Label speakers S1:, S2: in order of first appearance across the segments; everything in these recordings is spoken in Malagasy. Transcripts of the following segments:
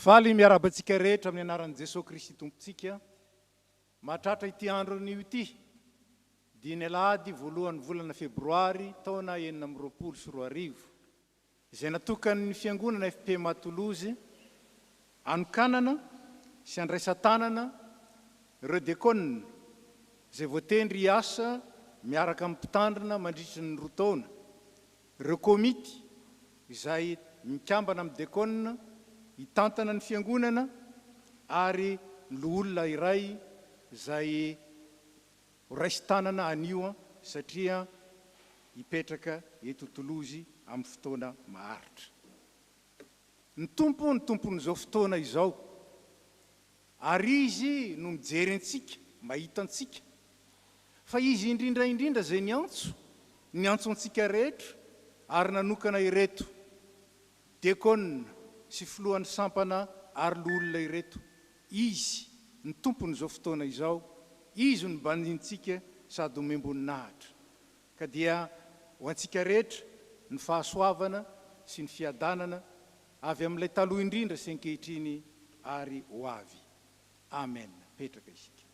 S1: Faly miarabantsika rehetra amin'ny anaran'i Jesosy Kristy tompontsika. Mahatratra ity andron'io ity, dimy alahady voalohan'ny volana febroary taona 2024, izay natokan'ny fiangonana FP Matolozy anokanana sy andraisan-tanana ireo diakonina izay voatendry asa miaraka amin'ny mpitandrina mandritra ny 2 taona, ireo komity izay mikambana amin'ny diakonina hitantana ny fiangonana ary ny olona iray izay raisi-tanana anio satria hipetraka eto Tolozy amin'ny fotoana maharitra. Ny tompon'izao fotoana izao, ary izy no mijery antsika, mahita antsika, fa izy indrindra izay ny antso antsika rehetra ary nanokana ireto diakonina sy filohan'ny sampana ary olona ireto. Izy ny tompon'izao fotoana izao, izy no banintsika sady omemboninahitra. Ka dia ho antsika rehetra ny fahasoavana sy ny fiadanana avy amin'ilay taloha indrindra sy ankehitriny ary ho avy. Amen. Petraka isika.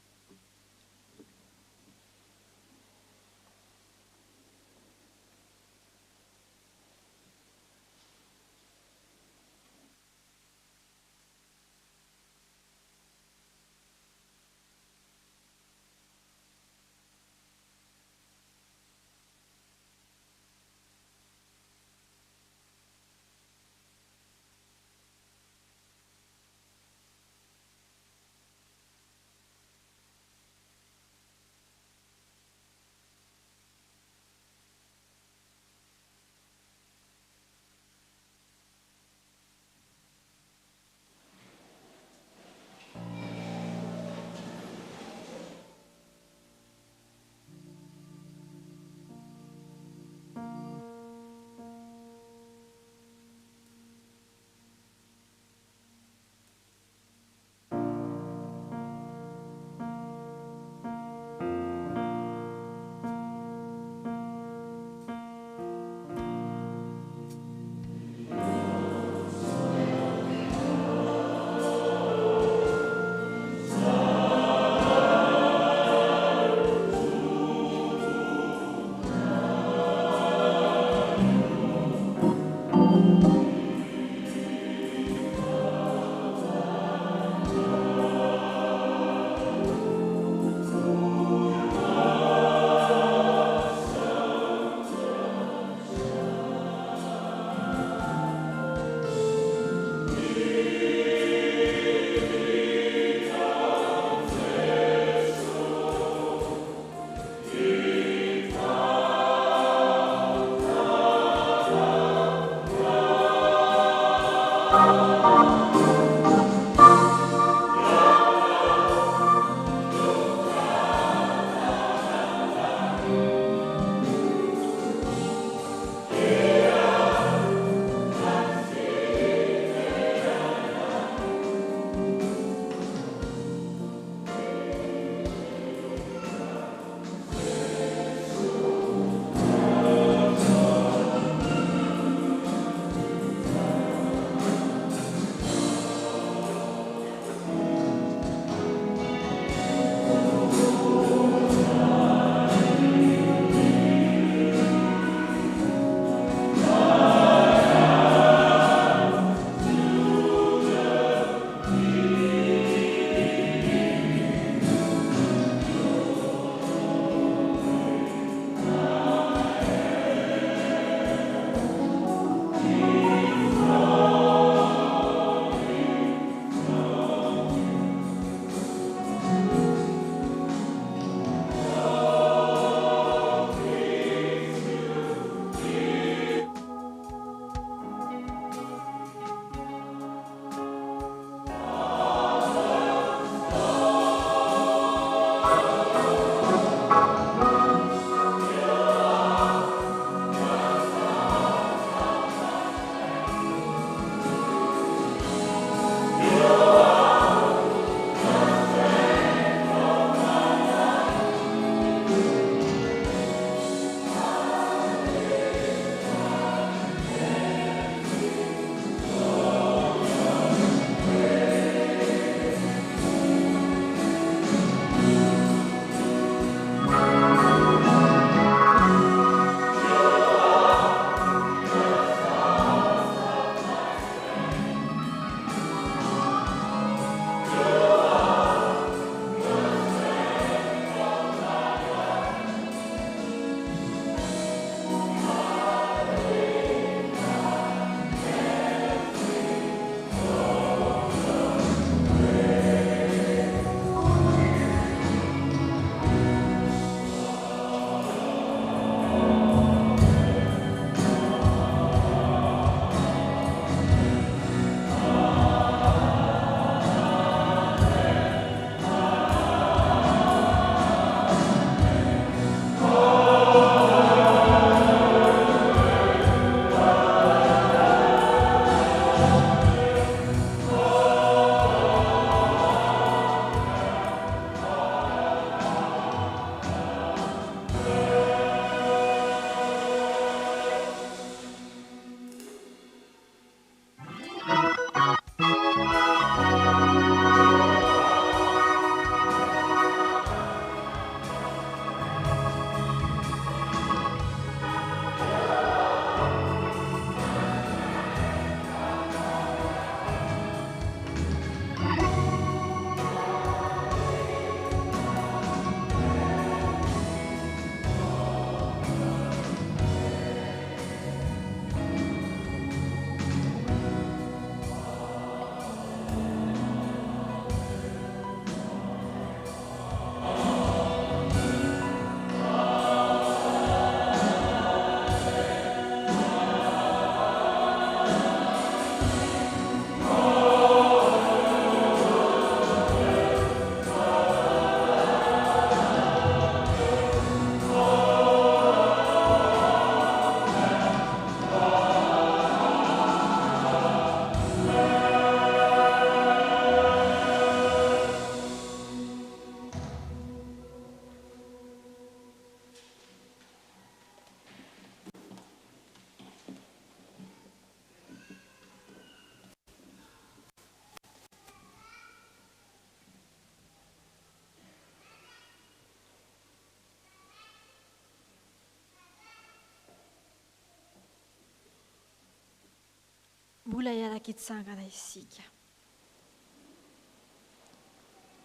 S2: mbola iaraka hitsangana isika.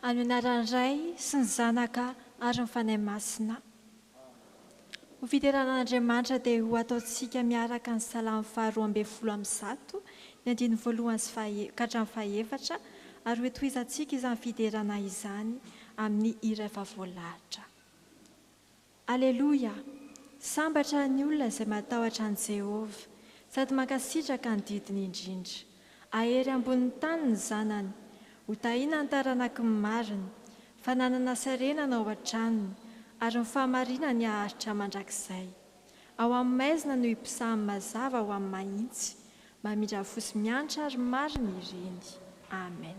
S2: Amin'ny anaran'iray sy ny zanaka ary ny fanahy masina. Ho fiteran'Andriamanitra dia ho ataontsika miaraka ny salamy 2:1 ny andiny voalohany sy ka hatramin'ny fahaefatra ary ho tohizantsika izany fiterana izany amin'ny hira efa voalahatra. Aleloia! Sambatra ny olona izay matahotra an' Jehovah sady mankasitraka ny didiny indrindra. Ahery ambonin'ny tany ny zanany, ho tahina ny taranaky ny mariny, fananana sarenana ao an-tranony ary ny fahamarinany haharitra mandrakizay. Ao amin'ny maizina no hipisahany mazava ho amin'ny mahitsy, mamindra fosy miantra ary mariny ireny. Amen.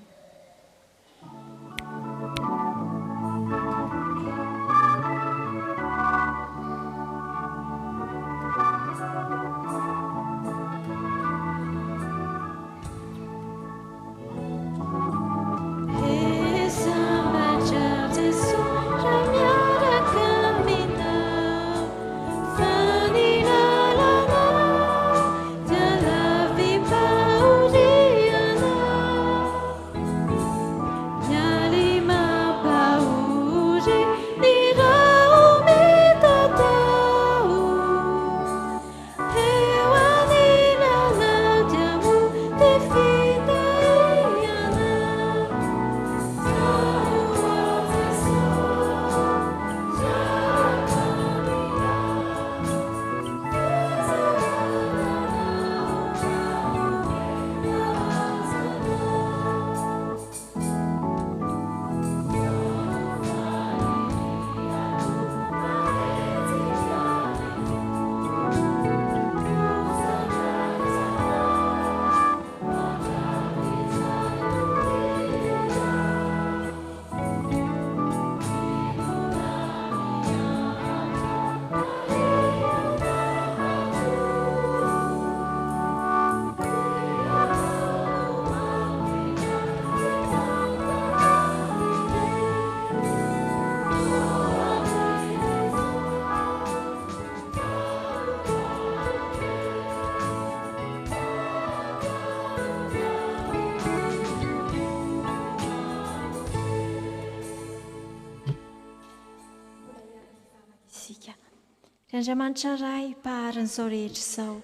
S2: Andriamanitra ray mpaharin'izao rehetra izao,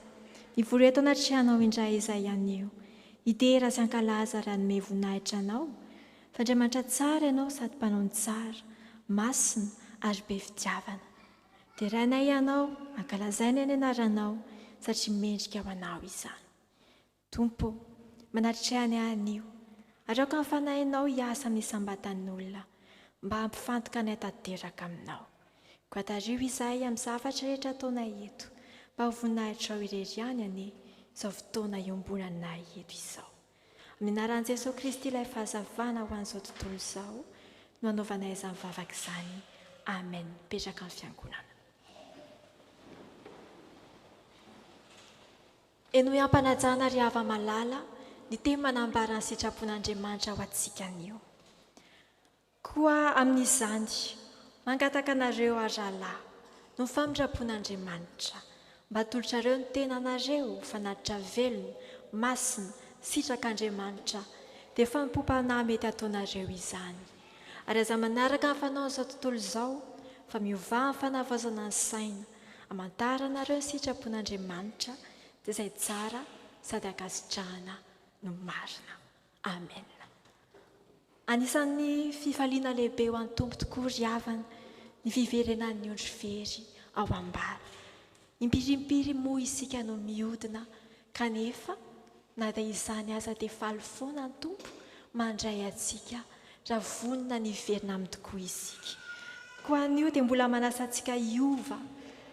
S2: nivory eto anatrehana indray izay anio, hidera sy ankalaza raha nome voninahitra anao, fa Andriamanitra tsara ianao sady mpanao ny tsara, masina ary be fitiavana. Dia rainay ianao, ankalazaina ny anaranao satria mendrika ho anao izany. Tompo, manatrehany anio, aroka ny fanahinao hiasa amin'ny sambatan'olona, mba hampifantoka ny tanteraka aminao. Koatario izay amin'ny zavatra rehetra ataonay eto, mba ho voninahitra ao irery ihany anie, izao fotoana iombonanay eto izao. Amin'ny anaran'i Jesosy Kristy ilay fahazavana ho an'izao tontolo izao, no anaovanay izany vavaka izany. Amen. Petraka amin'ny fiangonana. Eno ampanajana ary hava malala, ny teny manambara ny sitrapon'Andriamanitra ho antsika anio. Koa amin'izany, mangataka anareo aralahy no famindrampon'Andriamanitra, mba atolotrareo ny tenanareo fanatitra velona, masina, sitrak'Andriamanitra, dia fampopanahy mety ataonareo izany. Ary aza manaraka ny fanaon'izao tontolo izao, fa miovah ny fanavazana ny saina, hamantaranareo ny sitrapon'Andriamanitra, dia izay tsara sady ankasitrahana no marina. Amen. Anisan'ny fifaliana lehibe ho an'ny Tompo tokoa ry havana, ny fiverenan'ny ondry very ao ambara. Impirimpiry moa isika no mihodina, kanefa na dia izany aza dia faly foana ny Tompo mandray antsika raha vonina ny verina amin'ny tokoa isika. Koa an'io dia mbola manasa antsika hiova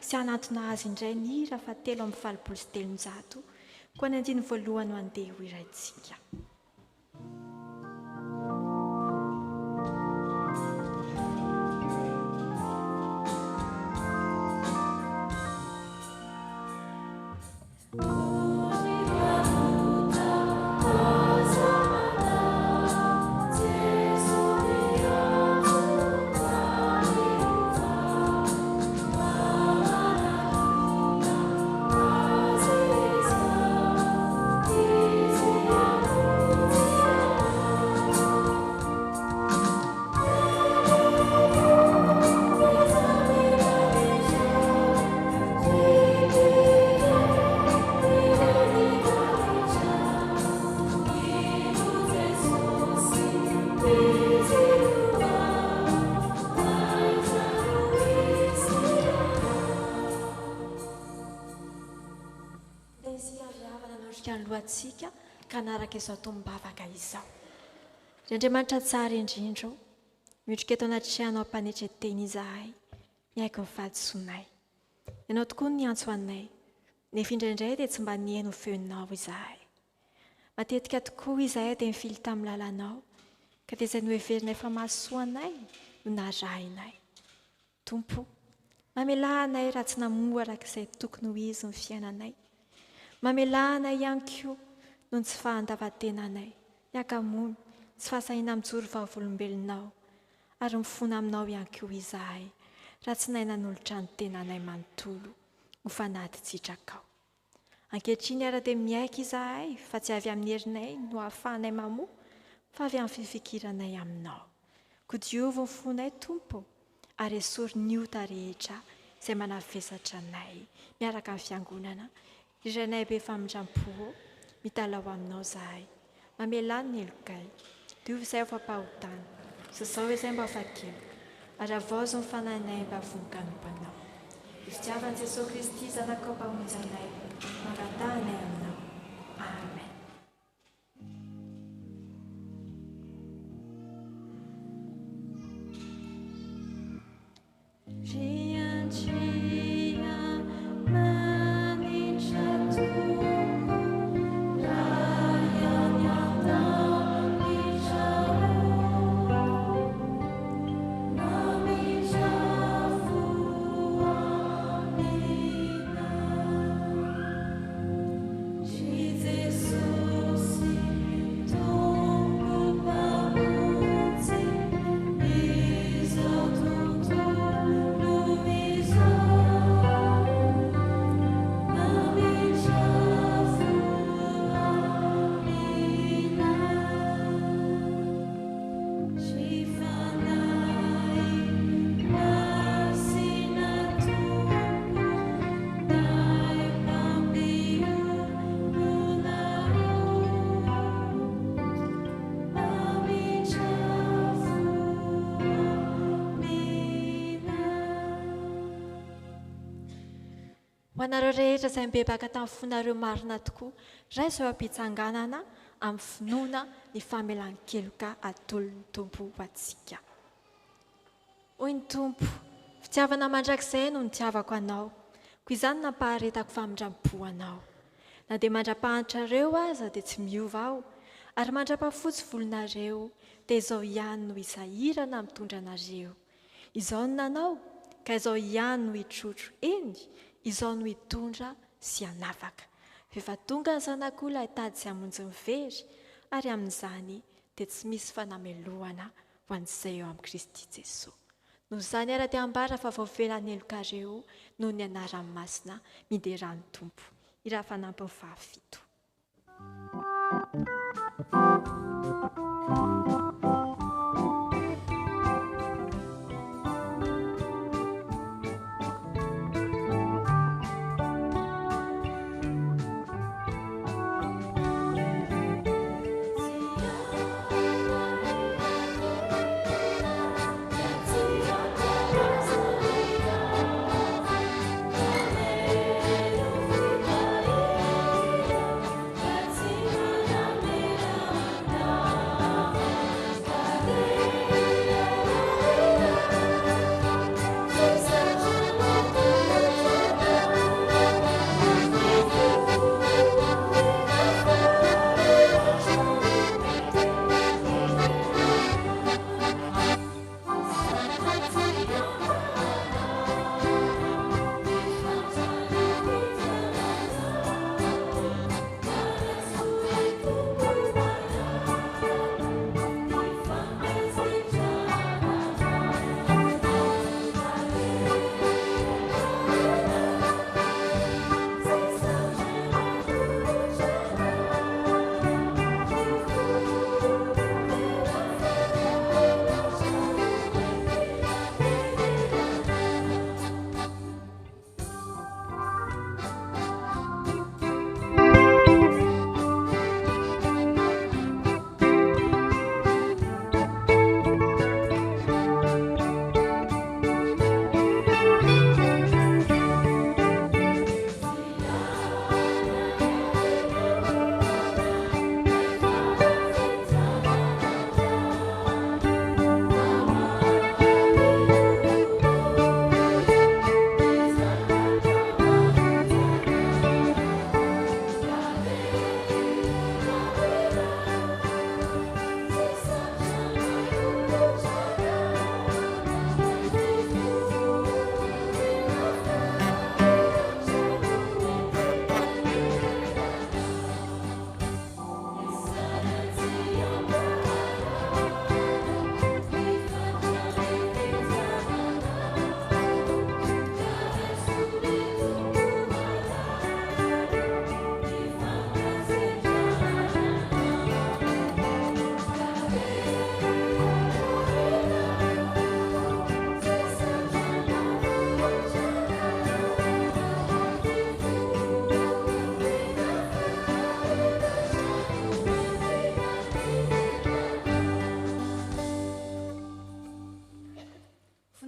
S2: sy hanantona azy indray ny hira 7:7 koa ny andiny voalohany ho andeha ho iraintsika.
S3: Jesus.
S2: antsika ka anaraka izao tombavaka izao. Ry Andriamanitra tsara indrindra, mihotrika eto anaty trano ampanetry teny izahay, miaiky ny fahadisoanay. Ianao tokoa ny antso anay, nefa indraindray dia tsy mba nihaino feonao izahay. Matetika tokoa izahay dia mifily tamin'ny lalanao, ka dia izay noheverinay fa mahasoanay no narahinay. Tompo, mamelanay raha tsy namoa arak'izay tokony ho izy ny fiainanay. Mamelanay ihany koa noho ny tsy fahandavan-tenanay, hiaka-mony, tsy fahasahina mijoro vavolombelonao, ary mifona aminao ihany koa izahay, raha tsy nahay nanolotra ny tenanay manontolo ho fanadin-tsitraka ao. Ankehitriny ara dia miaika izahay, fa tsy avy amin'ny herinay no ahafahanay mamoa, fa avy amin'ny fifikiranay aminao. Kodiovo ny fonay Tompo, ary esory ny ota rehetra izay manavesatra anay miaraka amin'ny fiangonana. Iranay be famindram-po, mitalao aminao izahay, mamelany ny elokay, diovy izay ho fampahotana, zazao izay mba fakelo, ary avozo ny fanahinay mba vonika ny mpanao. Fitiavan'i Jesosy Kristy zanakao mpamonjanay, mangatahanay aminao. Amen. Ho anareo rehetra izay mibebaka tamin'ny fonareo marina tokoa, raizao am-pitsanganana amin'ny finoana ny famelan-keloka atolon'ny Tompo ho antsika. Hoy ny Tompo, fitiavana mandrakizay no nitiavako anao, koa izany nampaharetako famindram-po anao. Na dia mandra-pahantrareo aza dia tsy miova aho, ary mandra-pahafotsy volonareo dia izao ihany no hisahirana mitondra anareo. Izao no nanao, ka izao ihany no hitrotro eny, izao no hitondra sy hanafaka. Efa tonga ny zanak'olona hitady sy hamonjy ny very, ary amin'izany dia tsy misy fanamelohana ho an'izay eo amin'ny Kristy Jesosy. Noho izany ara dia ambara fa voavelan'ny elokareo noho ny anaran'ny masina mideran'ny Tompo. Iraha fanampin'ny fahafito.
S3: Amen.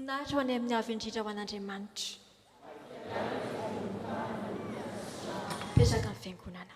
S2: voninahitra ho any amin'ny avy indrindra ho an'Andriamanitra. Petraka amin'ny fiangonana.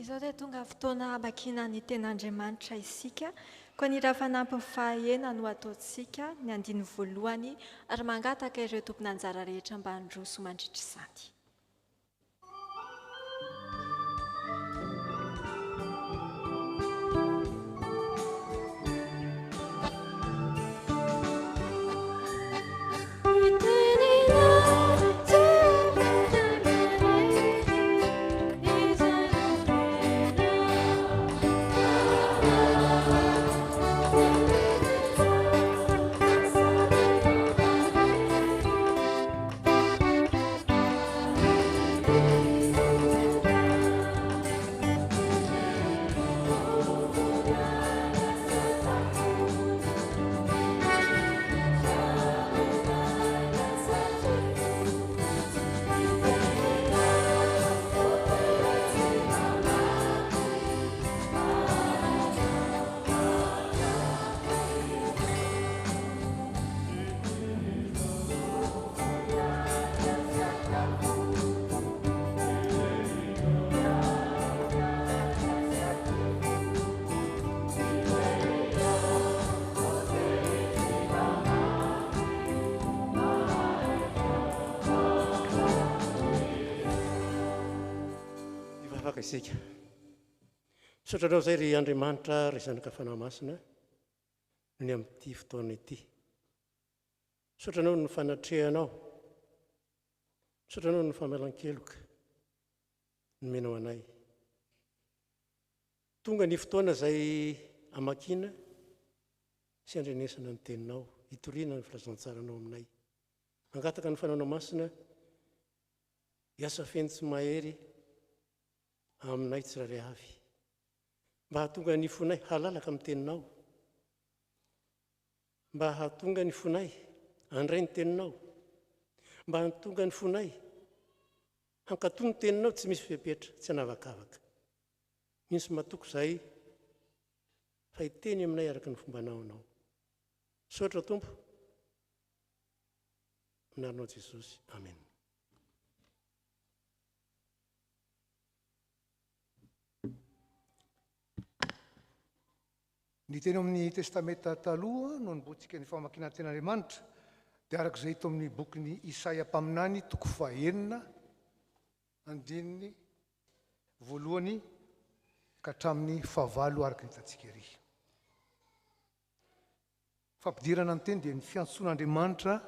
S2: Izao dia tonga fotoana hamakina ny ten'Andriamanitra isika, koa ny raha fanampy ny fahahena no ataontsika ny andiny voalohany ary mangataka ireo tompona anjara rehetra mba handroso mandritra izany.
S3: Isika sotranao izay ry Andriamanitra ry zanaka fanahy masina ny amin'ity fotoana ity. Sotranao ny fanatrehanao, sotranao ny famalan-keloka ny menao anay. Tonga ny fotoana izay hamakina sy andrenesana ny teninao, hitoriana ny filazantsaranao aminay. Mangataka ny fanaonao masina hiasa feno tsy mahery aminay tsirairay avy, mba hahatonga ny fonay halalaka amin'ny teninao, mba hahatonga ny fonay handray ny teninao, mba hahatonga ny fonay hankatoy ny teninao tsy misy fepetra, tsy hanavakavaka. Misy matoko izay fa hiteny aminay araka ny fombanao anao. Sotra Tompo, minarinao Jesosy, amen.
S4: Ny teny amin'ny testamenta taloha no nibotsika ny famakiana ten'Andriamanitra dia arak'izay hita amin'ny bokin'ny Isaia mpaminany toko fahaenina andininy voalohany ka hatramin'ny fahavalo araka ny hitantsika ery. Fampidirana ny teny dia ny fiantsoan'Andriamanitra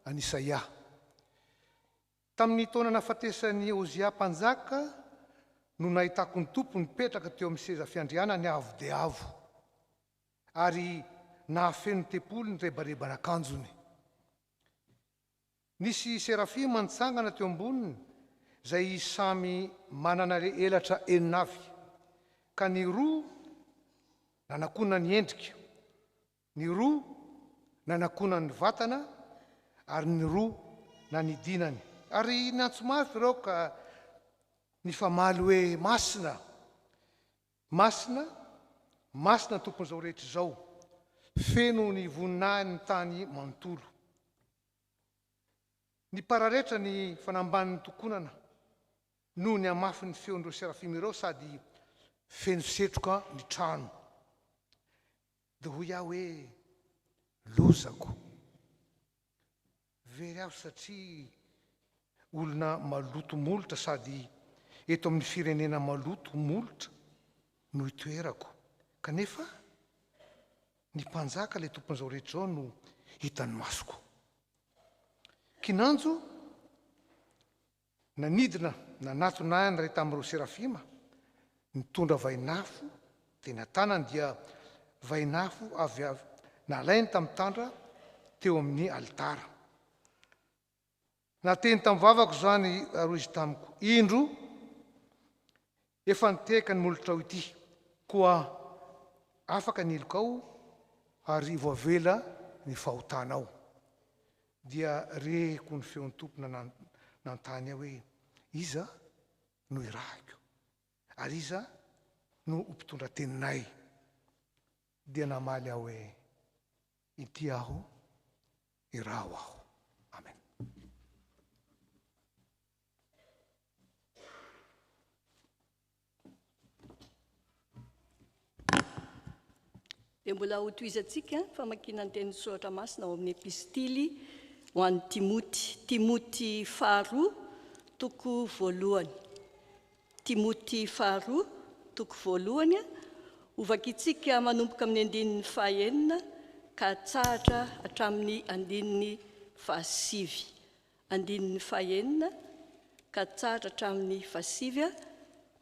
S4: an Isaia. Tamin'ny taona nahafatesan'i Ozia mpanjaka no nahitako ny tompo nipetraka teo amin'ny seza fiandrianany avo dia avo, ary nahafeno tempolo ny rebareban'akanjony. nisy serafima nitsangana teo amboniny izay samy manana elatra eninavy ka ny roa nanakona ny endrika, ny roa nanakona ny vatana ary ny roa nanidinany. Ary nantsomafy ireo ka ny famaly hoe masina, masina, masina tompon'izao rehetra izao, feno ny voninahiny ny tany manontolo. Ny pararehetra ny fanamban'ny tokonana noho ny amafy ny feon'ireo serafima ireo sady feno setroka ny trano. Dia hoy aho hoe lozako, very aho satria olona maloto molotra sady eto amin'ny firenena maloto molotra no itoerako. Kanefa ny mpanjaka ilay tompon'izao rehetra izao no hitany masoko. Kinanjo nanidina nanatona ny ray tamin'ireo serafima nitondra vainafo, teny an-tanany dia vainafo avy nalainy tamin'ny tandra teo amin'ny alitara. Nateny tamin'ny vavako izany ary izy tamiko, indro efa niteka ny molotra ao ity, koa afaka ny ilokao ary voavela ny fahotanao. Dia reheko ny feon'ny tompona nantany aho hoe iza no irahiko ary iza no mpitondra teninay. Dia namaly aho hoe ity aho, iraho aho. Amen.
S5: Dia mbola hotoizantsika famakiana ny teny soratra masina ao amin'ny epistily ho an'ny Timoty faharoa toko voalohany. Timoty faharoa toko voalohany, ovakitsika manomboka amin'ny andinin'ny fahaenina ka hatsahatra hatramin'ny andininy fahasivy. Andininy fahaenina ka hatsahatra hatramin'ny fahasivy,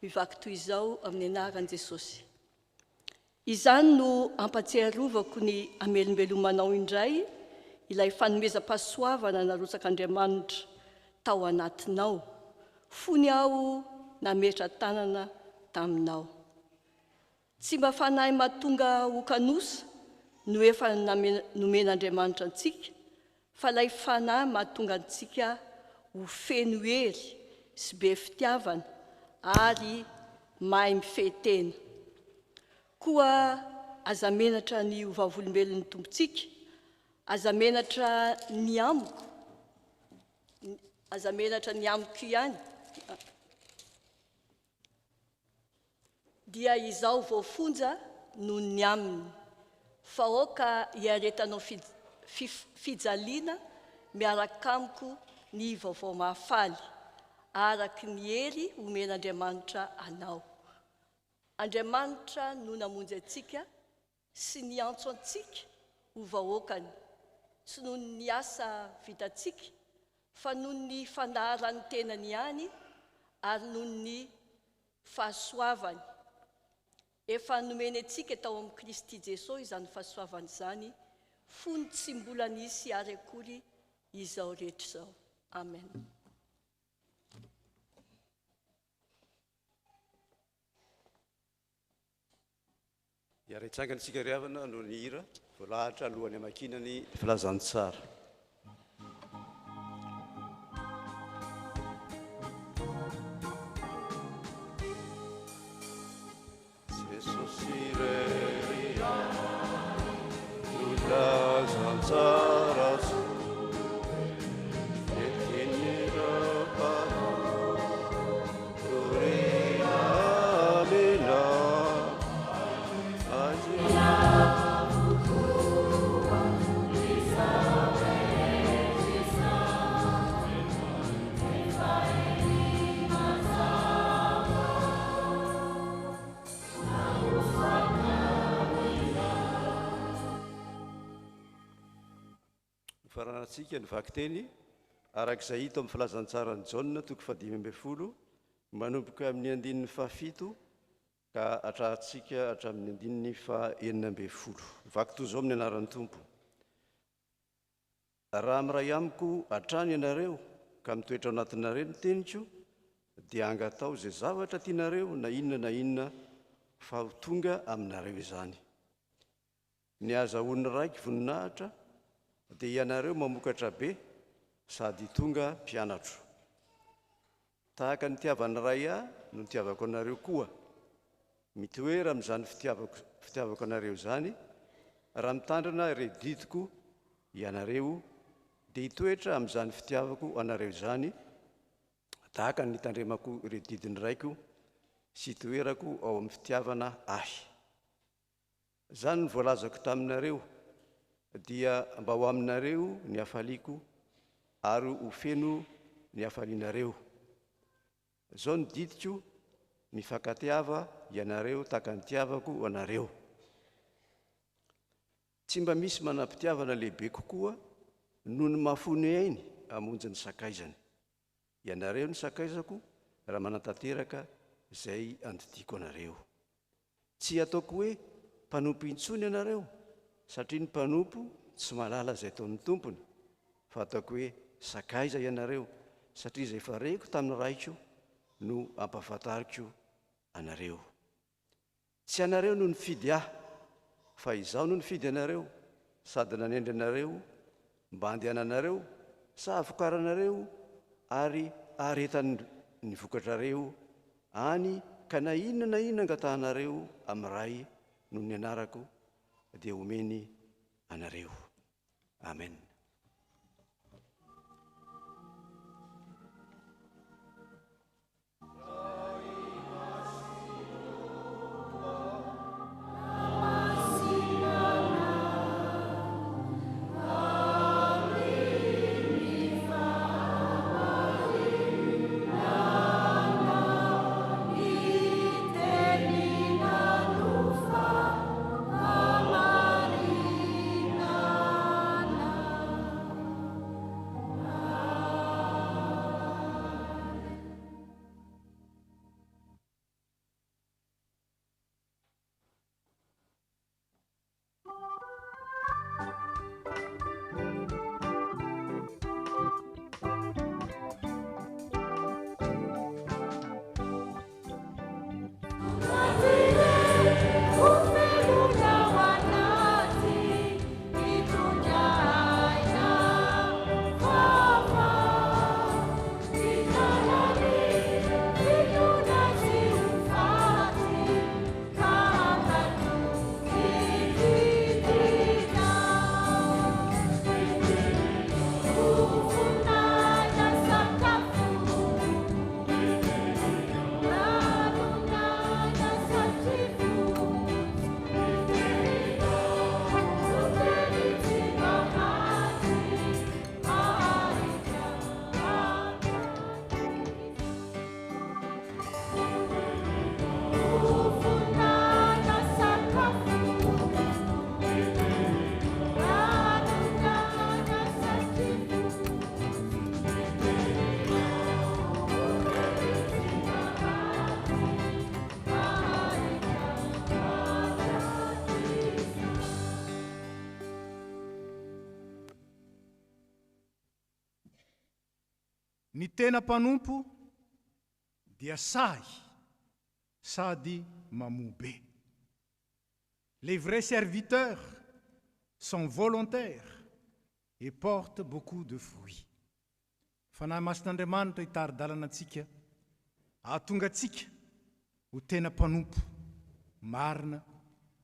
S5: mivaky toy izao amin'ny anaran'i Jesosy. Izany no ampatsiarovako ny amelombelomanao indray ilay fanomezam-pahasoavana narotsak'Andriamanitra tao anatinao, fony aho nametra tanana taminao. Tsy mba fanahy mahatonga hokanosa no efa nomen'Andriamanitra antsika, fa ilay fanahy mahatonga antsika ho feno hery sy be fitiavana ary mahay mifehtena. Koa aza menatra ny hovavolombelon'ny tompontsika, aza menatra ny amiko, aza menatra ny amiko ihany, dia izao voafonja noho ny aminy, fa oka hiaretanao fijaliana miaraka amiko ny vaovao mahafaly, araky ny hery omen'Andriamanitra anao. Andriamanitra no namonjy antsika sy niantso antsika ho vahoakany, tsy noho ny asa vitantsika, fa noho ny fandaharany tenany ihany ary noho ny fahasoavany. Efa nomeny antsika tao amin'ny Kristy Jesosy izany fahasoavany izany, fony tsy mbola nisy ary akory izao rehetra izao. Amen.
S6: Iaraitsangantsika ry havana no ny hira voalahatra alohan'ny amakinany filazantsara. Jesosy reria filazantsara faranatsika ny vaky teny arak'izay hita amin'ny filazantsarany Jaona toko 5:10 manomboka amin'ny andininy fahafito ka hatrahantsika hatramin'ny andininy 9:11. Vaky toy izao amin'ny anaran'ny Tompo. raha miray amiko hatrany ianareo ka mitoetra ao anatinareo ny teniko dia angatao izay zavatra tianareo na inona fa ho tonga aminareo izany. Ny azahoany raiky voninahitra dia ianareo mamokatra be sady tonga mpianatro. Tahaka ny tiavany ray ahy no nitiavako anareo koa. Mitoera amin'izany fitiavako anareo izany raha mitandrina ireo didiko ianareo dia hitoetra amin'izany fitiavako anareo izany tahaka ny tandremako ireo didiny raiko sy hitoerako ao amin'ny fitiavana ahy. Izany ny voalazako taminareo dia mba ho aminareo ny hafaliako ary ho feno ny hafalianareo. Izao ny didiko mifankatiava ianareo tahaka ny tiavako anareo. Tsy mba misy manam-pitiavana lehibe kokoa noho ny mahafony ainy hamonjy ny sakaizany. Ianareo ny sakaizako raha manantanteraka izay andidiko anareo. Tsy ataoko hoe mpanompo intsony ianareo satria ny mpanompo tsy mahalala izay ataon'ny tompony, fa ataoko hoe sakaiza ianareo satria izay fareko tamin'ny raiko no ampahafantariko anareo. Tsy anareo no nifidy ahy, fa izaho no nifidy anareo sady nanendry anareo mba handehananareo sa havokaranareo ary aharetany ny vokatrareo any ka na inona angatahanareo amin'ny ray noho ny anarako dia omeny anareo. Amen.
S1: Ny tena mpanompo dia sahy sady mamobe. Les vrais serviteurs sont volontaires et portent beaucoup de fruits. Fanahy masin'Andriamanitra hitari-dalana antsika, ahatonga antsika ho tena mpanompo marina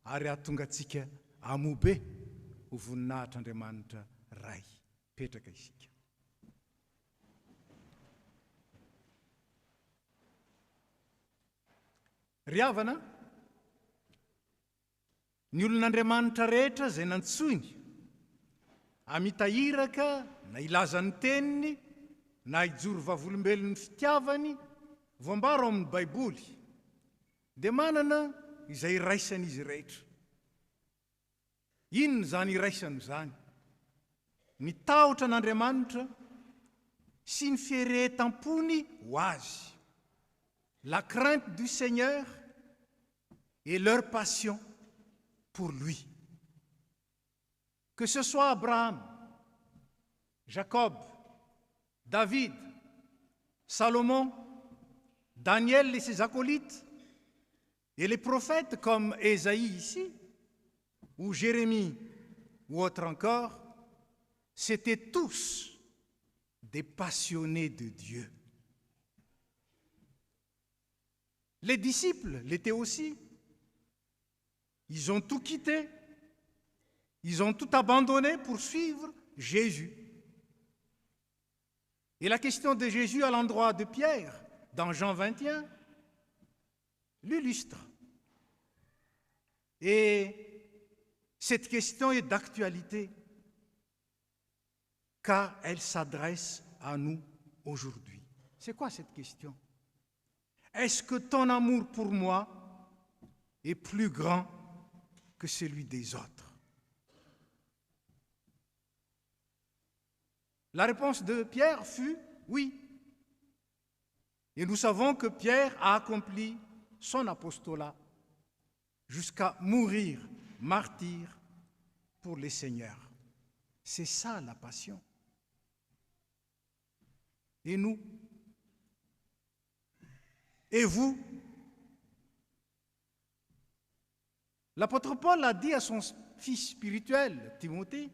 S1: ary ahatonga antsika amobe ho voninahitr'Andriamanitra ray. Petraka isika. Ry havana, ny olon'Andriamanitra rehetra izay nantsoiny hamitahiraka na hilaza ny teniny na hijoro vavolombelon'ny fitiavany voambaro amin'ny Baiboly dia manana izay iraisany izy rehetra. Inona zany iraisany zany? Ny tahotra an'Andriamanitra sy ny fieretam-pony ho azy. La crainte du Seigneur et leur passion pour lui. Que ce soit Abraham, Jacob, David, Salomon, Daniel et ses acolytes, et les prophètes comme Ésaïe ici, ou Jérémie, ou autre encore, c'étaient tous des passionnés de Dieu. Les disciples l'étaient aussi. Ils ont tout quitté, ils ont tout abandonné pour suivre Jésus. Et la question de Jésus à l'endroit de Pierre, dans Jean 21, l'illustre. Et cette question est d'actualité, car elle s'adresse à nous aujourd'hui. C'est quoi cette question? Est-ce que ton amour pour moi est plus grand que celui des autres? La réponse de Pierre fut oui. Et nous savons que Pierre a accompli son apostolat jusqu'à mourir martyr pour les seigneurs. C'est ça la passion. Et nous? Et vous? L'apôtre Paul a dit à son fils spirituel, Timothée,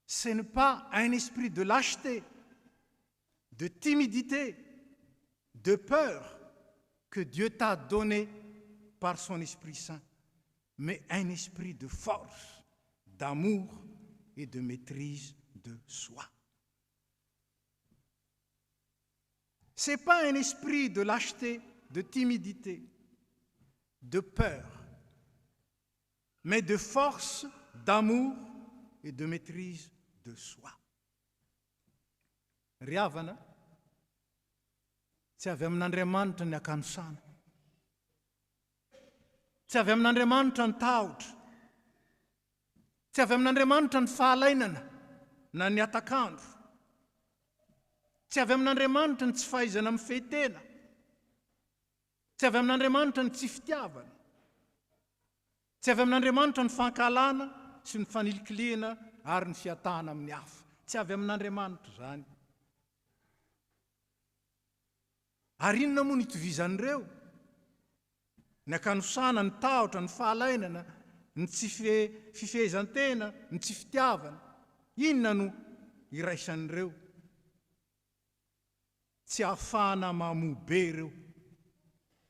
S1: ce n'est pas un esprit de lâcheté, de timidité, de peur que Dieu t'a donné par son Esprit Saint, mais un esprit de force, d'amour et de maîtrise de soi. Ce n'est pas un esprit de lâcheté, de timidité, de peur, mais de force, d'amour et de maîtrise de soi. Riavana, tsy avy amin'Andriamanitra ny akanosana, tsy avy amin'Andriamanitra ny tahotra, tsy avy amin'Andriamanitra ny fahalainana na ny atakandro, tsy avy amin'Andriamanitra ny tsy fahaizana mifehy-tena, tsy avy amin'Andriamanitra ny tsy fitiavana, tsy avy amin'Andriamanitra ny fankalana sy ny fanilikiliana ary ny fiatahana amin'ny hafa. Tsy avy amin'Andriamanitra zany. Ary inona moa ny itovizan'ireo? Ny akanosana, ny tahotra, ny fahalainana, ny tsy fifehezan-tena, ny tsy fitiavana. Inona no iraisan'ireo? Tsy ahafahana mamobe ireo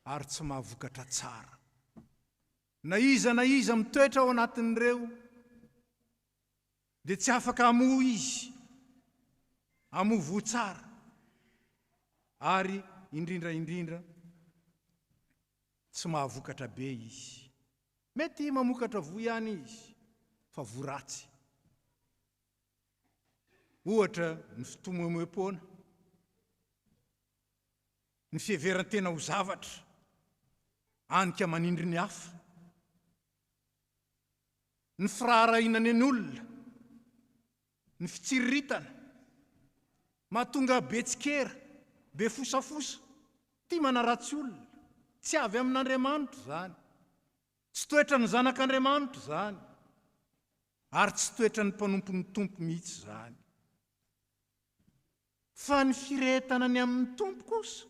S1: ary tsy mahavokatra tsara. Na iza mitoetra ao anatin'ireo dia tsy afaka hamoa izy, hamoa voatsara, ary indrindra tsy mahavokatra be izy. Mety mamokatra vo ihany izy, fa voaratsy. Ohatra ny fitomoemoem-pona, ny fiheveran-tena ho zavatra, anika manindry ny hafa, ny firaharainany ny olona, ny fitsiriritana, mahatonga betsikera, be fosafosa, tia manaratsy olona. Tsy avy amin'Andriamanitra zany. Tsy toetra ny zanak'Andriamanitra zany. Ary tsy toetra ny mpanompon'ny tompo mihitsy zany. Fa ny firehetana ny amin'ny tompo kosa,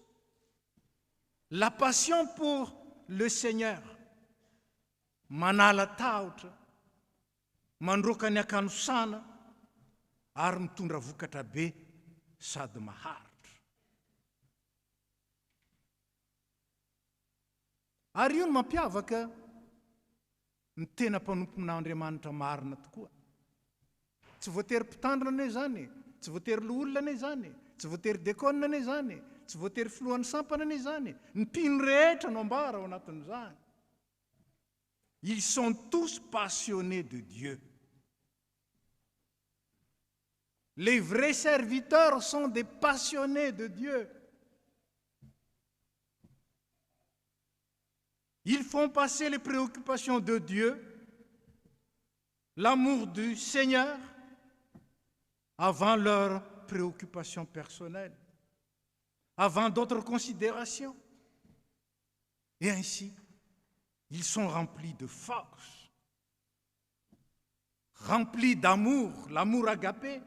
S1: la passion pour le Seigneur, manala tahotra, mandroaka ny akanosana, ary mitondra vokatra be sady maharitra. Ary io no mampiavaka ny tena mpanompon'Andriamanitra marina tokoa. Tsy voatery mpitandrina ane zany, tsy voatery loholona ane zany, tsy voatery diakona ane zany, tsy voatery filohan'ny sampana ane zany. Ny mpino rehetra no ambara ao anatin'izany. Ils sont tous passionnés de Dieu. Les vrais serviteurs sont des passionnés de Dieu. Ils font passer les préoccupations de Dieu, l'amour du Seigneur, avant leurs préoccupations personnelles, avant d'autres considérations. Et ainsi, ils sont remplis de force, rempli d'amour, l'amour agapé,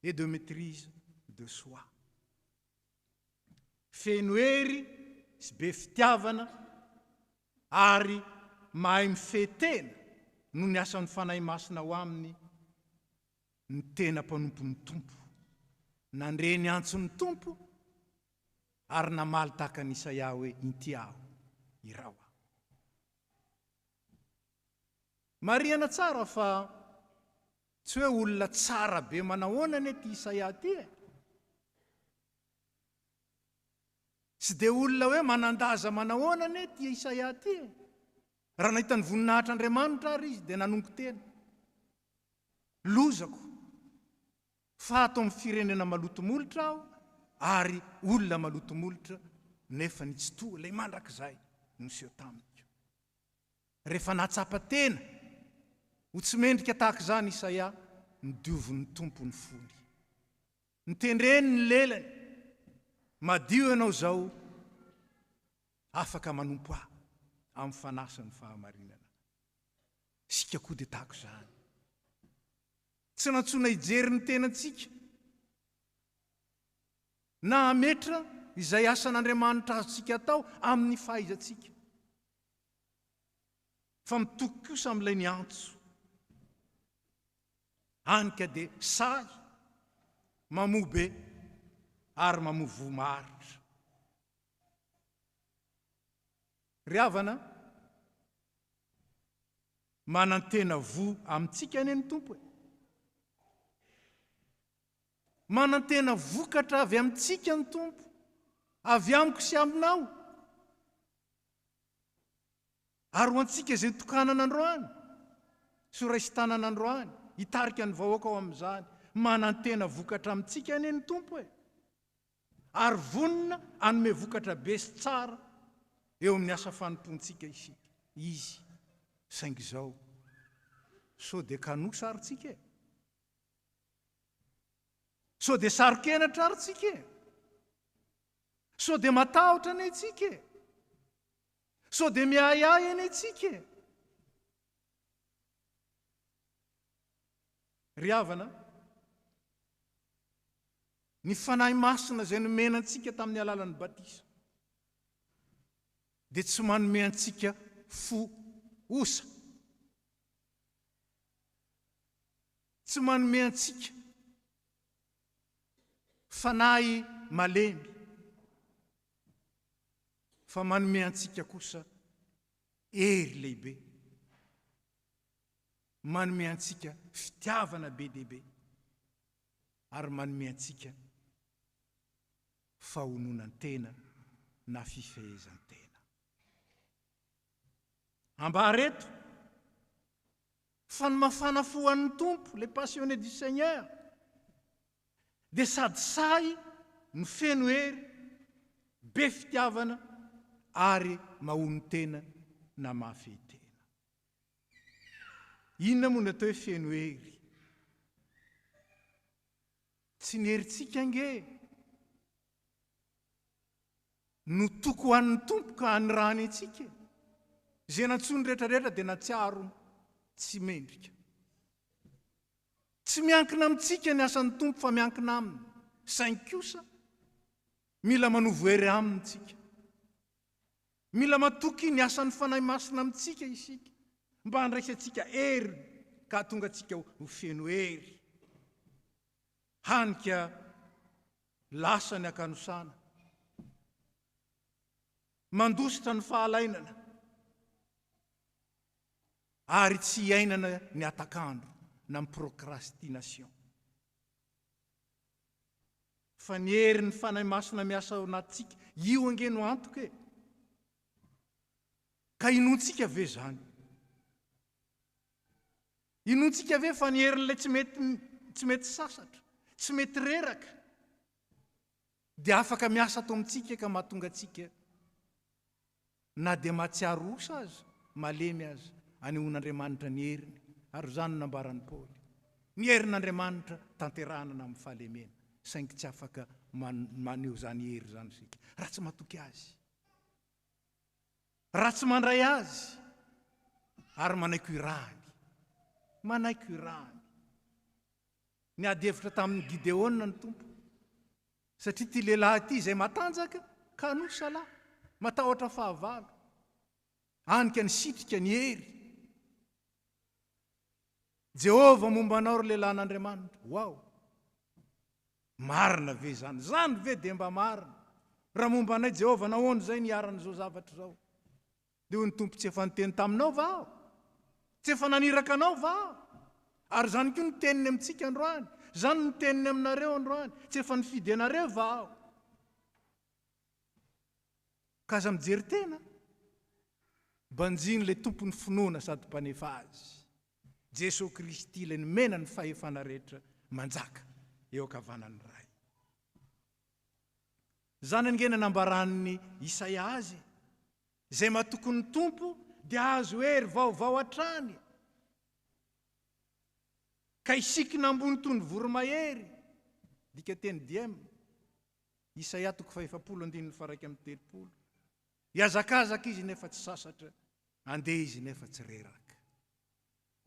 S1: et de maîtrise de soi. Feno hery sy be fitiavana ary mahay mifetena no ny asan'ny fanahy masina ho aminy ny tena mpanompon'ny tompo. Nandre ny antson'ny tompo ary namaly tahaka ny Isaia hoe inty aho irao aho. Marihana tsara fa tsy hoe olona tsara be manahoana ny ty Isaia ty e. Tsy dia olona hoe manandaza manahoana ny ty Isaia ty e. Raha nahita ny voninahitr'Andriamanitra ary izy dia nanongo tena. Lozako fa ato amin'ny firenena malotomolotra aho ary olona malotomolotra nefa ny tsy toa ilay mandrakizay noseho tamiko. Rehefa nahatsapa tena ho tsy mendrika tahaka izany Isaia, nidiovin'ny tompo ny fony. Nitendreny ny lelany, madio ianao zao afaka manompo ahy amin'ny fanasany fahamarinana. Sika koa dia tahaka izany. Tsy nantsona hijery ny tenantsika na hametra izay asan'Andriamanitra azontsika atao amin'ny fahaizantsika, fa mitoky kosa amin'ilay ny antso. Hanika dia say, mamobe ary mamovo maharitra. Ry havana, manantena vo amintsika ane ny tompo e. Manantena vokatra avy amintsika ny tompo, avy amiko sy aminao. Ary ho antsika izay tokanana androany, soraisitanana androany, hitarika ny vahoaka ao amin'izany, manantena vokatra amintsika ane ny tompo e. Ary vonina anome vokatra be sy tsara eo amin'ny asa fanompontsika izy. Saingy izao, sao dia kanosa ary tsika e. Sao dia sarokenatra ary tsika e. Sao dia matahotra ane tsika e. Sao dia miahiahy ane tsika e. Ry havana, ny fanahy masina izay nomena antsika tamin'ny alalan'ny batisa dia tsy manome antsika fo osa, tsy manome antsika fanahy malemy, fa manome antsika kosa hery lehibe, manome antsika fitiavana be dehibe, ary manome antsika fahononan-tena na fifehezan-tena. Ambareto fa ny mafana fo an'ny tompo, les passionnés du Seigneur, dia sady say no feno hery, be fitiavana ary mahonon-tena na mahafehy-tena. Inona moa ny atao hoe feno hery? Tsy ny herintsika nge no toko an'ny tompo ka hanirany antsika. Izay nantsony rehetrarehetra dia natsiaro tsy mendrika. Tsy miankina amintsika ny asan'ny tompo fa miankina aminy. Saingy kosa mila manovo hery aminy tsika. Mila matoky ny asan'ny fanahy masina amintsika isika, mba handraisantsika hery ka tonga atsika ho feno hery. Hanika lasa ny akanosana, mandositra ny fahalainana, ary tsy iainana ny atakandro na ny procrastination. Fa ny hery ny fanahy masina miasa ao anatintsika, io ange no antoka e. Ka inontsika ve zany? Inontsika ve fa ny herin'ilay tsy mety sasatra, tsy mety reraka, dia afaka miasa ato amintsika ka mahatonga atsika na dia mahatsiaro osa aza, malemy aza, anehoan'Andriamanitra ny heriny. Ary zany nambaran'ny Paoly. Ny herin'Andriamanitra tanterahana amin'ny fahalemena, saingy tsy afaka maneho zany hery zany sika. Raha tsy matoky azy, raha tsy mandray azy, ary manaiky irahany, manaiky rany. Ny adevitra tamin'ny Gideona ny tompo. Satria ty lehilahy ty izay matanjaka ka anosalahy, matahotra fahavalo. Anika ny sitrika ny hery. Jehova momba anao ry lehilahin'Andriamanitra. Wow! Marina ve zany? Zany ve dia mba marina? Raha momba anay Jehova nahoana zay niaran'izao zavatra zao? Dia hoy ny tompo tsy efa niteny taminao va aho? Tsy efa naniraka anao va aho? Ary zany koa ny teniny amintsika androany. Zany ny teniny aminareo androany. Tsy efa nifidy anareo va aho? Ka aza mijery tena. Banjiny le tompony finoana sady mpanefa azy. Jesosy Kristy le nimena ny fahefana rehetra manjaka eo akavanany ray. Zany angena nambaran'ny Isaia azy. Zay matoko ny tompo dia azo hery vaovao hatrany. Ka isikina ambony toy ny voromahery. Dika teny diema. Isaia 7:1-3. Iazakazaka izy nefa tsy sasatra. Andeha izy nefa tsy reraka.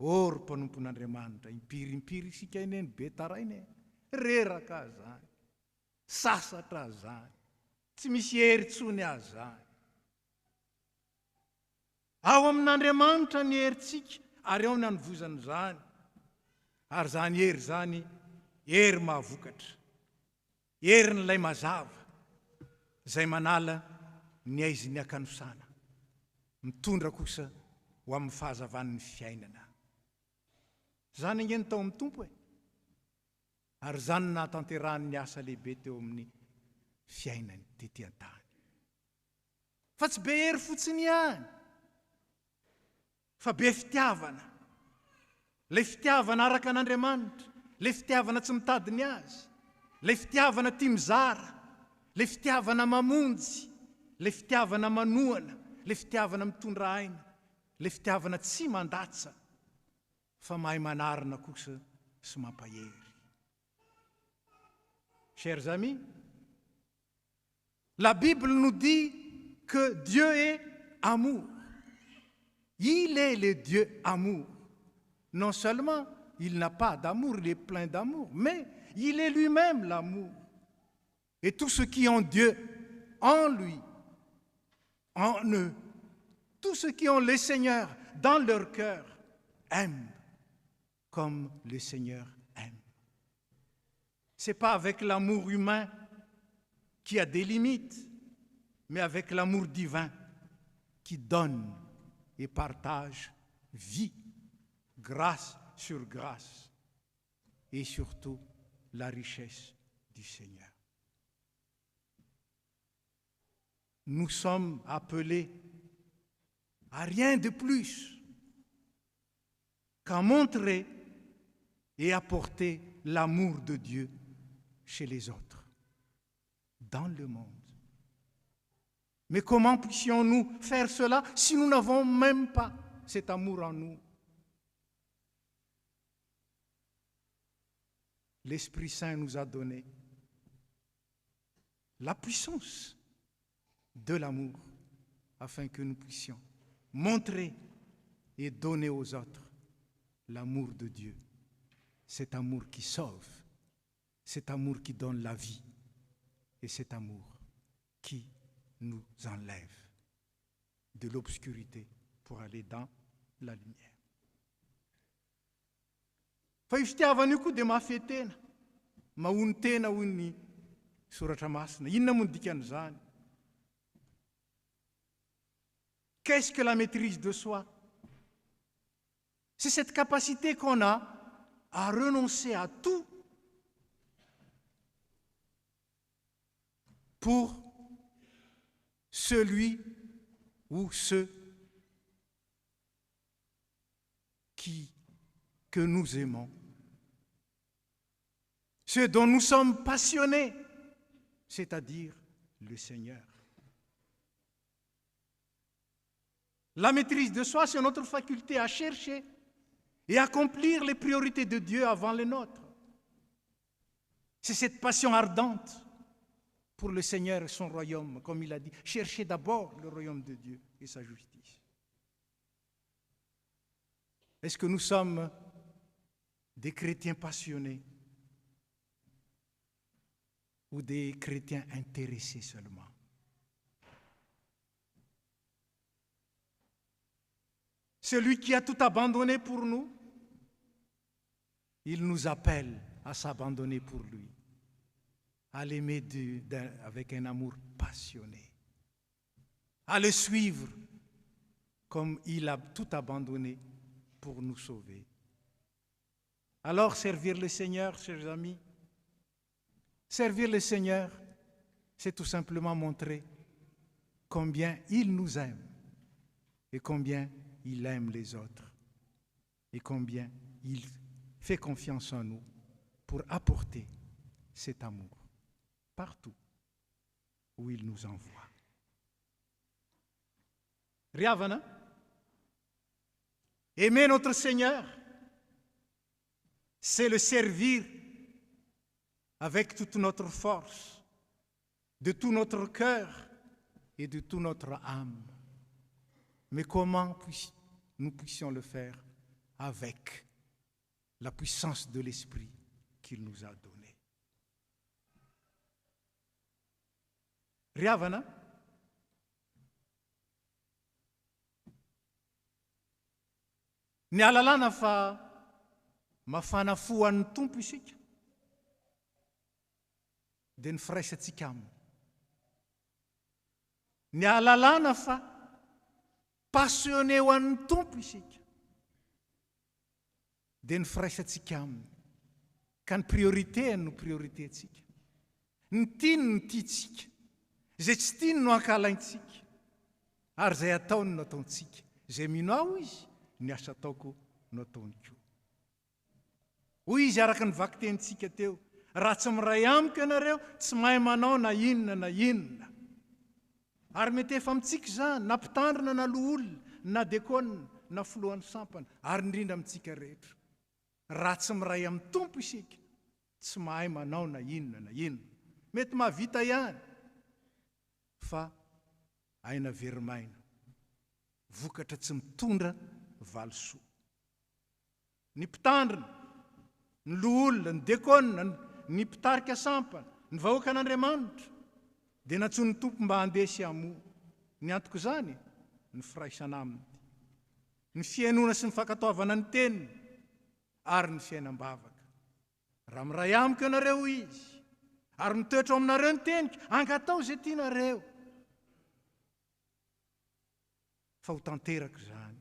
S1: Ry mpanompon'Andriamanitra, impirimpiry isika ineny be tarainy. Reraka zany. Sasatra zany. Tsy misy hery tsony azany. Ao amin'Andriamanitra ny herintsika, ary ao ny anovozany zany. Ary zany hery zany, hery mahavokatra. Hery n'ilay mazava, zay manala ny aizin'ny akanosana. Mitondra kosa ho amin'ny fahazavan'ny fiainana. Zany angeny tao amin'ny tompo e. Ary zany natanterahany asa lehibe teo amin'ny fiainany tetỳ an-tany. Fa tsy be hery fotsiny ihany. Fa be fitiavana. Le fitiavana araka an'Andriamanitra. Le fitiavana tsy mitady ny azy. Le fitiavana tia mizara. Le fitiavana mamonjy. Le fitiavana manoana. Le fitiavana mitondra aina. Le fitiavana tsy mandatsa. Fa mahay manarina kosa sy mampahery. Chers amis, la Bible nous dit que Dieu est amour. Il est le Dieu amour. Non seulement il n'a pas d'amour, il est plein d'amour, mais il est lui-même l'amour. Et tous ceux qui ont Dieu en lui, en eux, tous ceux qui ont le Seigneur dans leur cœur, aiment comme le Seigneur aime. Ce n'est pas avec l'amour humain qui a des limites, mais avec l'amour divin qui donne et partage vie, grâce sur grâce, et surtout la richesse du Seigneur. Nous sommes appelés à rien de plus qu'à montrer et apporter l'amour de Dieu chez les autres, dans le monde. Mais comment puissions-nous faire cela si nous n'avons même pas cet amour en nous? L'Esprit Saint nous a donné la puissance de l'amour afin que nous puissions montrer et donner aux autres l'amour de Dieu. Cet amour qui sauve, cet amour qui donne la vie et cet amour qui nous enlève de l'obscurité pour aller dans la lumière. Fa io fitiavana io koa dia mafy tena, mahony tena hoy ny soratra masina. Inona moa ny dikan'izany? Qu'est-ce que la maîtrise de soi? C'est cette capacité qu'on a à renoncer à tout pour celui ou ceux que nous aimons, ceux dont nous sommes passionnés, c'est-à-dire le Seigneur. La maîtrise de soi, c'est notre faculté à chercher et accomplir les priorités de Dieu avant les nôtres. C'est cette passion ardente pour le Seigneur et son royaume, comme il a dit. Cherchez d'abord le royaume de Dieu et sa justice. Est-ce que nous sommes des chrétiens passionnés ou des chrétiens intéressés seulement. Celui qui a tout abandonné pour nous, il nous appelle à s'abandonner pour lui, à l'aimer avec un amour passionné, à le suivre comme il a tout abandonné pour nous sauver. Alors servir le Seigneur, chers amis, servir le Seigneur, c'est tout simplement montrer combien il nous aime et combien il aime les autres et combien il fait confiance en nous pour apporter cet amour partout où il nous envoie. Riavana, aimer notre Seigneur, c'est le servir avec toute notre force, de tout notre cœur et de toute notre âme. Mais comment nous puissions le faire avec la puissance de l'Esprit qu'il nous a donnée. Riavana, ny alalana fa mafana fo an'ny tompo isika dia ny firaisantsika aminy. Ny alalana fa passionné ho an'ny tompo isika dia ny firaisantsika aminy. Ka ny priorité no prioriténtsika. Ny tiany no tiantsika. Izay tsy tiany no ankalaintsika. Ary izay ataony no ataontsika. Izay mino aho izy, ny asa ataoko no ataony koa. Hoy izy araka ny vaky tenintsika teo, raha tsy miray amiko ianareo, tsy mahay manao na inona na inona. Ary mety efa amintsika izany, na mpitandrina na loholona, na dekona, na filohan'ny sampana, ary indrindra amintsika rehetra. Raha tsy miray amin'ny tompo isika, tsy mahay manao na inona na inona. Mety mahavita ihany, fa aina verimaina, vokatra tsy mitondra valosoa. Ny mpitandrina, ny loholona, ny dekona, ny mpitarika sampana, ny vahoaka an'Andriamanitra, dia natsoa ny tompo mba handesy amo. Ny antoko izany, ny firaisana aminy. Ny fiainona sy ny fankatoavana ny teniny, ary ny fiainam-bavaka. Raha miray amiko ianareo izy, ary mitoetra aminareo ny teniko, ankatao izay tianareo. Fa ho tanteraka izany.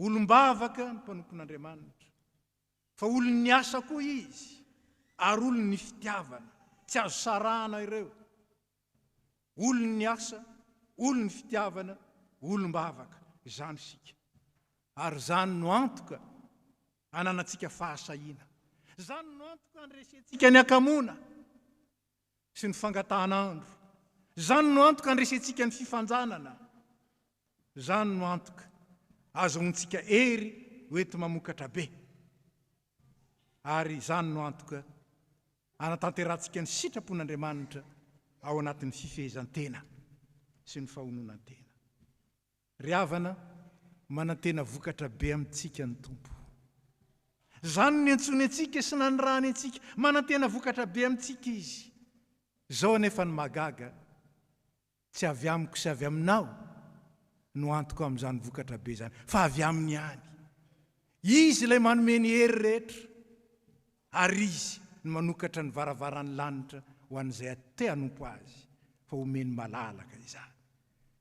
S1: Olom-bavaka ny mpanompon'Andriamanitra. Fa olon' ny asa koa izy, ary olon' ny fitiavana. Tsy azo sarahana ireo. Olon' ny asa, olon' ny fitiavana, olom-bavaka. Izany sika. Ary izany no antoka ananantsika fahasahiana. Izany no antoka andresentsika ny akamona sy ny fangatanandro. Izany no antoka andresentsika ny fifanjanana. Izany no antoka azomontsika ery hoety mamokatra be. Ary izany no antoka anatanterantsika ny sitrapon'Andriamanitra ao anatin'ny fifehezan-tena sy ny fahononan-tena. Riavana, manantena vokatra be amintsika ny tompo. Izany ny antsony antsika sy nanirahany antsika, manantena vokatra be amintsika izy. Izao nefa ny magaga, tsy avy amiko sy avy aminao, no antoko amin'izany vokatra be izany, fa avy aminy ihany. Izy ilay manome ny hery rehetra, ary izy no manokatra ny varavaran'ny lanitra ho an'izay te hanompo azy, fa omeny malalaka izany.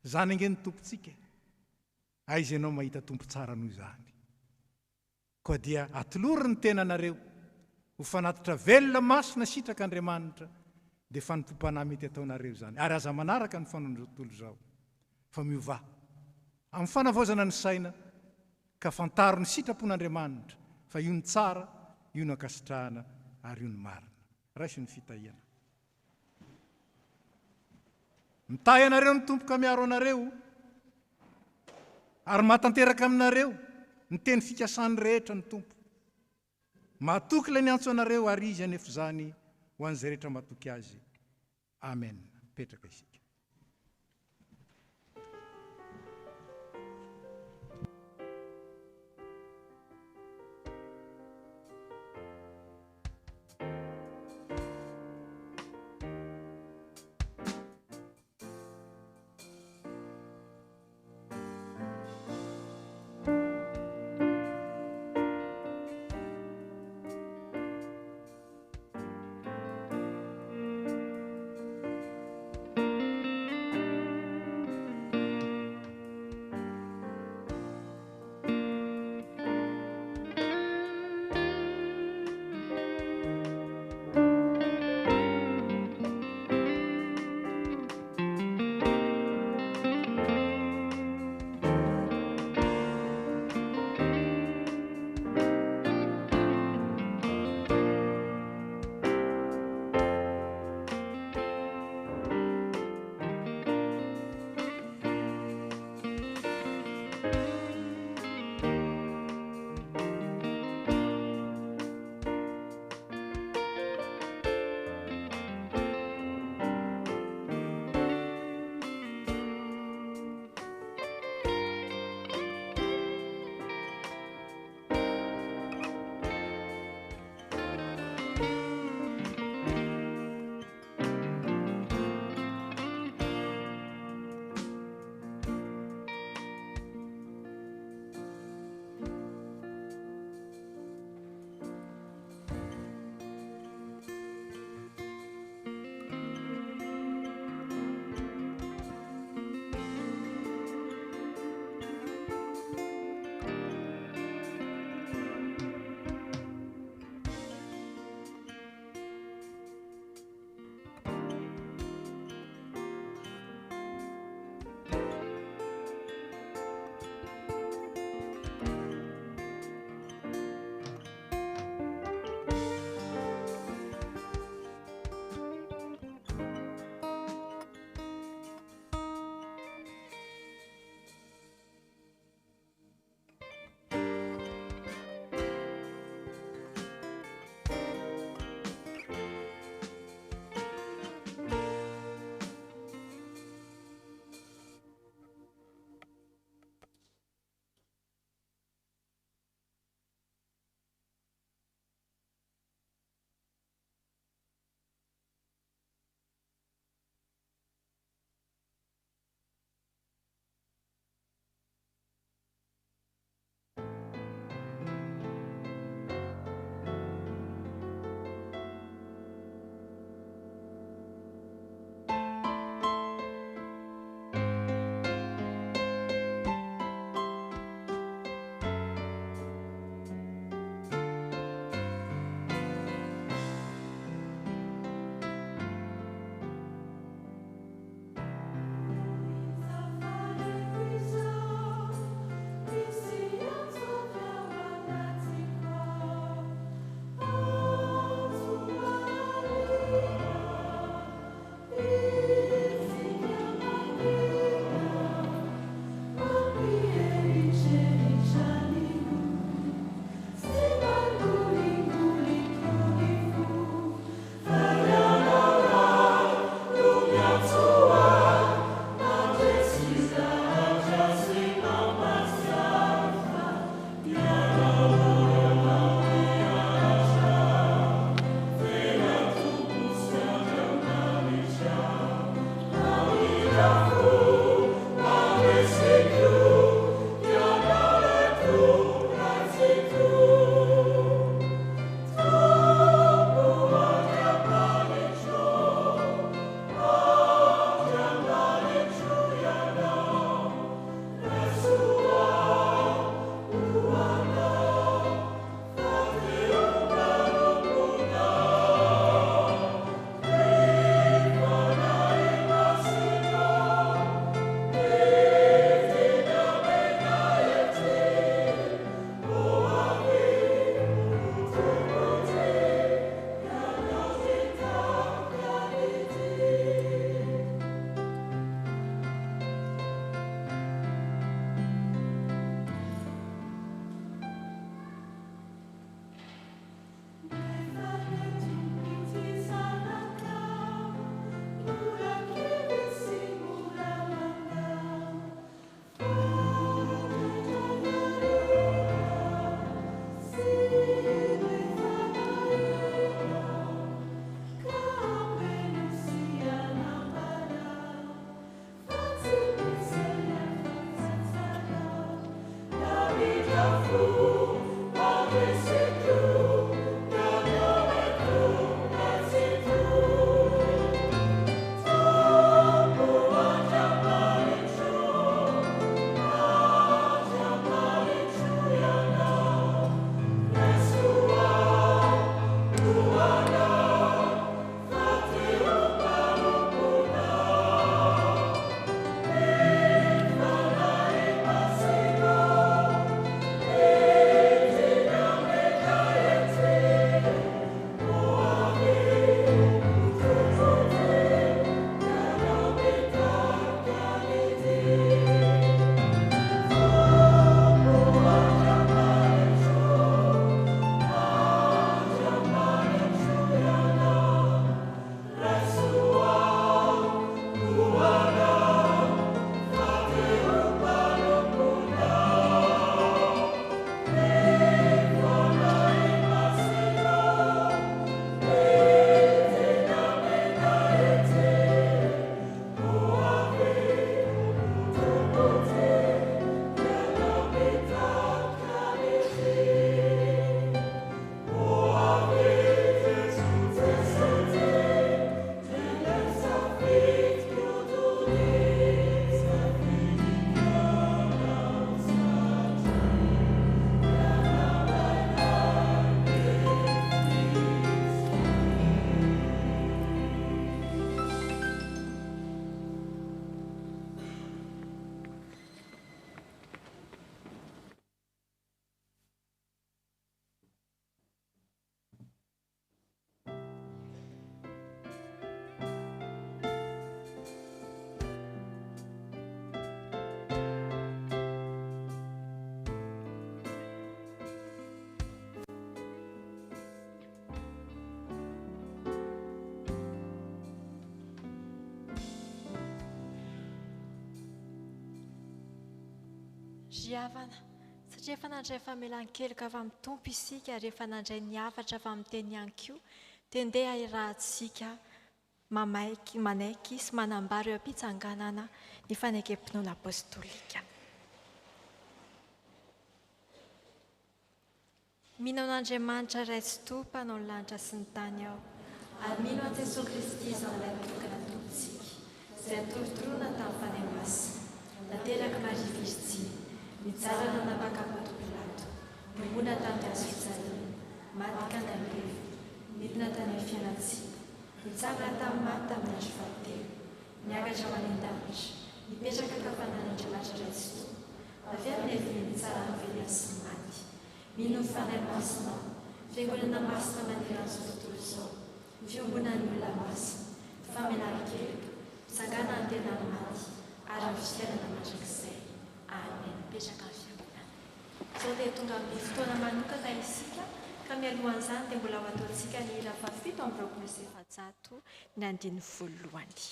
S1: Izany ange ny tompontsika. Aiza ianao mahita tompo tsara noho izany. Koa dia atoloriny tenanareo, ho fanatitra velona masina sitrak'Andriamanitra, dia fanompom-panahy mety ataonareo izany. Ary aza manaraka ny fanondrotolo izao, fa miova amin'ny fanavaozana ny saina, ka fantaro ny sitrapon'Andriamanitra, fa io ny tsara, io ny ankasitrahana, ary io ny marina. Raisy ny fitahiana. Mitahy anareo ny tompoka miaro anareo, ary mahatanteraka aminareo ny teny fikasany rehetra ny tompo. Mahatoky ilay ny antso anareo, ary izy anefa izany ho an'izay rehetra mahatoky azy. Amen. Petraka isika.
S2: Riavana, satria efa nandray famelan-keloka avy amin'ny tompo isika, rehefa nandray ny hafatra avy amin'ny teny ihany koa, dia ndeha irahantsika manaiky sy manambara eo am-pitsanganana ny fanekem-pinoana apôstôlika. Mino an'Andriamanitra iray tsy topa hanao ny lanitra sy ny tany ao, ary mino an Jesosy Kristy izany ilay tokana tompontsika, izay atorotoroana tamin'ny fanahy masina, nateraka Maria Virjiny, nijaly nanapaka-poto Pilato, niombona tamin'ny hazo fijaliana, maty ka nangeva, midina tany amin'ny fiainantsika, nitsangana tamin'ny maty tamin'ny andro fahatelo, niakatra ho any an-danitra, nipetraka ka fanan'Andriamanitra iray tsy topa, avy amin'ny haviny tsara ny velona sy ny maty. Mino ny fanahy masina, fiangonana masina maneran'izao tontolo izao, ny fiombonan'ny olona masina, famelan-keloka, fisangana ny tena ny maty, ary ny fiainana mandrakizay. Amen. Petraka ny fiangonana. Izao dia tonga amin'ny fotoana manokana isika, ka mialohan'izany dia mbola ho ataontsika ny hira fafito amin'ny roapolo sy efajato ny andiny voalohany.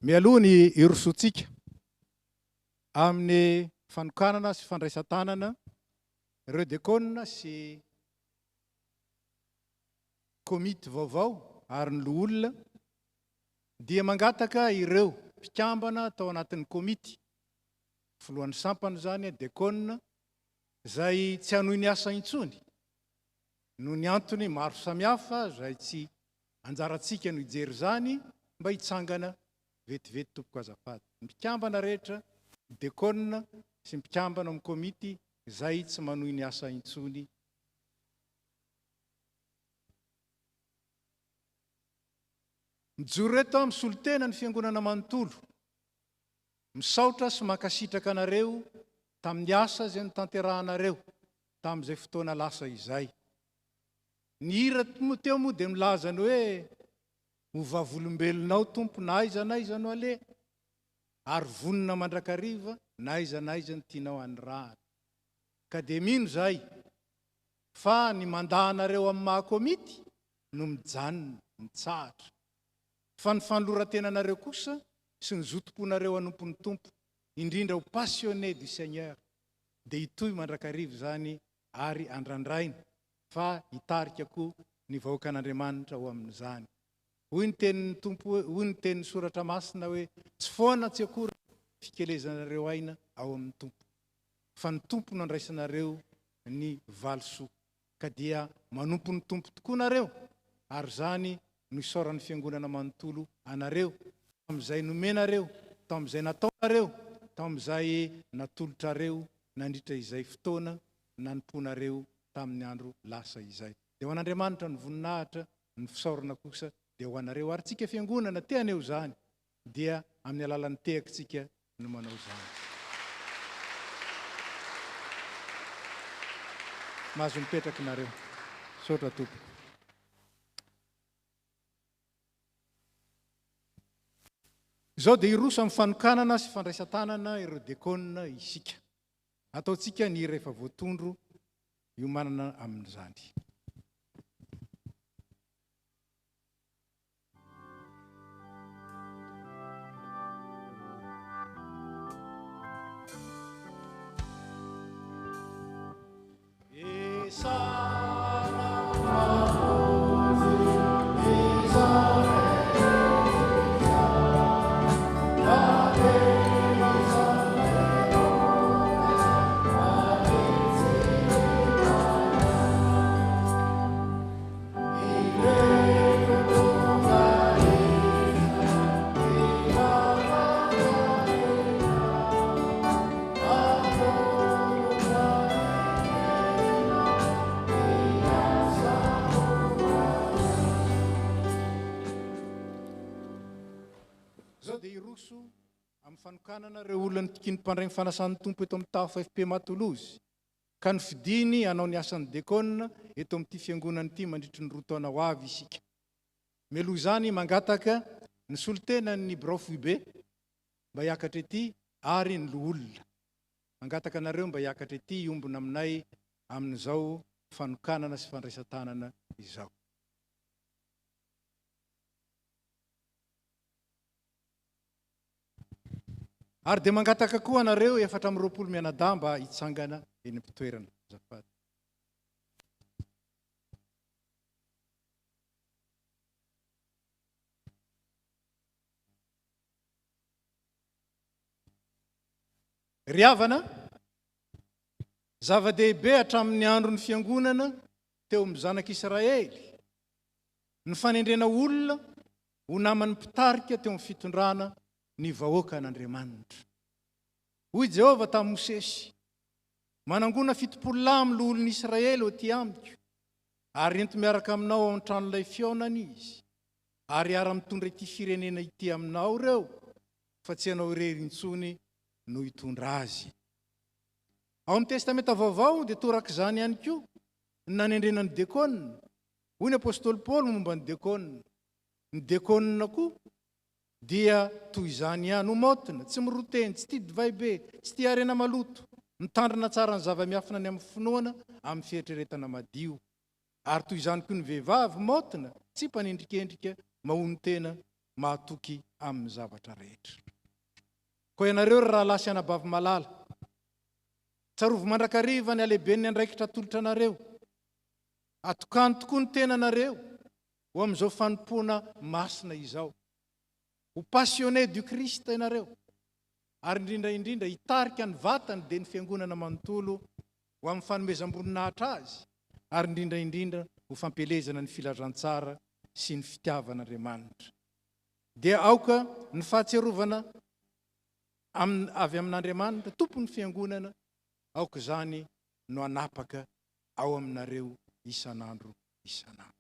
S1: Mialoha ny irosotsika amin'ny fanokanana sy fandraisan-tanana ireo diakôna sy komity vaovao ary ny loholona dia mangataka ireo mpikambana tao anatin'ny komity filohan'ny sampana zany diakôna izay tsy hanohy ny asa intsony no ny antony maro samihafa izay tsy anjarantsika no hijery zany mba hitsangana vetivety tompoko azafady. Mpikambana rehetra, diakôna sy mpikambana amin'ny komity izay tsy manohy ny asa intsony. Mijoro reto misolo tena ny fiangonana manontolo, misaotra sy mankasitraka anareo tamin'ny asa izay notanterahanareo tamin'izay fotoana lasa izay. Ny hira teo moa dia milaza ny hoe hovavolombelonao tompo na aiza no ale, ary vonona mandrakariva na aiza ny tianao anyrahana. Ka dia mino zay fa ny mandahanareo amin'ny mahakomity no mijanona, mitsahatra. Fa ny fanoloran-tenanareo kosa sy ny zotom-ponareo anompon'ny tompo, indrindra ho passionné du Seigneur, dia hitoy mandrakariva zany ary andrandraina fa hitarika koa ny vahoaka an'Andriamanitra ho amin'izany. Hoy ny tenin'ny tompo, hoy ny tenin'ny soratra masina hoe tsy foana tsy akory fikelezanareo aina ao amin'ny tompo, fa ny tompo no andraisanareo ny valosoa. Ka dia manompo ny tompo tokoa nareo, ary zany no isaoran'ny fiangonana manontolo anareo tamin'izay nomenareo, tamin'izay nataonareo, tamin'izay natolotrareo nandritra izay fotoana nanomponareo tamin'ny andro lasa izay. Dia ho an'Andriamanitra ny voninahitra, ny fisaorana kosa dia ho anareo. Ary tsika fiangonana te aneo zany, dia amin'ny alalan'ny tehakitsika no manao zany. Mahazo mipetraka nareo. Saotra tompoko. Izao dia iroso amin'ny fanokanana sy fandraisan-tanana ireo diakôna isika. Ataontsika ny rehefa voatondro iomanana amin'izany. dia iroso amin'ny fanokananareo olona tikiny mpandraigny fanasan'ny tompo eto amin'ny tafo FP Matolozy ka ny fidiny anao ny asan'ny dekona eto amin'ity fiangonana ity mandritry ny 2 taona ho avy isika. Melo izany mangataka ny solitenan'ny Braofoibe mba hiakatra ety ary ny loolona. Mangataka anareo mba hiakatra ety iombona aminay amin'izao fanokanana sy fandraisan-tanana izao. Ary dia mangataka koa anareo 420 mianadahy mba hitsangana eny am-pitoerana. Azafady. Ry havana, zava-dehibe hatramin'ny andron'ny fiangonana teo amin'ny zanak'Israely ny fanendrena olona ho naman'ny mpitarika teo amin'ny fitondrana ny vahoaka an'Andriamanitra. Hoy Jehova tamin'i Mosesy, manangona 70 amin'ny olon'ny Israely ho ty amiko, ary ento miaraka aminao ao an-tranon'ilay fionana izy, ary ara-mitondra ity firenena ity aminao reo, fa tsy anao irery intsony no hitondra azy. Ao amin'ny testamenta vaovao dia toraka izany ihany koa ny nanendrena ny dekona. Hoy ny apôstôly Paoly momba ny dekona. Ny dekona koa dia toy izany ihany, homotina, tsy miroteny, tsy tia divay be, tsy tia arena maloto, mitandrina tsara ny zava-miafina ny amin'ny finoana amin'ny fieritreretana madio. Ary toy izany koa ny vehivavy motina, tsy mpanendrikendrika, mahony tena, mahatoky amin'ny zavatra rehetra. Koa ianareo raha lasy anabavy malala, tsarovy mandrakariva ny alehiben'ny andraikitra atolotra anareo, atokany tokoa ny tenanareo ho amin'izao fanompoana masina izao. Ho passionné du Christ ianareo, ary indrindra hitarika ny vatany dia ny fiangonana manontolo ho amin'ny fanomezam-boninahitra azy, ary indrindra ho fampelezana ny filazantsara sy ny fitiavan'Andriamanitra. Dia aoka ny fahatserovana avy amin'Andriamanitra, tompon'ny fiangonana, aoka izany no anapaka ao aminareo isan'andro isan'andro.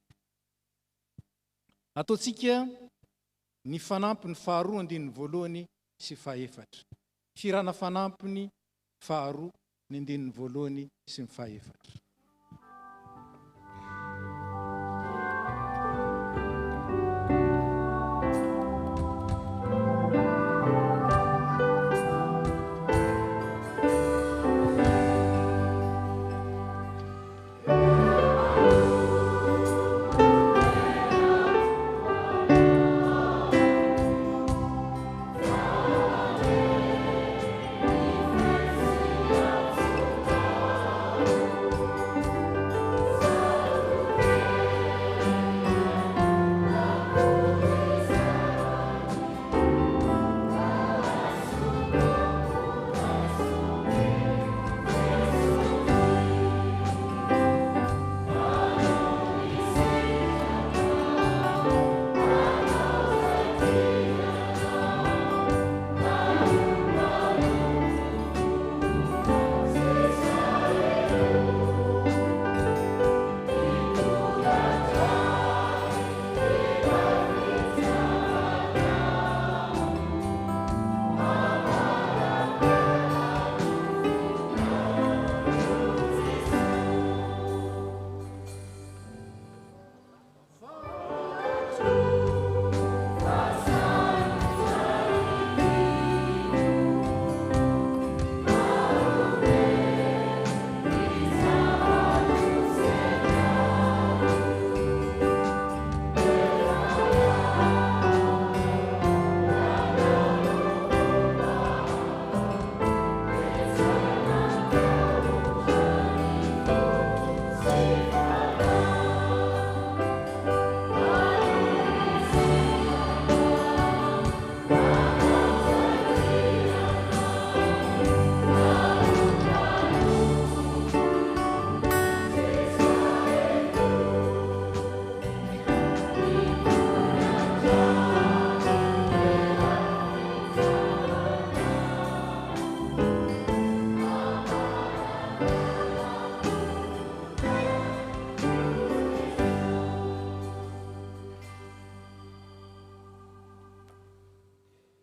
S1: Ataontsika ny fanampiny faharoa andininy voalohany sy fahaefatra. Firana fanampiny faharoa ny andininy voalohany sy ny fahaefatra.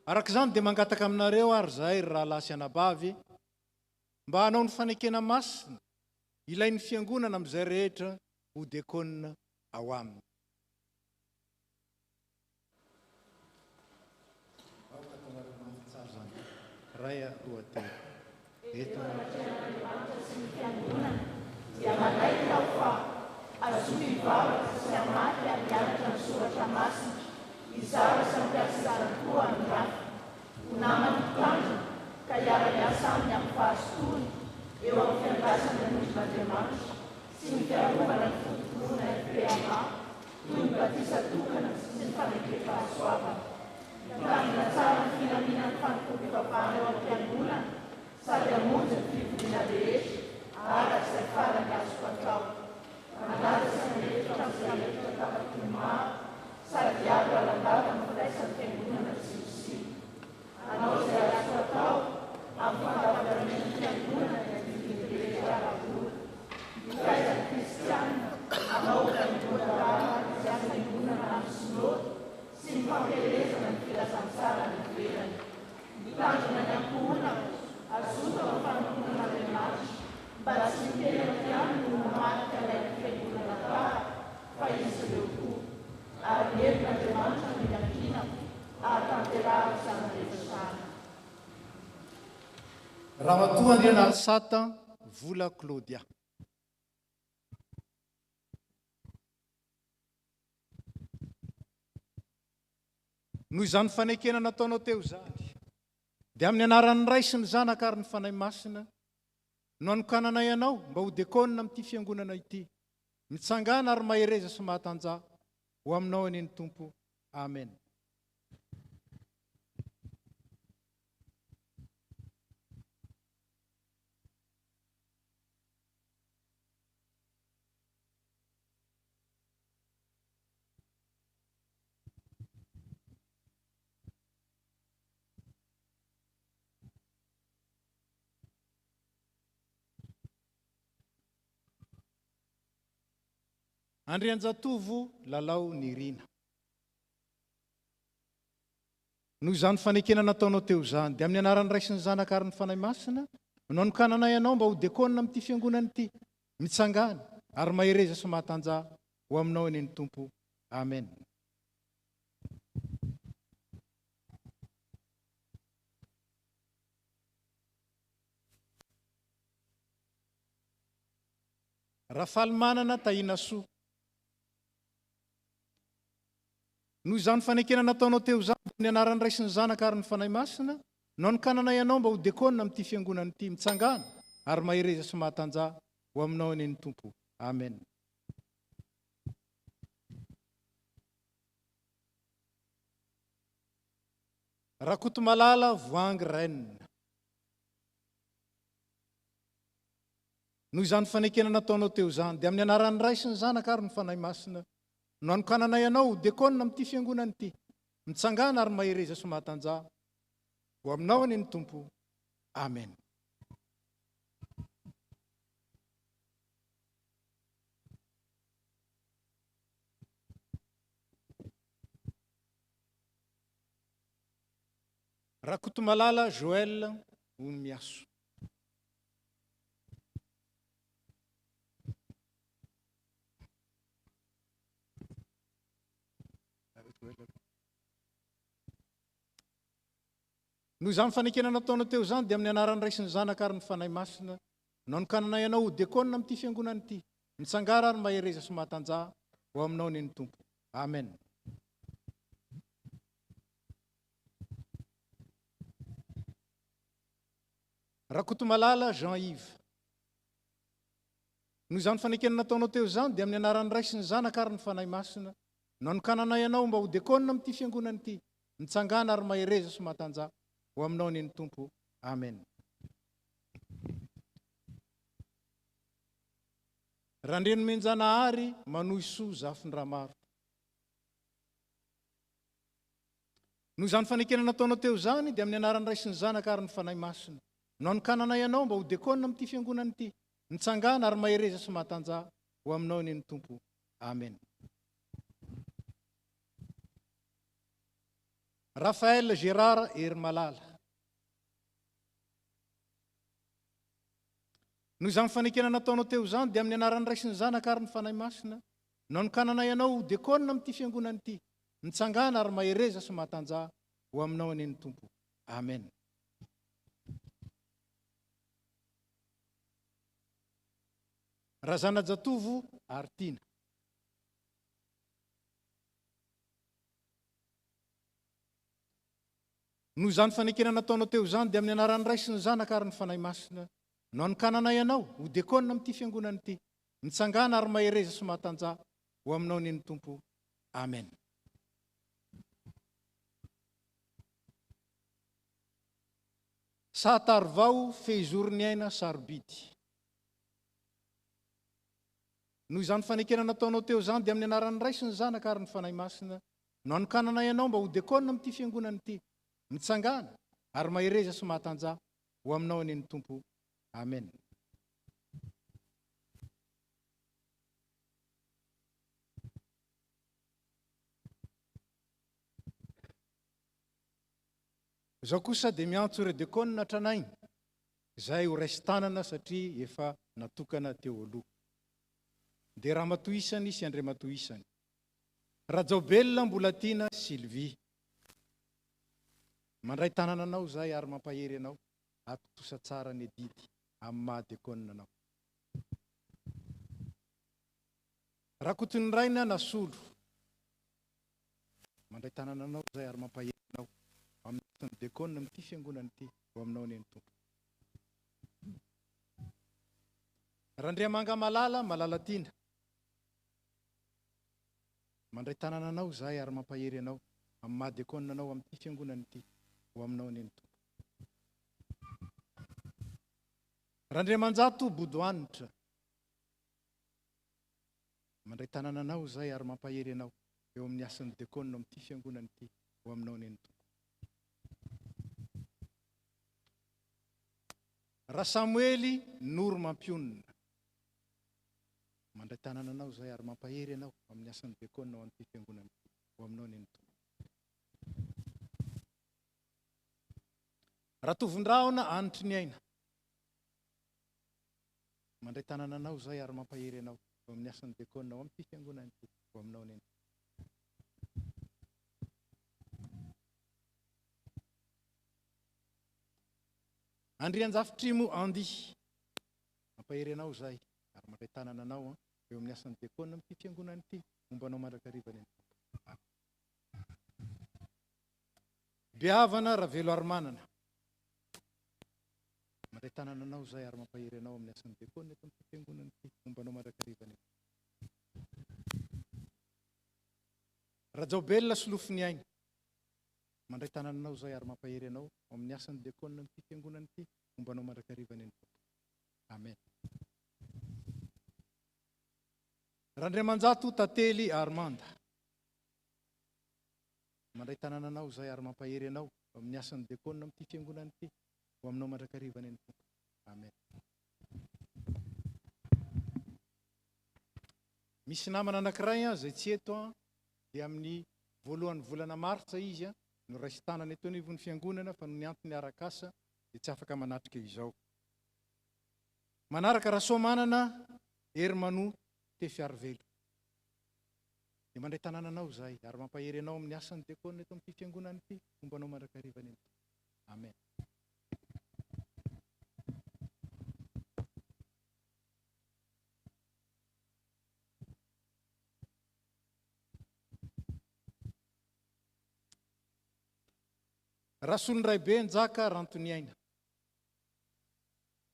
S1: araka izany dia mangataka aminareo ary zahay ry raha lasy anabavy mba hanao ny fanekena masina ilain'ny fiangonana amin'izay rehetra ho diakonina ao aminy. Ray lohateny eto
S7: dia manaiky aho fa azo mivavaka sy amaty ary mianatra ny soratra masina izara sy ampiasana koa amin'ny rafa ho namany mpitandrina ka hiara-miasa aminy amin'ny fahasotoana eo amin'ny fiandrasana ny olon'Andriamanitra sy ny fiarovana ny fototoroana FPMA toy ny batisa-tokana sy ny fanekena-pahasoavana. Mitandrina tsara ny finaminan'ny fanompom-pivavahana eo am-piangonana sady hamonjy ny fivoriana rehetra araka izay farany azoko atao. Manaraka ny hevitra amin'izay hevitra tapaky maro sady avy alandava ny firaisan'ny fiangonana tsiosio. Anao izay azoko atao amin'ny fandavaramen'ny fiangonana ny fividirehetra ara-bola. Mikaizany kristianina anao ka ny voadarana izay asa fiangonana amin'ny sinody sy ny fampielezana ny filazantsara ny toerany. Mitandrina ny ankohonana azoto amin'ny fanomponan'Andriamanitra mba tsy mitena ihany no mamarika ilay fiangonana tara fa izy ireo koa. Ary herin'Andriamanitra ny ankinako ahatanterahako izany rehetrany.
S1: Ramatoa Andriana Sata, vola Claudia. Noho izany fanekena nataonao teo izany dia amin'ny anaran'ny Ray sy ny Zanaka ary ny Fanahy Masina no anokananay ianao mba ho diakonina amin'ity fiangonana ity, mitsangana ary mahereza sy mahatanjah ho aminao aneny Tompo. Amen. Andrianjatovo Lalao Nirina. Noho izany fanekena nataonao teo izany dia amin'ny anaran'ny Ray sy ny Zanaka ary ny Fanahy Masina no anokananay ianao mba ho diakonina amin'ity fiangonana ity, mitsangana ary mahereza sy mahatanjah ho aminao aneny Tompo. Amen. Rafalimanana Tainasoa. Noho izany fanekena nataonao teo izany amin'ny anaran'ny Ray sy ny Zanaka ary ny Fanahy Masina no anokananay ianao mba ho diakonina amin'ity fiangonana ity, mitsangana ary mahereza sy mahatanjah ho aminao aneny Tompo. Amen. Rakotomalala Voangy Reine. Noho izany fanekena nataonao teo izany dia amin'ny anaran'ny Ray sy ny Zanaka ary ny Fanahy Masina no anokananay ianao ho diakonina amin'ity fiangonana ity, mitsangana ary mahereza sy mahatanjah ho aminao aneny Tompo. Amen. Rakotomalala Joël Omiaso. Noho izany fanekena nataonao teo izany dia amin'ny anaran'ny Ray sy ny Zanaka ary ny Fanahy Masina no anokananay ianao ho diakonina amin'ity fiangonana ity, mitsangana ary mahereza sy mahatanjah ho aminao aneny Tompo. Amen. Rakotomalala Jean-Yves. Noho izany fanekena nataonao teo izany dia amin'ny anaran'ny Ray sy ny Zanaka ary ny Fanahy Masina no anokananay ianao mba ho diakonina amin'ity fiangonana ity, mitsangana ary mahereza sy mahatanjah ho aminao aneny Tompo. Amen. Randreny Menjanahary Manohisoa Zafindramaro. Noho izany fanekena nataonao teo izany dia amin'ny anaran'ny Ray sy ny Zanaka ary ny Fanahy Masina no anokananay ianao mba ho diakonina amin'ity fiangonana ity, mitsangana ary mahereza sy mahatanjah ho aminao aneny Tompo. Amen. Raphaël Gérard Ermalala. Noho izany fanekena nataonao teo izany dia amin'ny anaran'ny ray sy ny zanaka ary ny fanahy masina no nikanana ianao diakonina amin'ity fiangonana ity, nitsangana ary mahereza sy mahatanjah ho aminao aneny Tompo. Amen. Razanajatovo Artina. Noho izany fanekena nataonao teo izany dia amin'ny anaran'ny ray sy ny zanaka ary ny fanahy masina no nikanana ianao ho diakonina amin'ity fiangonana ity, nitsangana ary mahereza sy mahatanjah ho aminao aneny Tompo. Amen. Satarvao Fehizoriny aina Sarobidy. Noho izany fanekena nataonao teo izany dia amin'ny anaran'ny ray sy ny zanaka ary ny fanahy masina no nikanana ianao mba ho diakonina amin'ity fiangonana ity, nitsangana ary mahereza sy mahatanjah ho aminao aneny Tompo. Amen. Izao kosa dia miantso ireo diakonina tranainy izay ho raisi-tanana satria efa natokana teo aloha. Dia Ramatoisany sy Andriamatoisany. Rajaobelona Mbolatina Sylvie. Mandray tanana anao zay ary mampahery anao, ampitosa tsara ny didy amin'ny mahadiakonina anao. Rakotony Raina Nasolo. Mandray tanana anao zay ary mampahery anao, amin'ny diakonina amin'ity fiangonana ity ho aminao aneny Tompo. Randriamanga Malala Malalatina. Mandray tanana anao zay ary mampahery anao, amin'ny mahadiakonina anao amin'ity fiangonana ity ho aminao aneny Tompo. Randriamanjato Bodoanitra. Mandray tanana anao zay ary mampahery anao eo amin'ny asan'ny diakonina amin'ity fiangonana ity ho aminao aneny Tompo. Rasamuely Normampionna. Mandray tanana anao zay ary mampahery anao amin'ny asan'ny diakonina amin'ity fiangonana ity ho aminao aneny Tompo. Ratovondraona Anitry ny aina. Mandray tanana anao zay ary mampahery anao eo amin'ny asan'ny diakonina amin'ity fiangonana ity ho aminao aneny Tompo. Andrianjafitrimo Andi. Mampahery anao zay ary mandray tanana anao eo amin'ny asan'ny diakonina amin'ity fiangonana ity mombanao mandrakariva aneny Tompo. Behavana Ravelo Armanana. Mandray tanana anao zay ary mampahery anao amin'ny asan'ny diakonina eto amin'ity fiangonana ity mombanao mandrakariva aneny Tompo. Rajaobelona Solofiny aina. Mandray tanana anao zay ary mampahery anao amin'ny asan'ny diakonina amin'ity fiangonana ity mombanao mandrakariva aneny Tompo. Amen. Randriamanjato Tately Armanda. Mandray tanana anao zay ary mampahery anao amin'ny asan'ny diakonina amin'ity fiangonana ity ho aminao mandrakariva aneny Tompo. Amen. Misy namana anankiray zay tsy eto dia amin'ny voalohan'ny volana Martsa izy no raisi-tanana eto anivon'ny fiangonana fa no niantony arak'asa dia tsy afaka manatrika izao. Manaraka Rasoamanana Hermano Tefiarvelo. Dia mandray tanana anao zay ary mampahery anao amin'ny asan'ny diakonina eto amin'ity fiangonana ity mombanao mandrakariva aneny Tompo. Amen. Rasolondray be Njaka Rantony aina.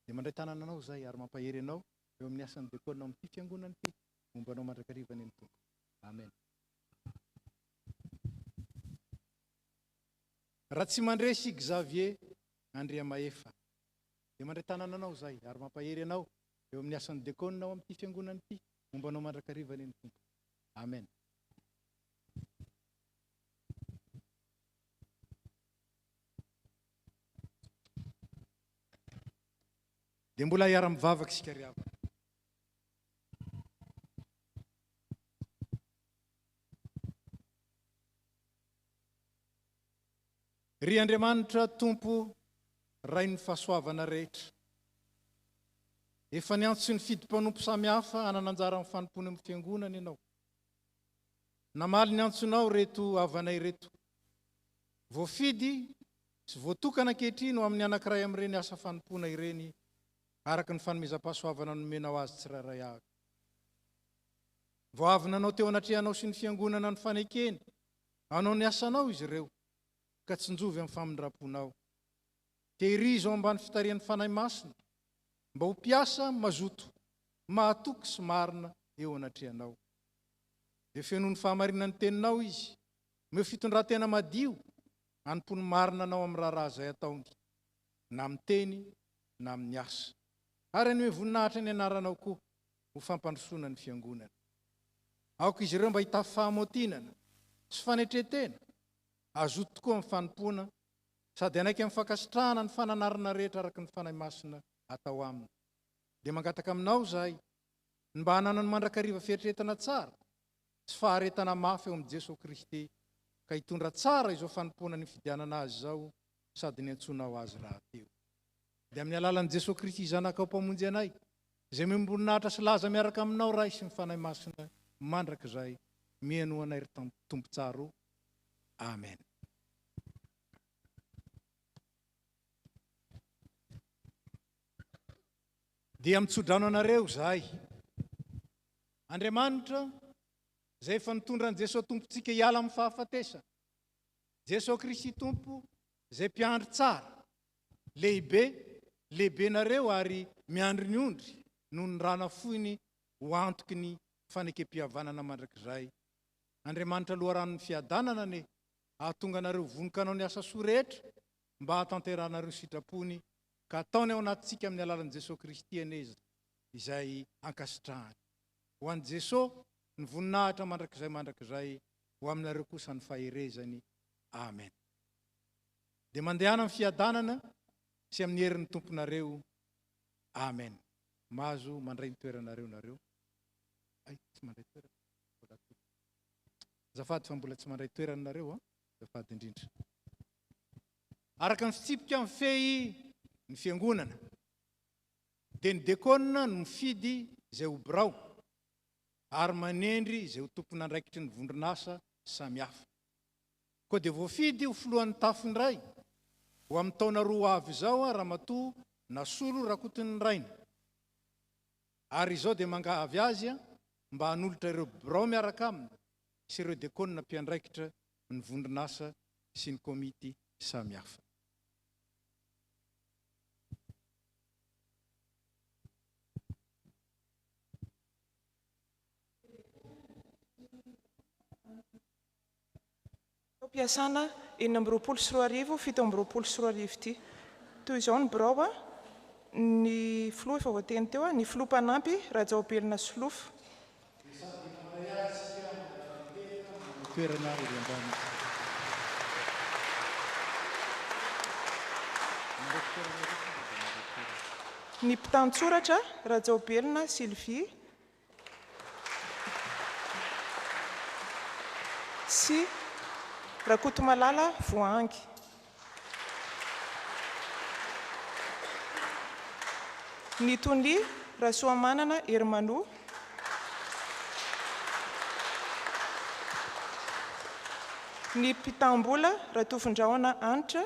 S1: Dia mandray tanana anao zay ary mampahery anao eo amin'ny asan'ny diakonina amin'ity fiangonana ity mombanao mandrakariva aneny Tompo. Amen. Ratsimandresy Xavier Andriamaefa. Dia mandray tanana anao zay ary mampahery anao eo amin'ny asan'ny diakonina ao amin'ity fiangonana ity mombanao mandrakariva aneny Tompo. Amen. Dia mbola hiara-mivavaka isika ry havana. ry Andriamanitra tompo ray ny fahasoavana rehetra. Efa niantso ny fidim-panompo samihafa anananjara amin'ny fanompony amin'ny fiangonana ianao. Namaly ny antsonao reto avanay reto. Voafidy sy voatokana ankehitriny no amin'ny anankiray amin'ireny asa fanompona ireny araka ny fanomezam-pahasoavana nomenao azy tsirairay avy. Vao avy nanao teo anatrehanao sy ny fiangonana ny fanekeny, anao ny asanao izy ireo, ka tsy njovy amin'ny famindram-ponao. Tehirizo ao ambany fitarian'ny fanahy masina, mba ho piasa mazoto, mahatoky sy marina eo anatrehanao. Dia fenony fahamarinany teninao izy, meo fitondran-tena madio, anompony marina anao amin'ny raharaha izay ataony, na amin'ny teny, na amin'ny asa. Ary ny hoe voninahitra ny anaranao koa ho fampandrosoana ny fiangonana. Aoka izy ireo mba hitafy fahamotinana sy fanetretena, azoto tokoa amin'ny fanompoana, sady anaiky amin'ny fankasitrahana ny fananarana rehetra araka ny fanahy masina atao aminy. Dia mangataka aminao zahay, mba hanana ny mandrakariva fieritreretana tsara, sy faharetana mafy eo amin'ny Jesosy Kristy, ka hitondra tsara izao fanompoana ny fidianana azy izao, sady ny antsonao azy raha teo. Dia amin'ny alalan'i Jesosy Kristy zanakao mpamonjy anay, izay memboninahitra sy laza miaraka aminao ray sy ny fanahy masina mandrakizay, mihaino anay ry tompo-tsaro. Amen. Dia mitsodrano anareo zahay. Andriamanitra, izay efa nitondra ny Jesosy tompontsika hiala amin'ny fahafatesana. Jesosy Kristy tompo, izay mpiandry tsara, lehibe nareo ary miandry ny ondry, noho ny rana foiny ho antoky ny fanekem-pihavanana mandrakizay. Andriamanitra loharanon'ny fiadanana ne, ahatonga anareo vonoka anao ny asa soa rehetra, mba hatanteranareo sitrapony, ka ataony ao anatintsika amin'ny alalan'i Jesosy Kristy aneza, izay ankasitrahany. Ho an'i Jesosy, ny voninahitra mandrakizay, ho aminareo kosa ny faherezany. Amen. Dia mandehana amin'ny fiadanana, sy amin'ny herin'ny tomponareo. Amen. Mahazo mandray ny toeranareo nareo. Tsy mandray toerana. Zafady fa mbola tsy mandray toeranareo, zafady indrindra. Araka ny fitsipika amin'ny fey ny fiangonana, dia ny dekônina no mifidy izay ho birao, ary manendry izay ho tompona andraikitry ny vondronasa samihafa. Koa dia voafidy ho filohan'ny tafony ray, ho amin'ny taona 2 avy izao ramatoa Nasolo Rakotony Raina. Ary izao dia mangahavy azy mba hanolotra ireo birao miaraka aminy, sy ireo dekônina mpiandraikitra ny vondronasa sy ny komity samihafa.
S8: Piasana 4:20, 7:20 ity. Toy izao ny birao, ny filoha efa voateny teo, ny filoha mpanampy Rajaobelona Solofa. Ny mpitantsoratra Rajaobelona Sylvie sy Rakotomalala Voangy. Ny tony Rasoamanana Hermano. Ny mpitambola Ratofondrahona Anitra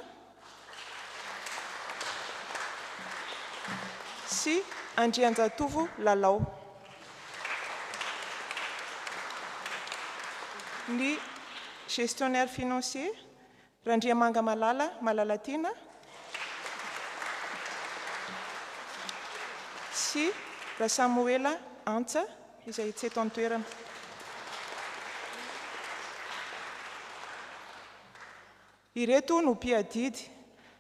S8: sy Andrianjatovo Lalao. Ny gestionnaire financier Randriamanga Malalatina sy Rasamuela Antsa, izay tsy eto an-toerana. Ireto no mpiadidy: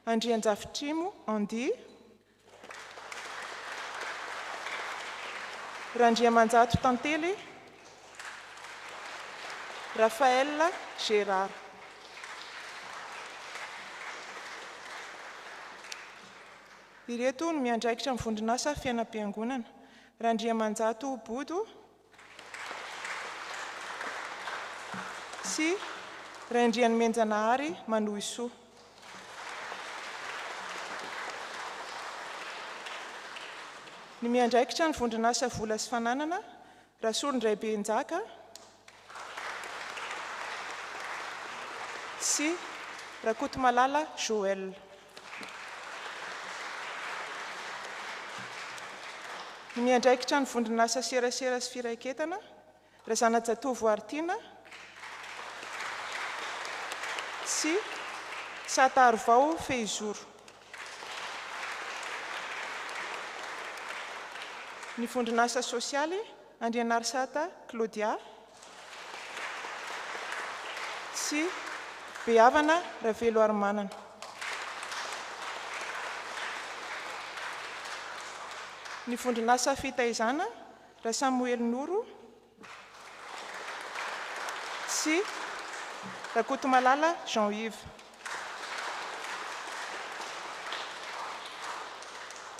S8: Andrianjafitrimo Andi, Randriamanjato Tantely, Raphaël Gérard. Ireto no miandraikitra amin'ny vondronasa fiainam-piangonana: Randriamanjato Bodo sy Randriany Menjanahary Manohisoa. Ny miandraikitra ny vondronasa vola sy fananana, Rasolondray Benjaka sy Rakotomalala Joël. Ny miandraikitra ny vondronasa serasera sy firaiketana, Razanajatovo Artina sy Satarvao Feizoro. Ny vondronasa sosialy, Andrianarsata Claudia sy Beavana Ravelo Armanana. Ny vondronasa fitaizana, Samuel Noro sy Rakotomalala Jean-Yves.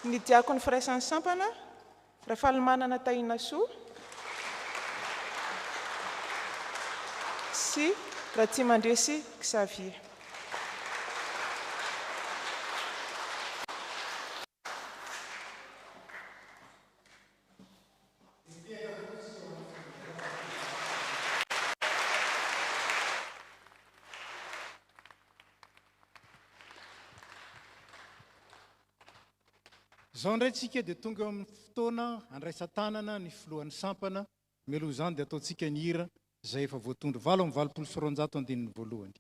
S8: Ny diakony Fraisan'ny Sampana, Rafalimanana Tainasoa sy Ratsimandresy Xavier.
S1: Zao indray tsika dia tonga eo amin'ny fotoana andraisan-tanana ny filohan'ny sampana. Mialoha izany dia ataontsika ny hira izay efa voatondro 8:valopolo voalohany.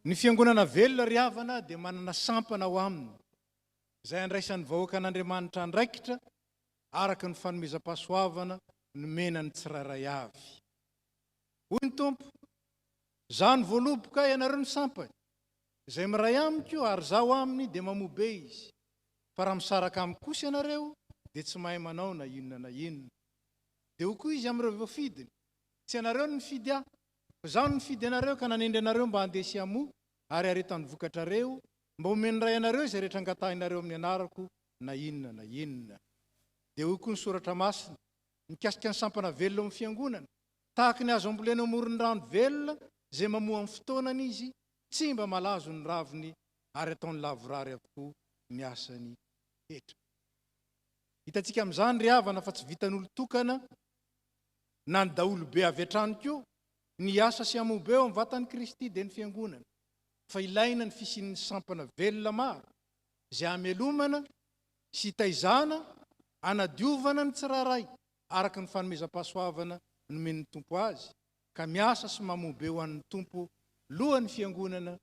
S1: Ny fiangonana velona ry havana dia manana sampana ao aminy, izay andraisan'ny vahoaka an'Andriamanitra andraikitra araka ny fanomezam-pahasoavana nomena ny tsirairay avy. Hoy ny Tompo, izaho ny voaloboka ianareo ny sampany, izay miray amiko ary zaho aminy dia mamobe izy. Fa raha misaraka amiko kosa ianareo dia tsy mahay manao na inona na inona. Dia ho koa izy amin'ireo voafidiny, tsy ianareo ny mifidy ahy, fa zaho ny mifidy ianareo ka nanendry ianareo mba handesy amo ary aretany vokatrareo mba homeny ray ianareo izay rehetra angatahinareo amin'ny anarako na inona na inona. Dia hoy koa ny soratra masina mikasika ny sampana velona amin'ny fiangonana, tahaka ny azo ambolena amoron'ny rano velona izay mamoha amin'ny fotoanany izy, tsy mba malazo ny raviny ary ataony lavorary avokoa ny asany rehetra. Hitantsika amin'izany ry havana fa tsy vitan'olo tokana na ny daolobe avy hatrany koa ny asa sy amobe eo amin'ny vatan'i Kristy dia ny fiangonana. Fa ilaina ny fisian'ny sampana velona maro izay hamelomana sy taizana hanadiovana ny tsirairay araka ny fanomezam-pahasoavana nomen'ny Tompo azy, ka miasa sy mamobe ho an'ny Tompo lohan'ny fiangonana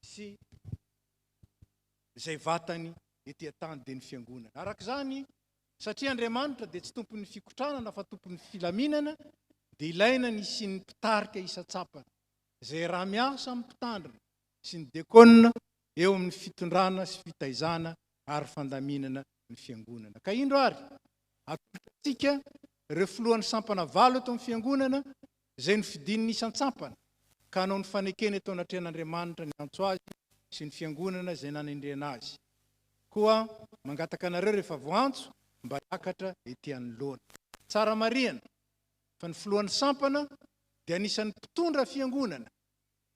S1: sy izay vatany ety an-tany dia ny fiangonana. Araka izany, satria Andriamanitra dia tsy tompon'ny fikotranana fa tompon'ny filaminana, dia ilaina ny isian'ny mpitarika isan-tsapana izay raha miasa amin'ny mpitandrina sy ny diakona eo amin'ny fitondrana sy fitaizana ary fandaminana ny fiangonana. Ka indro ary atolontsika ireo filohan'ny sampana 8 eto amin'ny fiangonana izay nofidin'ny isan-tsapana ka hanao ny fanekena eto anatrehan'Andriamanitra ny antso azy sy ny fiangonana izay nanendrena azy. Koa mangataka anareo rehefa voantso mba hiakatra ety anoloana. Tsara marihana fa ny filohan'ny sampana dia anisan'ny mpitondra fiangonana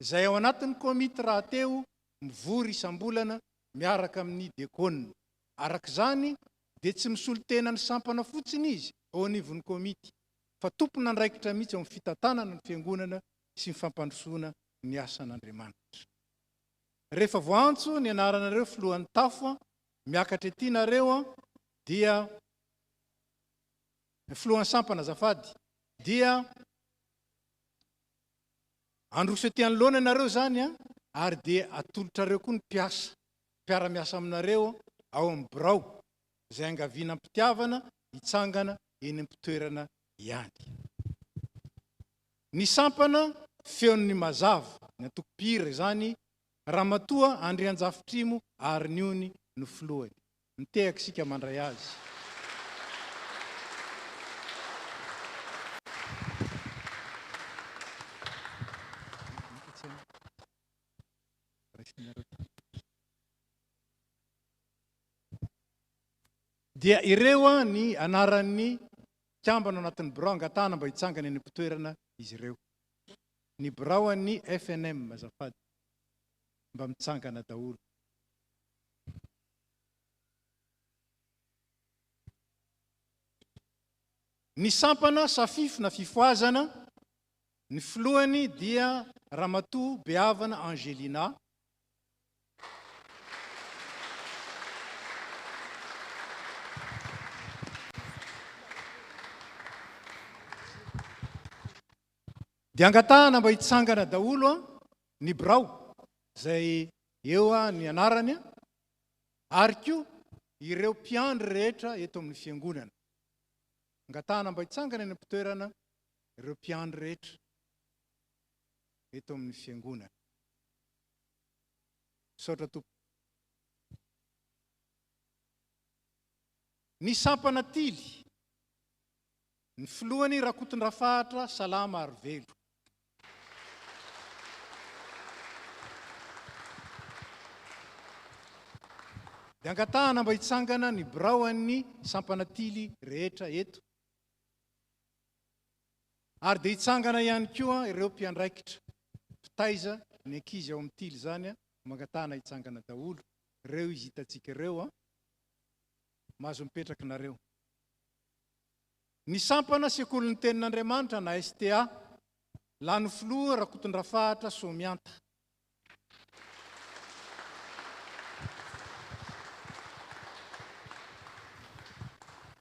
S1: izay ao anatin'ny komity rahateo mivory isam-bolana miaraka amin'ny diakona. Araka izany dia tsy misolo tena ny sampana fotsiny izy ao anivon'ny komity, fa tompona andraikitra mihitsy ao amin'ny fitantanana ny fiangonana sy ny fampandrosoana ny asan'Andriamanitra. Rehefa voantso ny anaranareo filohan'ny tafo miakatra ety nareo dia filohan'ny sampana azafady dia androso ety anoloana ianareo zany ary dia atolotrareo koa ny mpiara-miasa aminareo ao amin'ny birao izay angaviana mpitiavana hitsangana eny amin'ny toerana ihany. Ny sampana feon'ny mazava ny antoko-pira zany Ramatoa Andrianjafitrimo Arniony no filohany. Mitehaka sika mandray azy. Dia ireo ny anaran'ny kambana anatin'ny birao angatahana mba hitsangana eny am-pitoerana izy ireo. Ny birao an'ny FNM azafady mba mitsangana daholo. Ny sampana safifina fifoazana, ny filohany dia Ramatoa Beavana Angelina. Dia angatahana mba hitsangana daholo ny birao zay eo ny anarany ary koa ireo mpiandry rehetra eto amin'ny fiangonana. Angatahana mba hitsangana eny am-pitoerana ireo mpiandry rehetra eto amin'ny fiangonana. Saotra tompo. Ny sampana tily, ny filohany Rakotondrafahatra Salama Arivelo. Dia angatahana mba hitsangana ny birao an'ny sampana tily rehetra eto. Ary dia hitsangana ihany koa ireo mpiandraikitra mpitaiza ny ankizy ao amin'ny tily zany mangatahana hitsangana daholo. Ireo izy hitantsika ireo mahazo mipetraka nareo. Ny sampana sekolin'ny tenin'Andriamanitra na STA lany filoha Rakotondrafahatra Somianta.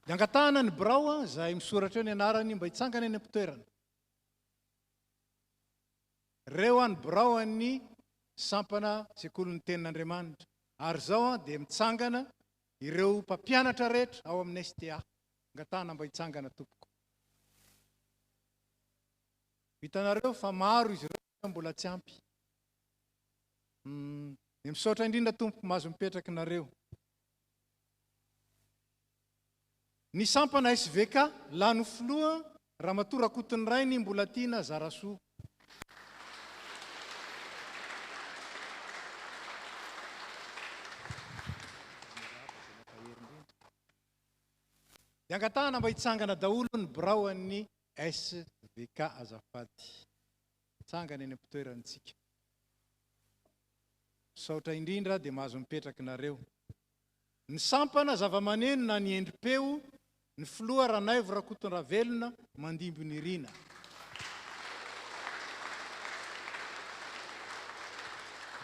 S1: Dia angatahana ny birao zay misoratra eo ny anarany mba hitsangana eny am-pitoerana. Reo ny birao an'ny sampana sekolin'ny tenin'Andriamanitra. Ary zao dia mitsangana ireo mpampianatra rehetra ao amin'ny STA. Angatahana mba hitsangana tompoko. Hitanareo fa maro izy ireo mbola tsy ampy. Dia misaotra indrindra tompoko mahazo mipetraka nareo. Ny sampana SVK lany filoha Ramatoa Rakoton'Rainy Mbolatina Zarasoa. Dia angatahana mba hitsangana daholo ny birao an'ny SVK azafady. Hitsangana eny am-pitoerantsika. Saotra indrindra dia mahazo mipetraka nareo. Ny sampana zava-maneno na ny endrim-peo ny filoha Ranaivo Rakotondravelona Mandimby Nirina.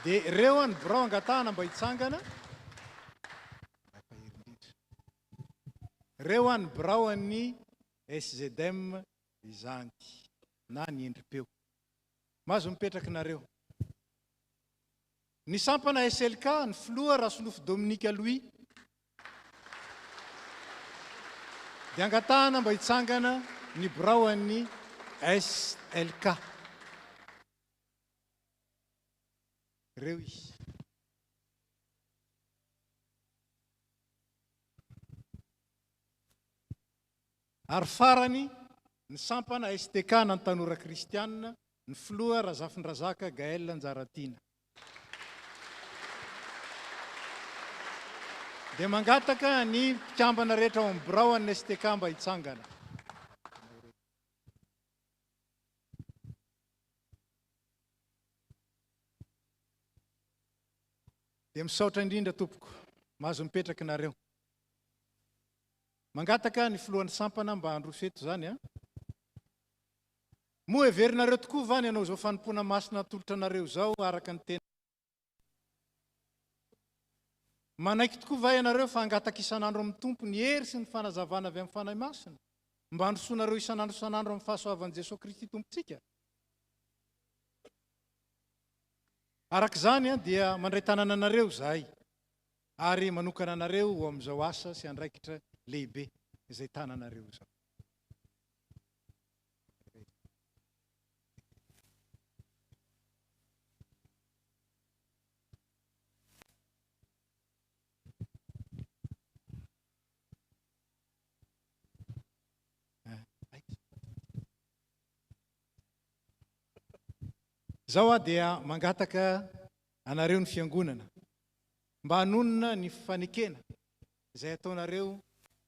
S1: Dia ireo ny birao angatahana mba hitsangana. Ireo ny birao an'ny SZM izany na ny endrim-peo. Mahazo mipetraka nareo. Ny sampana SLK ny filoha Rasolofo Dominika Louis. Dia angatahana mba hitsangana ny birao an'ny SLK. Ireo izy. Ary farany ny sampana STK na ny Tanora Kristianina ny filoha Razafindrazaka Gaël Anjaratina. Dia mangataka ny mpikambana rehetra ao amin'ny birao an'ny STK mba hitsangana. Dia misaotra indrindra tompoko mahazo mipetraka nareo. Mangataka ny filohan'ny sampana mba handroso eto zany moa heverinareo tokoa va ny anao zao fanompoana masina tolotra nareo zao araka ny tena. Manaiky tokoa va ianareo fa angataka isan'andro amin'ny tompo ny hery sy ny fanazavana avy amin'ny fanahy masina mba handrosoanareo isan'andro isan'andro amin'ny fahasoavan'i Jesosy Kristy tompontsika. Araka izany dia mandray tanana anareo zahay ary manokana anareo ho amin'izao asa sy andraikitra lehibe izay tananareo zao. Zao dia mangataka anareo ny fiangonana mba hanonona ny fanekena izay ataonareo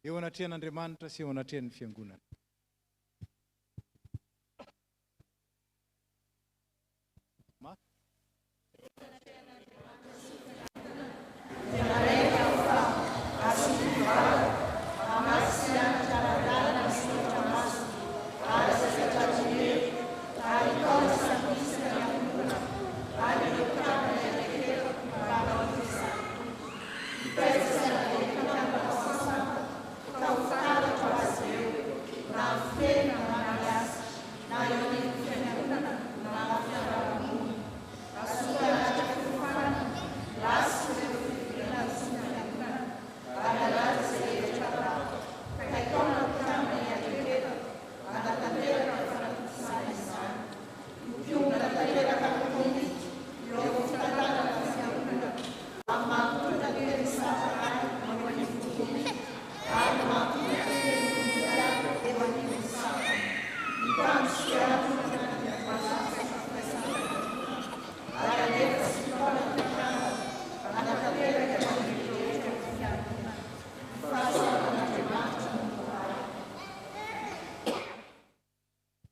S1: eo anatrehan'Andriamanitra sy eo anatrehan'ny fiangonana.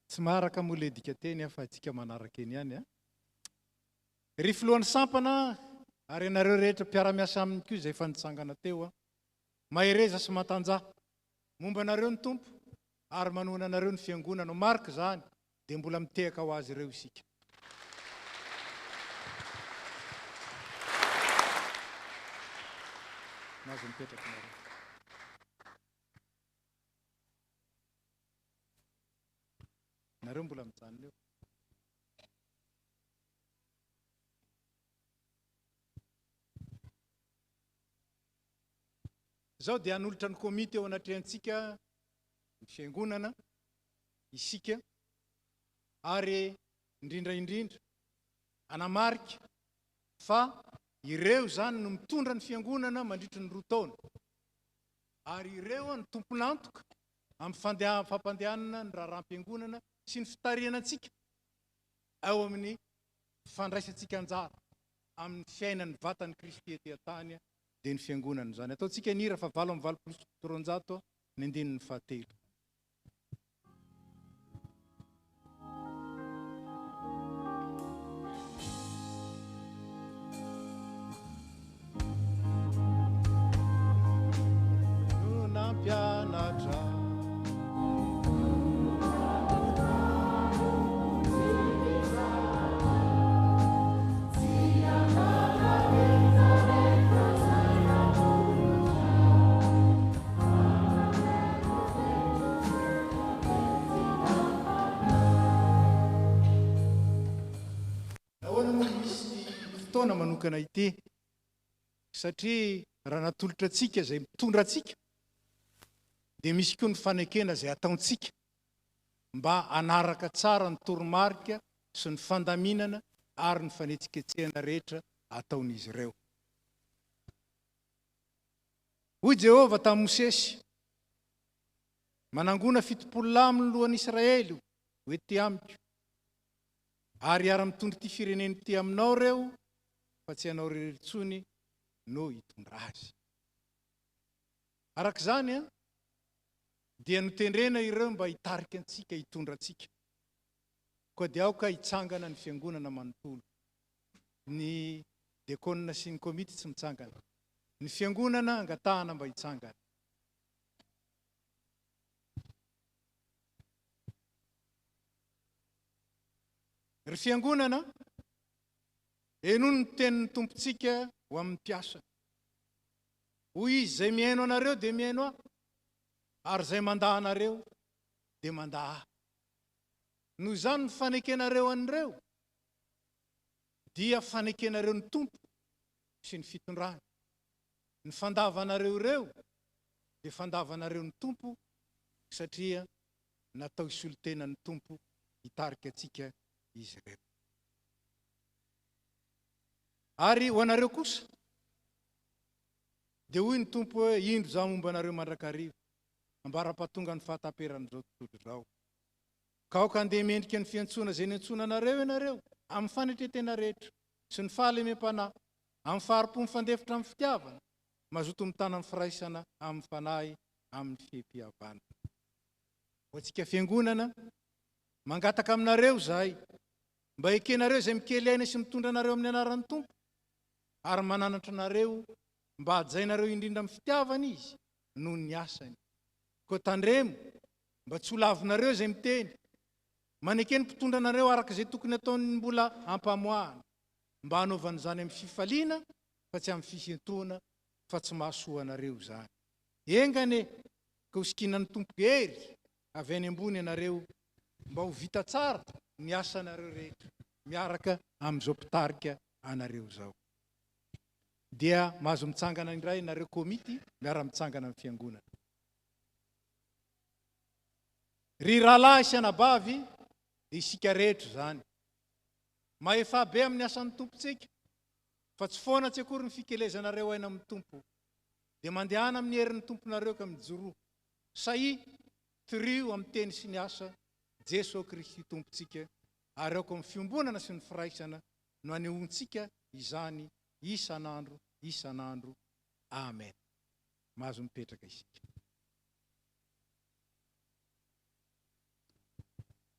S1: Tsy maharaka moa le dika teny fa antsika manaraka eny ihany. Ry filohan'ny sampana ary ianareo rehetra mpiara-miasa aminy koa izay efa nitsangana teo, mahereza sy matanjaha momba anareo ny tompo ary manohana anareo ny fiangonana. Marika zany dia mbola mitehaka ho azy ireo isika. Mahazo mipetraka nareo. Nareo mbola mijanona eo. Zao dia hanolotra ny komity eo anatrehantsika ny fiangonana isika ary indrindra anamarika fa ireo zany no mitondra ny fiangonana mandritry ny 2 taona ary ireo ny tompon'antoka amin'ny fampandehanana ny raharam-piangonana sy ny fitarianantsika ao amin'ny fandraisantsika anjara amin'ny fiainan'ny vatan'ny Kristy etỳ an-tany dia ny fiangonana zany. Ataontsika nira fa 8:300 ny andinin'ny 7. Nampianatra fotoana manokana ity satria raha natolotra antsika izay mitondra antsika dia misy koa ny fanekena izay ataontsika mba hanaraka tsara ny toromarika sy ny fandaminana ary ny fanetsiketsehana rehetra ataon'izy ireo. Hoy Jehova tamin'i Mosesy, manangona 70 lahy amin'ny lohan'ny Israely hoe ty amiko ary ara-mitondra ity fireneny ity aminao reo fa tsy anao rerentsony no hitondra azy. Araka izany dia notendrena ireo mba hitarika antsika, hitondra antsika. Koa dia aoka hitsangana ny fiangonana manontolo. Ny diakonina sy ny komity tsy mitsangana. Ny fiangonana angatahana mba hitsangana. Ry fiangonana, eno ny tenin'ny tompontsika ho amin'ny mpiasa. Hoy izy, zay mihaino anareo dia mihaino aho, ary zay mandaha anareo dia mandaha aho. Noho izany ny fanekenareo an'ireo dia fanekenareo ny tompo sy ny fitondrana. Ny fandavanareo ireo dia fandavanareo ny tompo satria natao isolotena ny tompo hitarika antsika izy ireo. Ary ho anareo kosa dia hoy ny tompo hoe indro za momba anareo mandrakariva ambara-pahatonga ny fahataperan'izao tontolo izao. Ka aoka andeha mendrika ny fiantsoana izay niantsona anareo ianareo amin'ny fanetretena rehetra sy ny fahalemem-panahy amin'ny faharipo mifandefitra amin'ny fitiavana mazoto mitana ny firaisana amin'ny fanahy amin'ny fiam-pihavana. Ho antsika fiangonana mangataka aminareo zahay mba ekenareo izay mikely aina sy mitondra anareo amin'ny anaran'ny Tompo ary mananatra anareo mba hajainareo indrindra amin'ny fitiavana izy noho ny asany. Koa tandremo mba tsy ho lavinareo izay miteny, manekeny mpitondra anareo araka izay tokony ataony mbola ampamoahana mba hanaovan'izany amin'ny fifaliana fa tsy amin'ny fisintoana fa tsy mahasoa anareo zany. Engane ka ho sikinan'ny Tompo hery avy any ambony anareo mba ho vita tsara ny asanareo rehetra miaraka amin'izao mpitarika anareo zao. Dia mahazo mitsangana indray nareo komity miara-mitsangana amin'ny fiangonana. Ry rahalahy sy anabavy dia isika rehetra zany maefa be amin'ny asan'ny tompontsika fa tsy foana tsy akory ny fikelezanareo aina amin'ny Tompo dia mandehana amin'ny herin'ny tomponareo ka mijoroa sahi tirio amin'ny teny sy ny asa Jesosy Kristy tompontsika ary aoko amin'ny fiombonana sy ny firaisana no anehoantsika izany isan'andro. Amen. Mahazo mipetraka isika.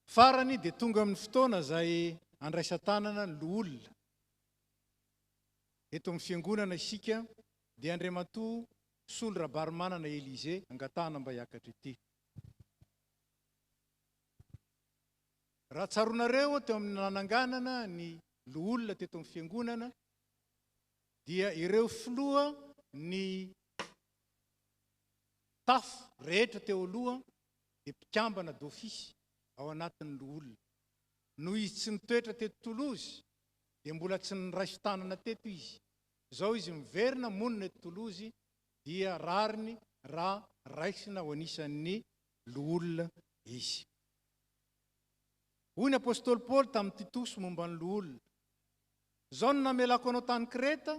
S1: Farany dia tonga amin'ny fotoana izay andraisan-tanana ny loholona. Eto amin'ny fiangonana isika dia Andriamatoa Solo Rabarimanana Elize angatahana mba hiakatra ity. Raha tsaronareo teo amin'ny nananganana ny loholona teto amin'ny fiangonana dia ireo filoha ny tafo rehetra teo aloha dia mpikambana d'office ao anatin'ny loholona. Noho izy tsy mitoetra teto Tolozy dia mbola tsy niraiso-tanana teto izy. Zao izy miverina monina eto Tolozy dia rariny raha raisina ho anisan'ny loholona izy. Hoy ny apôstôly Paoly tamin'ny Titosy momba ny loholona. Zao no namelako anao tany Kreta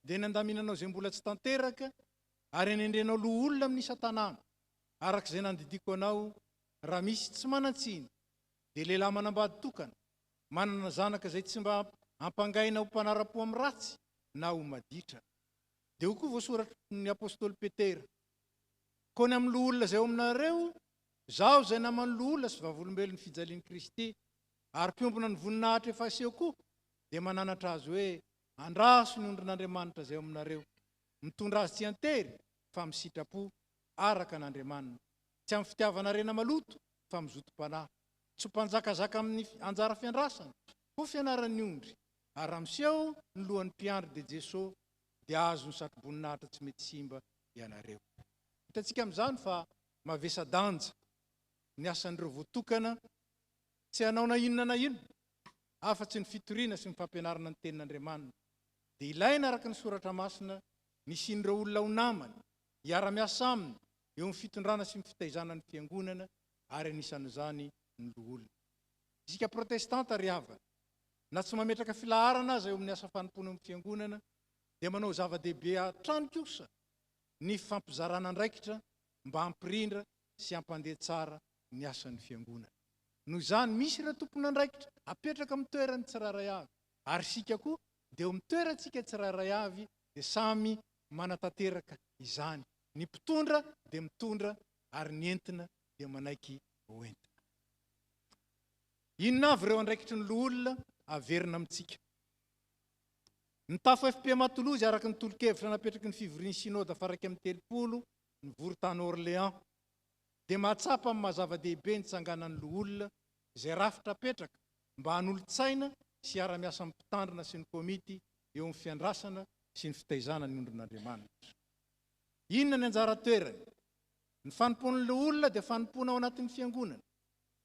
S1: dia nandaminanao izay mbola tsy tanteraka ary nendrenao loholona amin'ny isa-tanàna araka izay nandidiko anao raha misy tsy manan-tsiny dia lehilahy manambady tokana manana zanaka izay tsy mba ampangaina ho mpanara-po amin'ny ratsy na ho maditra. Dia ho koa voasoratra ny apôstôly Petera, koa ny amin'ny loholona izay ao aminareo zaho izay namany loholona sy vavolombelon'ny fijalian'i Kristy ary mpiombona ny voninahitra efa aseho koa dia mananatra azy hoe andraso ny ondrin'Andriamanitra izay ao aminareo, mitondra azy tsy antery fa misitrapo araka n'Andriamanina, tsy amin'ny fitiavana rena maloto fa mizotom-panahy, tsy mpanjakazaka amin'ny anjara fiandrasana ho fianaran'ny ondry ary amseho ny lohan'ny mpiandry dia Jesosy dia azo ny satroboninahitra tsy mety simba ianareo. Hitantsika amin'izany fa mavesa-danja ny asan'ireo voatokana tsy hanao na inona afa-tsy ny fitoriana sy ny fampianarana ny tenin'Andriamanina. Dia ilaina araka ny soratra masina nisian'ireo olona ho namany hiara-miasa aminy eo amin'ny fitondrana sy ny fitaizana ny fiangonana ary anisan'izany ny loholona. Isika protestanta ry havana na tsy mametraka filaharana azy eo amin'ny asa fanompoana amin'ny fiangonana dia manao zava-dehibe hatrany kosa ny fampizarana andraikitra mba hampirindra sy hampandeha tsara ny asan'ny fiangonana. Noho izany misy ireo tompona andraikitra apetraka amin'ny toerany tsirairay avy ary sika koa dia eo amin'ny toerantsika tsirairay avy dia samy manatanteraka izany. Ny mpitondra dia mitondra ary ny entina dia manaiky ho entina. Inona avy ireo andraikitry ny loholona averina amintsika? Ny tafo FPM Tolozy araka ny tolo-kevitra napetraky ny fivorian'ny synode faraka amin'ny 30 ny voro-tany Orléans dia mahatsapa amin'ny mazava-dehibe ny tsanganan'ny loholona izay rafitra apetraka mba hanolo-tsaina sy ara-miasa amin'ny mpitandrina sy ny komity eo amin'ny fiandrasana sy ny fitaizana ny ondrin'Andriamanitra. Inona ny anjara toerany? Ny fanompoan'ny loholona dia fanompoana ao anatin'ny fiangonana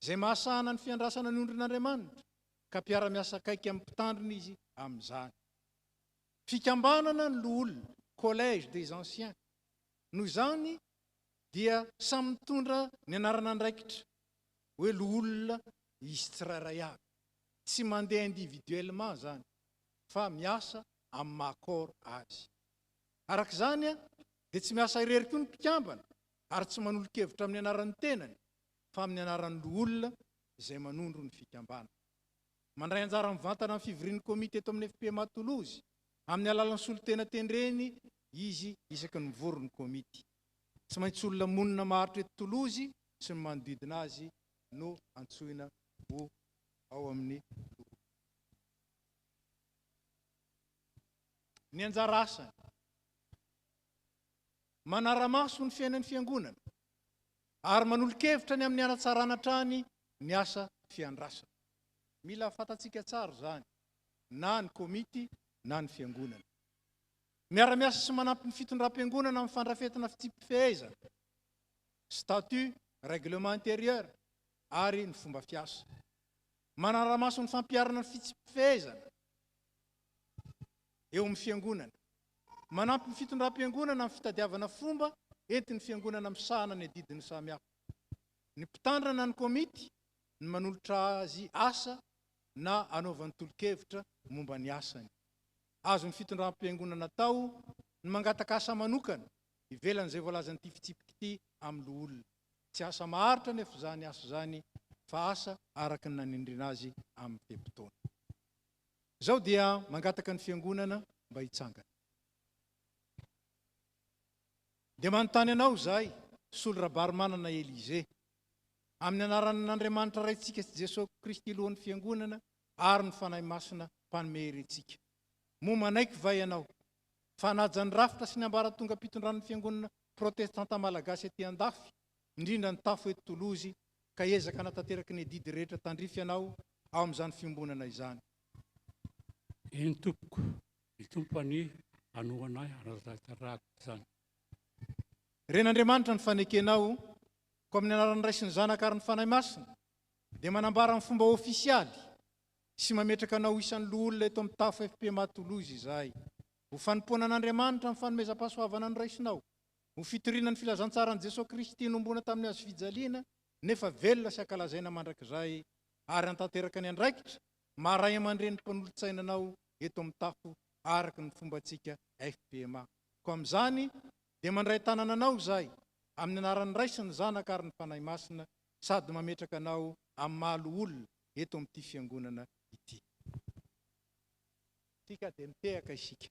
S1: izay mahasahana ny fiandrasana ny ondrin'Andriamanitra ka mpiara-miasa akaiky amin'ny mpitandrina izy amin'izany. Fikambanana ny loholona, collège des anciens. Noho izany dia samy mitondra ny anarana andraikitra hoe loholona izy tsirairay avy, tsy mandeha individuellement zany fa miasa amin'ny maha-accord azy. Araka izany dia tsy miasa irery koa ny mpikambana ary tsy manolo-kevitra amin'ny anaran'ny tenany fa amin'ny anaran'ny loholona izay manondro ny fikambana. mandray anjara mivantana amin'ny fivorian'ny komity eto amin'ny FPMA Toulouse amin'ny alalan'ny solotena tendreny izy isaky ny mivoron'ny komity. Tsy maintsy olona monina maharitra eto Toulouse sy ny manodidina azy no antsoina ho ao amin'ny ny anjara asany. Manara-maso ny fiainan'ny fiangonana ary manolo-kevitra ny amin'ny hanatsarana hatrany ny asa fiandrasana. Mila fantatsika tsara zany, na ny komity na ny fiangonana. Miara-miasa sy manampy ny fitondram-piangonana amin'ny fandrafetana fitsipifehezana, statut, règlement intérieur ary ny fomba fiasa. Manara-maso ny fampiarana ny fitsipifehezana eo amin'ny fiangonana. Manampy ny fitondram-piangonana amin'ny fitadiavana fomba entin'ny fiangonana misahana ny didiny samihafa. Ny mpitandrana ny komity ny manolotra azy asa na anaovany tolo-kevitra momba ny asany. Azo ny fitondram-piangonana tao ny mangataka asa manokana ivelan'izay voalazan'ity fitsipiky ity amin'ny olona. Tsy asa maharitra nefa zany asa zany fa asa araka ny nanindrina azy amin'ny tem-potoana. Zao dia mangataka ny fiangonana mba hitsangana. Dia manontany anao zahay, Solorabary manana Elize, amin'ny anaran'Andriamanitra raintsika sy Jesosy Kristy lohan'ny fiangonana ary ny fanahy masina mpanome herentsika. Mo manaiky va ianao fanaja ny rafitra sy ny ambara tonga mpitondran'ny fiangonana protestanta malagasy ety andafy, indrindra ny tafo eto Toulouse, ka ezaka natateraky ny edidy rehetra tandrify ianao ao amin'izany fiombonana izany.
S9: Eny tompoko, ny tompany anohanay arataraka izany.
S1: Ren'Andriamanitra ny fanekenao, ko amin'ny anaran'ny Ray sy ny Zanaka ary ny fanahy masina, dia manambara amin'ny fomba ofisialy sy mametraka anao isan'ny loholona eto amin'ny tafo FPMA Toulouse izahay. Ho fanompoana an'Andriamanitra amin'ny fanomezam-pahasoavana ny raisinao, ho fitorinan'ny filazantsarany Jesosy Kristy nombona tamin'ny hazo fijaliana, nefa velona sy ankalazaina mandrakizay, ary antanteraka ny andraikitra, maharay aman-dreny mpanolontsainanao eto amin'ny tafo araka ny fombantsika FPMA. Ko amin'izany dia mandray tanana anao zahay amin'ny anaran'ny Ray sy ny Zanaka ary ny fanahy masina, sady mametraka anao amin'ny mahalo olona eto amin'ity fiangonana ity. Tika dia mitehaka isika.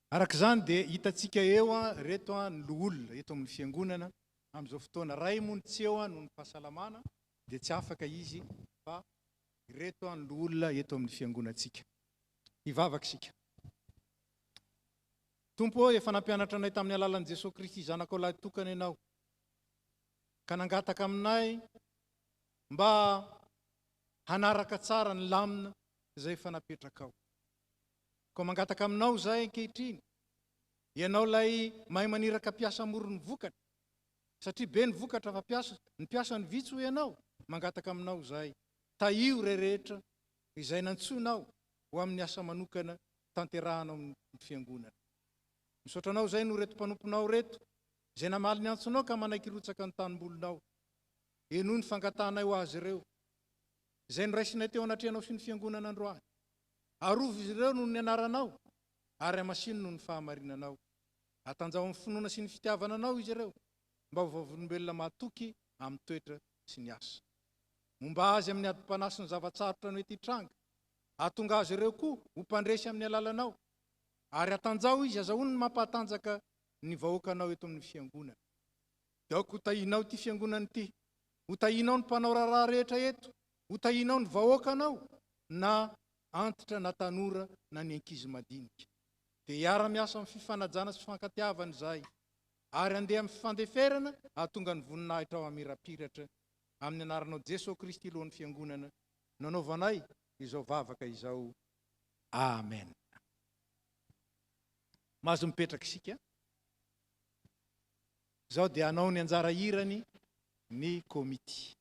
S1: Arak'izany dia hitantsika eo reto ny loholona eto amin'ny fiangonana amin'izao fotoana. Ray moa ny tsy eo noho ny fahasalamana dia tsy afaka izy, fa reto ny loholona eto amin'ny fiangonantsika. Hivavaka isika. Tompo, efa nampianatra anay tamin'ny alalan'i Jesosy Kristy zanakao lahy tokana ianao, ka nangataka aminay mba hanaraka tsara ny lamina izay efa napetraka ao. Ko mangataka aminao zahay ankehitriny, ianao lay mahay maniraka piasa morony vokatra, satria be ny vokatra fa ny piasa ny vitso ianao, mangataka aminao zahay, taio rehetra izay nantsonao ho amin'ny asa manokana tanterahanao amin'ny fiangonana. Misaotra anao zay no reto mpanomponao reto, izay namaly ny antsonao ka manaiky rotsaka ny tanimbolonao, eno ny fangatanay ho azy ireo, izay noraisinay teo anatrehanao sy ny fiangonana androany. Arovo izy ireo noho ny anaranao, ary amasino noho ny fahamarinanao. Atanjao amin'ny finoana sy ny fitiavananao izy ireo, mba ho vavolombelona mahatoky amin'ny toetra sy ny asa. Momba azy amin'ny adi-panasy ny zavatsarotra no ety tranga, atonga azy ireo koa ho mpandresy amin'ny alalanao, ary atanjao izy azahoany ny mampatanjaka ny vahoakanao eto amin'ny fiangonana. Dia aoko ho tahinao ty fiangonana ity, ho tahinao ny mpanao raharaha rehetra eto, ho tahinao ny vahoakanao na antitra na tanora na ny ankizy madinika. Dia hiara-miasa amin'ny fifanajana sy fankatiavana izahay, ary andeha amin'ny fifandeferana ahatonga ny voninahitra ao amirapiratra, amin'ny anaranao Jesosy Kristy lohan'ny fiangonana, nanaovanay izao vavaka izao. Amen. Mahazo mipetraka isika. Zao dia anao ny anjara irany ny komity.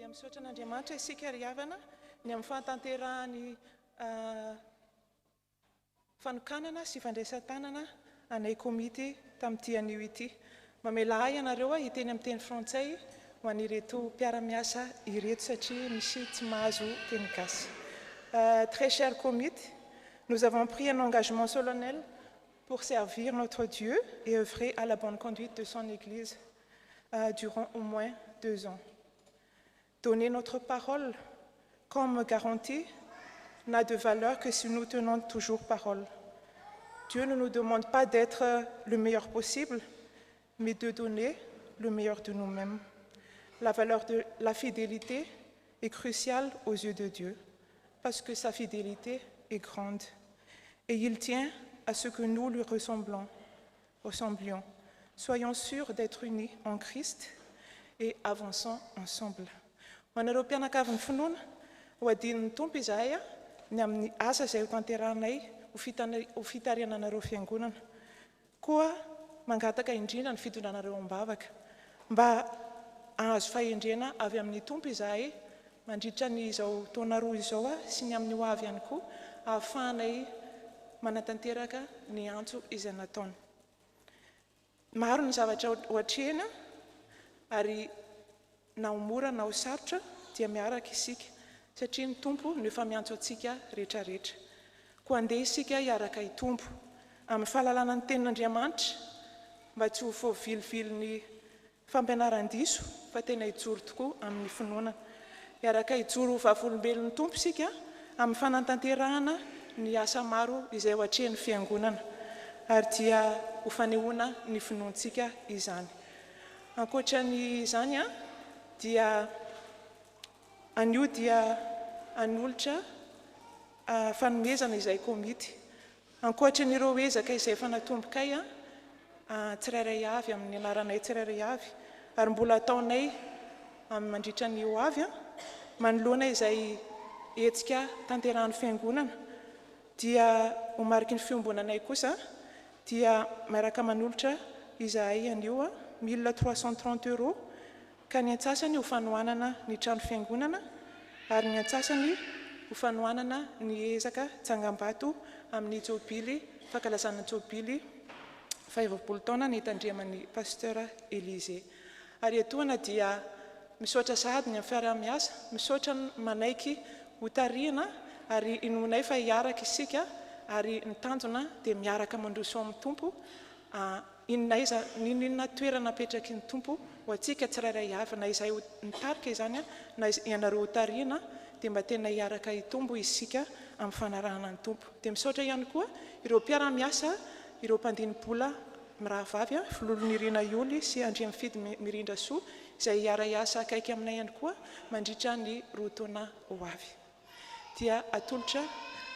S8: misaotra an'Andriamanitra isika ry havana ny amin'ny fahatanterahany fanokanana sy fandraisan-tanana anay komity tamin'ity anio ity. Mamela ahy ianareo hiteny amin'ny teny frantsay ho an'ireto mpiara-miasa ireto satria misy tsy mahazo teny gasy. Très cher comité, nous avons pris un engagement solennel pour servir notre Dieu et œuvrer à la bonne conduite de son Église durant au moins 2 ans. Donner notre parole comme garantie n'a de valeur que si nous tenons toujours parole. Dieu ne nous demande pas d'être le meilleur possible, mais de donner le meilleur de nous-mêmes. La valeur de la fidélité est cruciale aux yeux de Dieu, parce que sa fidélité est grande. Et il tient à ce que nous lui ressemblions. Soyons sûrs d'être unis en Christ et avançons ensemble. Hoanareo mpianakavy finoana, ho adin'ny tompo izahay ny amin'ny asa izay ho tanterahanay ho fitariananareo fiangonana. Koa mangataka indrindra ny fitondranareo am-bavaka mba ahazo fahendrena avy amin'ny tompo izahay mandritra ny izao taona roa izao sy ny amin'ny ho avy ihany koa ahafahanay manatanteraka ny antso izay nataony. Maro ny zavatra ohatrena ary na ho mora na ho sarotra dia miaraka isika satria ny tompo no efa miantso antsika rehetrarehetra. Koa andeha isika hiaraka i tompo amin'ny fahalalana ny tenin'Andriamanitra mba tsy ho voavilivily ny fampianaran-diso fa tena hijoro tokoa amin'ny finoana. Hiaraka hijoro ho vavolombelon'ny tompo isika amin'ny fanatanterahana ny asa maro izay ho atrehan'ny fiangonana ary dia ho fanehoana ny finoantsika izany. Ankoatran'izany dia anio dia anolotra fanomezana izay komity. Ankoatran'ireo ezaka izay efa natombokay tsirairay avy amin'ny anaranay tsirairay avy ary mbola ataonay amin'ny mandritra ny ho avy manoloana izay hetsika tanterahan'ny fiangonana dia ho mariky ny fiombonanay kosa dia miaraka manolotra izahay anio 1330 € ka ny antsasany ho fanohanana ny trano fiangonana ary ny antsasany ho fanohanana ny ezaka tsangam-bato amin'ny jobily fankalazana jobily 50 taona ny tandreman'ny pasteur Élisée. Ary etoana dia misaotra sahady ny fiara-miasa, misaotra manaiky ho tariana ary inonay fa hiaraka isika ary ny tanjona dia miaraka mandroso amin'ny tompo inona toerana apetraky ny tompo ho antsika tsirairay avy na izay nitarika izany na ianareo ho tariana dia mba tena hiaraka itombo isika amin'ny fanarahana ny tompo. Dia misaotra ihany koa ireo mpiara-miasa, ireo mpandini-bola mirahavavy Filolon'Irina Ioly sy Andriamifidy Mirindra Soa izay hiara-iasa akaiky aminay ihany koa mandritra ny 2 taona ho avy. Dia atolotra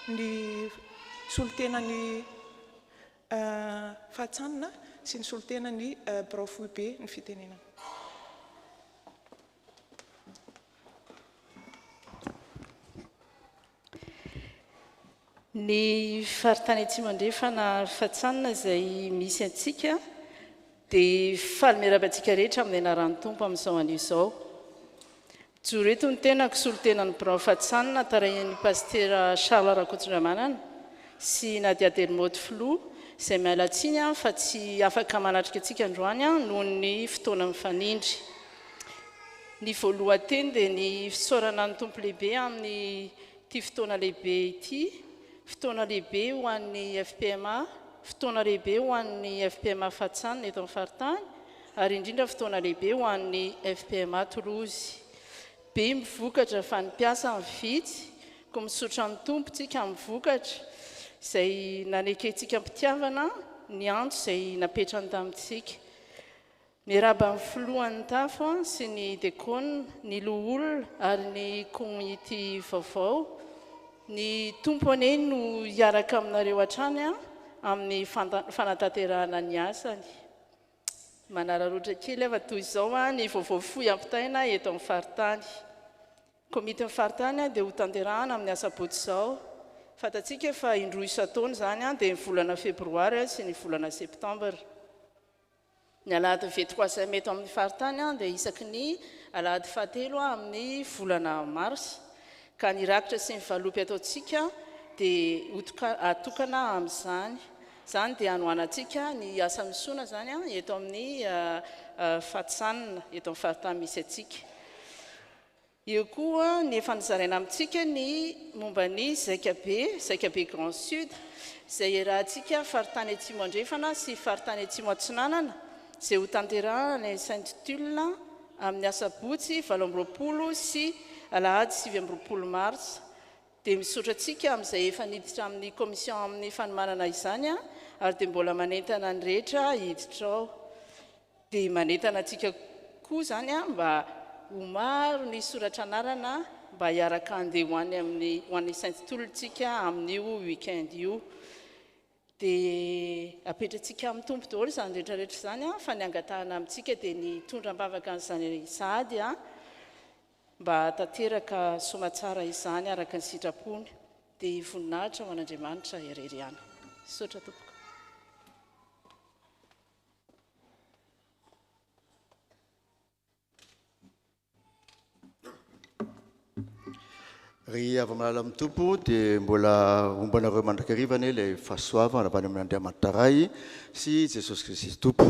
S8: ny solotenany fahatsanina sy ny solotenany Brafoy be ny fitenenana.
S10: Ny faritany atsy mandrefana fahatsanina izay misy antsika dia faly miarabantsika rehetra amin'ny anaran'ny tompo amin'izao anio izao. Joro eto ny tenako solotenan'ny Brao fahatsanina tarahin'ny pasteur Charles Rakotondramanana sy Nadia Delmotte Flou izay miala tsiny fa tsy afaka manatrika antsika androany noho ny fotoana mifanindry. Ny voalohanteny dia ny fisaorana ny tompo lehibe amin'ny ity fotoana lehibe ity, fotoana lehibe ho an'ny FPMA, fotoana lehibe ho an'ny FPMA Fahatsanina eto amin'ny faritany ary indrindra fotoana lehibe ho an'ny FPMA Toulouse. Be mivokatra fa ny mpiasa amin'ny vitsy, koa misaotra ny tompo tsika mivokatra izay nanekentsika mpitiavana ny antso izay napetrany tamintsika. Miaraba amin'ny filohan'ny tafo sy ny dekona, ny loholona ary ny community vaovao. Ny tompo ane no hiaraka aminareo hatrany amin'ny fanatanterahana ny asany. Manararoatra kely fa toy izao ny vaovao fohy ampitaina eto amin'ny faritany. Komity ny faritany dia ho tanterahana amin'ny asabotsy izao. Fatatsika fa indroa isan-taona zany dia ny volana febroary sy ny volana septambra. Ny alahady ny 23 eto amin'ny faritany dia isaky ny alahady fahatelo amin'ny volana mars ka nirakitra sy mivalopy ataontsika dia atokana amin'izany zany dia hanoanantsika ny asa misoana zany eto amin'ny fatsanina eto amin'ny fahatany misy atsika. Eo koa ny efa nizaraina amintsika ny momba ny Zaikabe Grand Sud izay rahantsika faritany atsimo andrefana sy faritany atsimo atsinanana izay ho tanterahana ny Sainte-Tulle amin'ny asabotsy 20 sy alahady 20 mars dia misaotra antsika amin'izay efa niditra amin'ny komision amin'ny fanomanana izany ary dia mbola manentana ny rehetra hiditra ao dia manentana antsika koa zany mba ho maro ny soratra anarana mba hiaraka andeha hoan'ny Sainte-Tulle tsika amin'io weekend io dia apetratsika amin'ny tompo daholo zany rehetrarehetra zany fa ny angatahana amintsika dia ny tondram-bavaka an'izany sahady mba tanteraka somatsara izany araka ny sitrapony dia voninahitra ho an'Andriamanitra ireryana. Sotra tompoko.
S11: Ry avy malala amin'ny tompo dia mbola ombanareo mandrakarivana ilay fahasoavana avy any amin'Andriamanitra ray sy Jesosy Kristy tompo.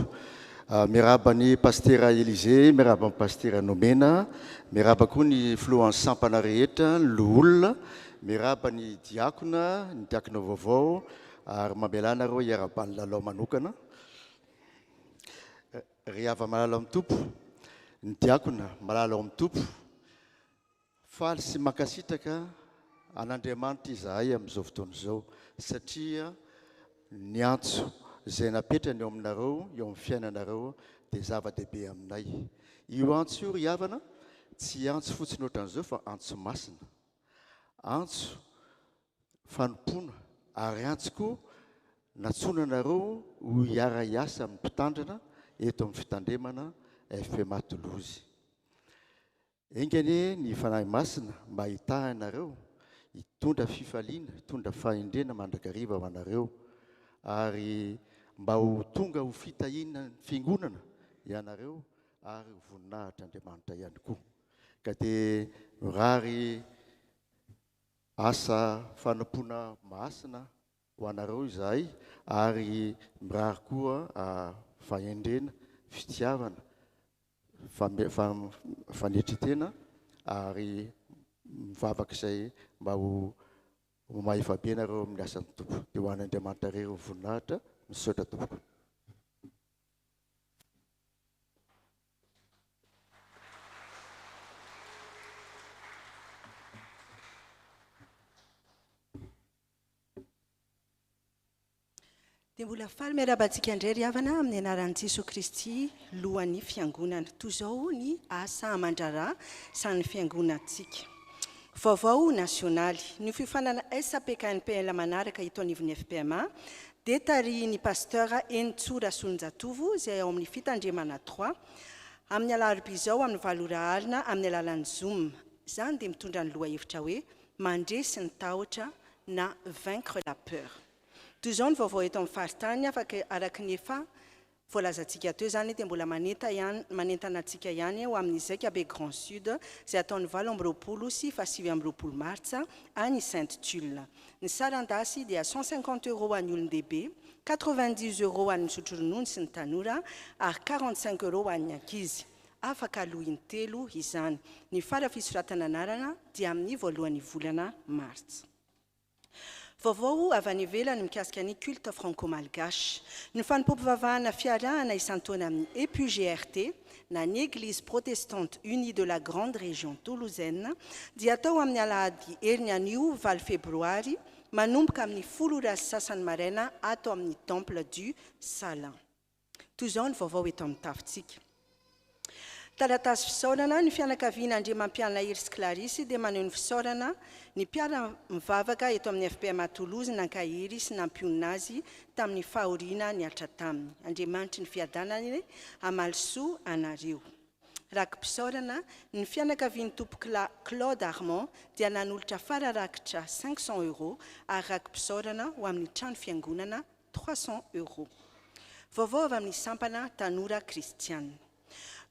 S11: Miraba ny pasteur Élisée, miraba ny pasteur Nomena, miraba koa ny filohan'ny sampana rehetra, ny loholona, miraba ny diakona vaovao ary mamelana reo hiarabany lalao manokana. Ry avy malala amin'ny tompo, ny diakona malala amin'ny tompo. Faly sy makasitraka an'Andriamanitra izahay amin'izao fotoana izao satria ny antso izay napetrany eo aminareo, eo amin'ny fiainanareo dia zava-dehibe aminay. Io antso io ry havana tsy antso fotsiny ohatran'izao fa antso masina, antso fanompoana ary antso koa natsonanareo ho hiara-hiasa amin'ny mpitandrina eto amin'ny fitandremana FPMA Toulouse. Engany ny fanahy masina mba hitahanareo hitondra fifaliana, hitondra fahendrena mandrakariva ho anareo ary mba ho tonga ho fitahiana ny fiangonana ianareo ary voninahitra Andriamanitra ihany koa. Ka dia rary asa fanompoana masina ho anareo izahay ary mirary koa fahendrena, fitiavana, fanetretena ary mivavaka izay mba ho mahefabe nareo amin'ny asan'ny tompo dia ho an'Andriamanitra rery ho voninahitra. Misaotra tompoko.
S12: Dia mbola faly miarabantsika indray ry havana amin'ny anaran'i Jesosy Kristy lohan'ny fiangonana. Toy izao ny asa amandrara sany fiangonantsika. Vaovao nasionaly ny fifanana SAPKNPL manaraka ito anivon'ny FPMA dia tarihin'ny pasteur Entsora Sonjatovo izay ao amin'ny fitandremana 3 amin'ny alarobia izao amin'ny 7 alina amin'ny alalan'ny Zoom. Izany dia mitondra ny lohahevitra hoe mandresy ny tahotra na vaincre la peur. Toy izao ny vaovao eto amin'ny faritany afaka araka ny efa voalazantsika teo zany dia mbola manentana antsika ihany ho amin'ny Zaikabe Grand Sud izay ataon'ny 20 sy 7 martsa any Sainte-Tulle. Ny sarandasy dia 150 € any olon-dehibe, 90 € any misotro-ronono sy ny tanora ary 45 € any ankizy. Afaka aloha intelo izany. Ny fara-fisoratana anarana dia amin'ny voalohan'ny volana martsa. Vaovao avy any ivelany mikasika ny culte franco-malgache. Ny fanompoam-pivavahana fiarahana isan-taona amin'ny EPUGRT na ny Église protestante unie de la grande région toulousaine dia atao amin'ny alahady heriny anio 20 febroary manomboka amin'ny 10 sasany maraina atao amin'ny temple du Salin. Toy izao ny vaovao eto amin'ny tafontsika. Taratasy fisaorana ny fianakaviana Andriamampianina Iris Clarisse dia maneho ny fisaorana ny mpiara-mivavaka eto amin'ny FPMA Toulouse nankahiry sy nampionina azy tamin'ny fahoriana ny atra taminy. Andriamanitra ny fiadanany amalisoa anareo. Rakim-pisaorana ny fianakavian'ny tompo Claude Armand dia nanolotra fararakitra 500 € ary rakim-pisaorana ho amin'ny trano fiangonana 300 €. Vaovao avy amin'ny sampana tanora kristiana.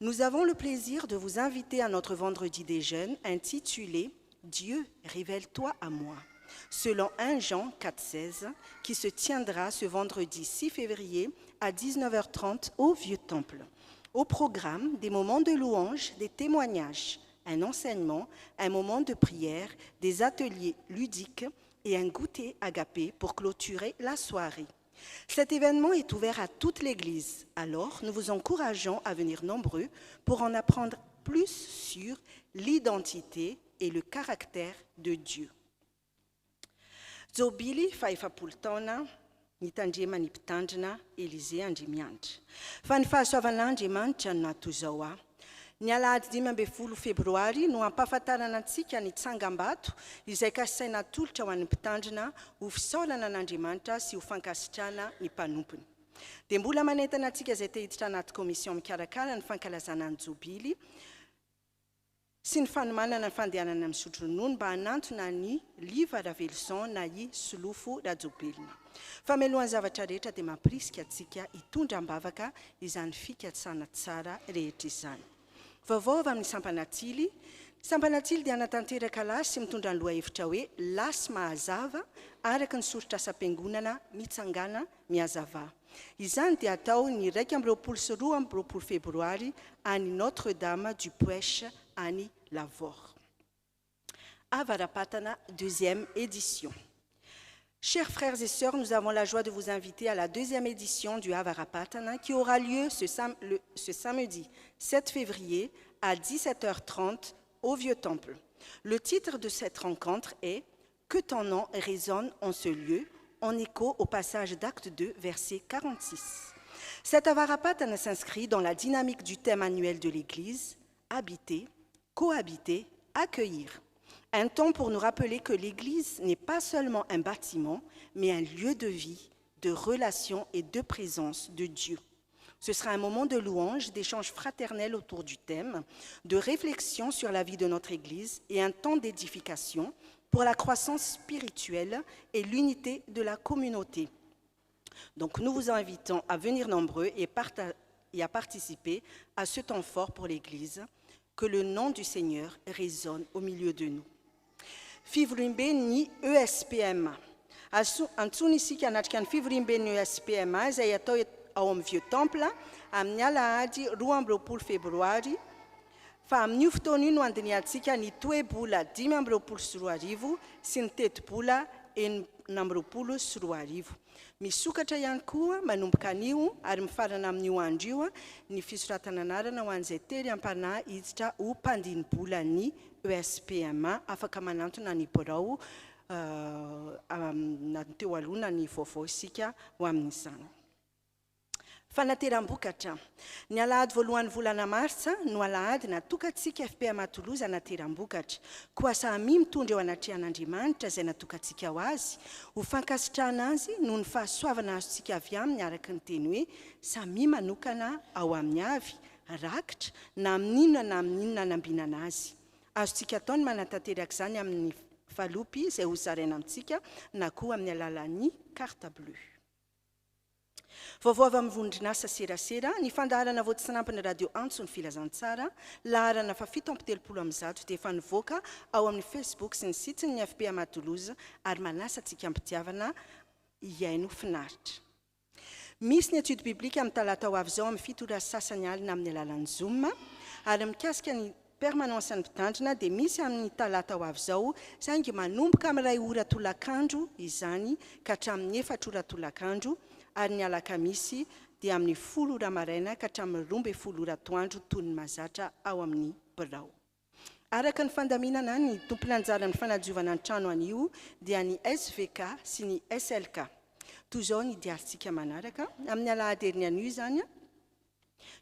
S12: Nous avons le plaisir de vous inviter à notre vendredi des jeunes intitulé « Dieu, révèle-toi à moi », selon 1 Jean 4,16, qui se tiendra ce vendredi 6 février à 19h30 au Vieux-Temple. Au programme, des moments de louange, des témoignages, un enseignement, un moment de prière, des ateliers ludiques et un goûter agapé pour clôturer la soirée. Cet événement est ouvert à toute l'Église, alors nous vous encourageons à venir nombreux pour en apprendre plus sur l'identité et le caractère de Dieu. Zobili faefapolo taona nitandrema ny mpitandrina Élisée Andrimianitra. Fa ny fahasoavan'Andriamanitra no natoy zao aho. Ny alahady 12 febroary no ampahafantarana antsika ny tsangam-bato izay kasaina tolotra ho an'ny mpitandrina ho fisaolana an'Andriamanitra sy ho fankasitrana ny mpanompony. Dia mbola manentana antsika izay te-hiditra anaty komision mikarakara ny fankalazana ny jobily sy ny fanomanana ny fandehanana amin'ny sotro ronono mba hanantona ny livre Ravelson na i solofo ra jobilina. Famelohan'ny zavatra rehetra dia mampirisika antsika hitondra ambavaka izany fikatsana tsara rehetra izany. Vaovao avy amin'ny Sampanatily. Sampanatily dia anatanteraka lasy mitondra ny lohahevitra hoe lasy mahazava araka ny soratra asa-piangonana mitsangana mihazava. Izany dia atao ny 1 sy 2 febroary any Notre-Dame du Puech any Lavore. Avarapatana, 2e édition. Chers frères et sœurs, nous avons la joie de vous inviter à la 2e édition du Avarapatana qui aura lieu ce samedi 7 février à 17h30 au Vieux-Temple. Le titre de cette rencontre est « Que ton nom résonne en ce lieu » en écho au passage d'Acte 2, verset 46. Cet Avarapatana s'inscrit dans la dynamique du thème annuel de l'Église « Habiter, cohabiter, accueillir ». Un temps pour nous rappeler que l'Église n'est pas seulement un bâtiment, mais un lieu de vie, de relation et de présence de Dieu. Ce sera un moment de louange, d'échange fraternel autour du thème, de réflexion sur la vie de notre Église et un temps d'édification pour la croissance spirituelle et l'unité de la communauté. Donc nous vous invitons à venir nombreux et à participer à ce temps fort pour l'Église, que le nom du Seigneur résonne au milieu de nous. Fivoriam-be ny ESPM. Antsoina isika anatrika ny fivoriam-be ny ESPM izay atao ao amin'ny Vieux-Temple amin'ny alahady 12 febroary. Fa amin'io fotoana io no andiniantsika ny toe-bola 5:24 sy ny teti-bola 4:20 sy 4:20. Misokatra ihany koa manomboka anio ary mifarana amin'io andro io ny fisoratana anarana ho an'izay tery ampanahy hiditra ho mpandiny-bola ny ESPM afaka manantona ny birao teo alohana ny vaovao isika ho amin'izany. Fanateram-bokatra. Ny alahady voalohan'ny volana martsa no alahady natokantsika FPM Toulouse anateram-bokatra. Koa samy mitondra eo anatrehan'Andriamanitra izay natokantsika ho azy. Ho fankasitrahana azy noho ny fahasoavana azontsika avy aminy araka ny teny hoe samy manokana ao amin'ny avy, rakitra na amin'inona na amin'inona anambinana azy. Azontsika atao ny manatanteraka izany amin'ny falopy izay ho zaraina amintsika na koa amin'ny alalan'ny carte bleue. Vaovao avy amin'ny vondron'asa serasera, ny fandaharana voatsinapin'ny radio Antso ny filazantsara, laharana fa 7:30 dia efa nivoaka ao amin'ny Facebook sy ny sitiny FPM Toulouse ary manasa antsika ampitiavana hiaino finaritra. Misy ny étude biblique amin'ny talata ho avy izao amin'ny 7 sasany alina amin'ny alalan'ny Zoom ary mikasika ny permanence ny mpitandrina dia misy amin'ny talata ho avy izao saingy manomboka amin'ny 2 ora tolakandro izany ka hatramin'ny 4 ora tolakandro ary ny alakamisy dia amin'ny 10 ora maraina ka hatramin'ny 12 ora atoandro toy ny mazatra ao amin'ny birao. Araka ny fandaminana ny tompony anjaran'ny fanadiovana ny trano anio dia ny SVK sy ny SLK. Toy izao ny diarintsika manaraka amin'ny alahady herin'ny anio izany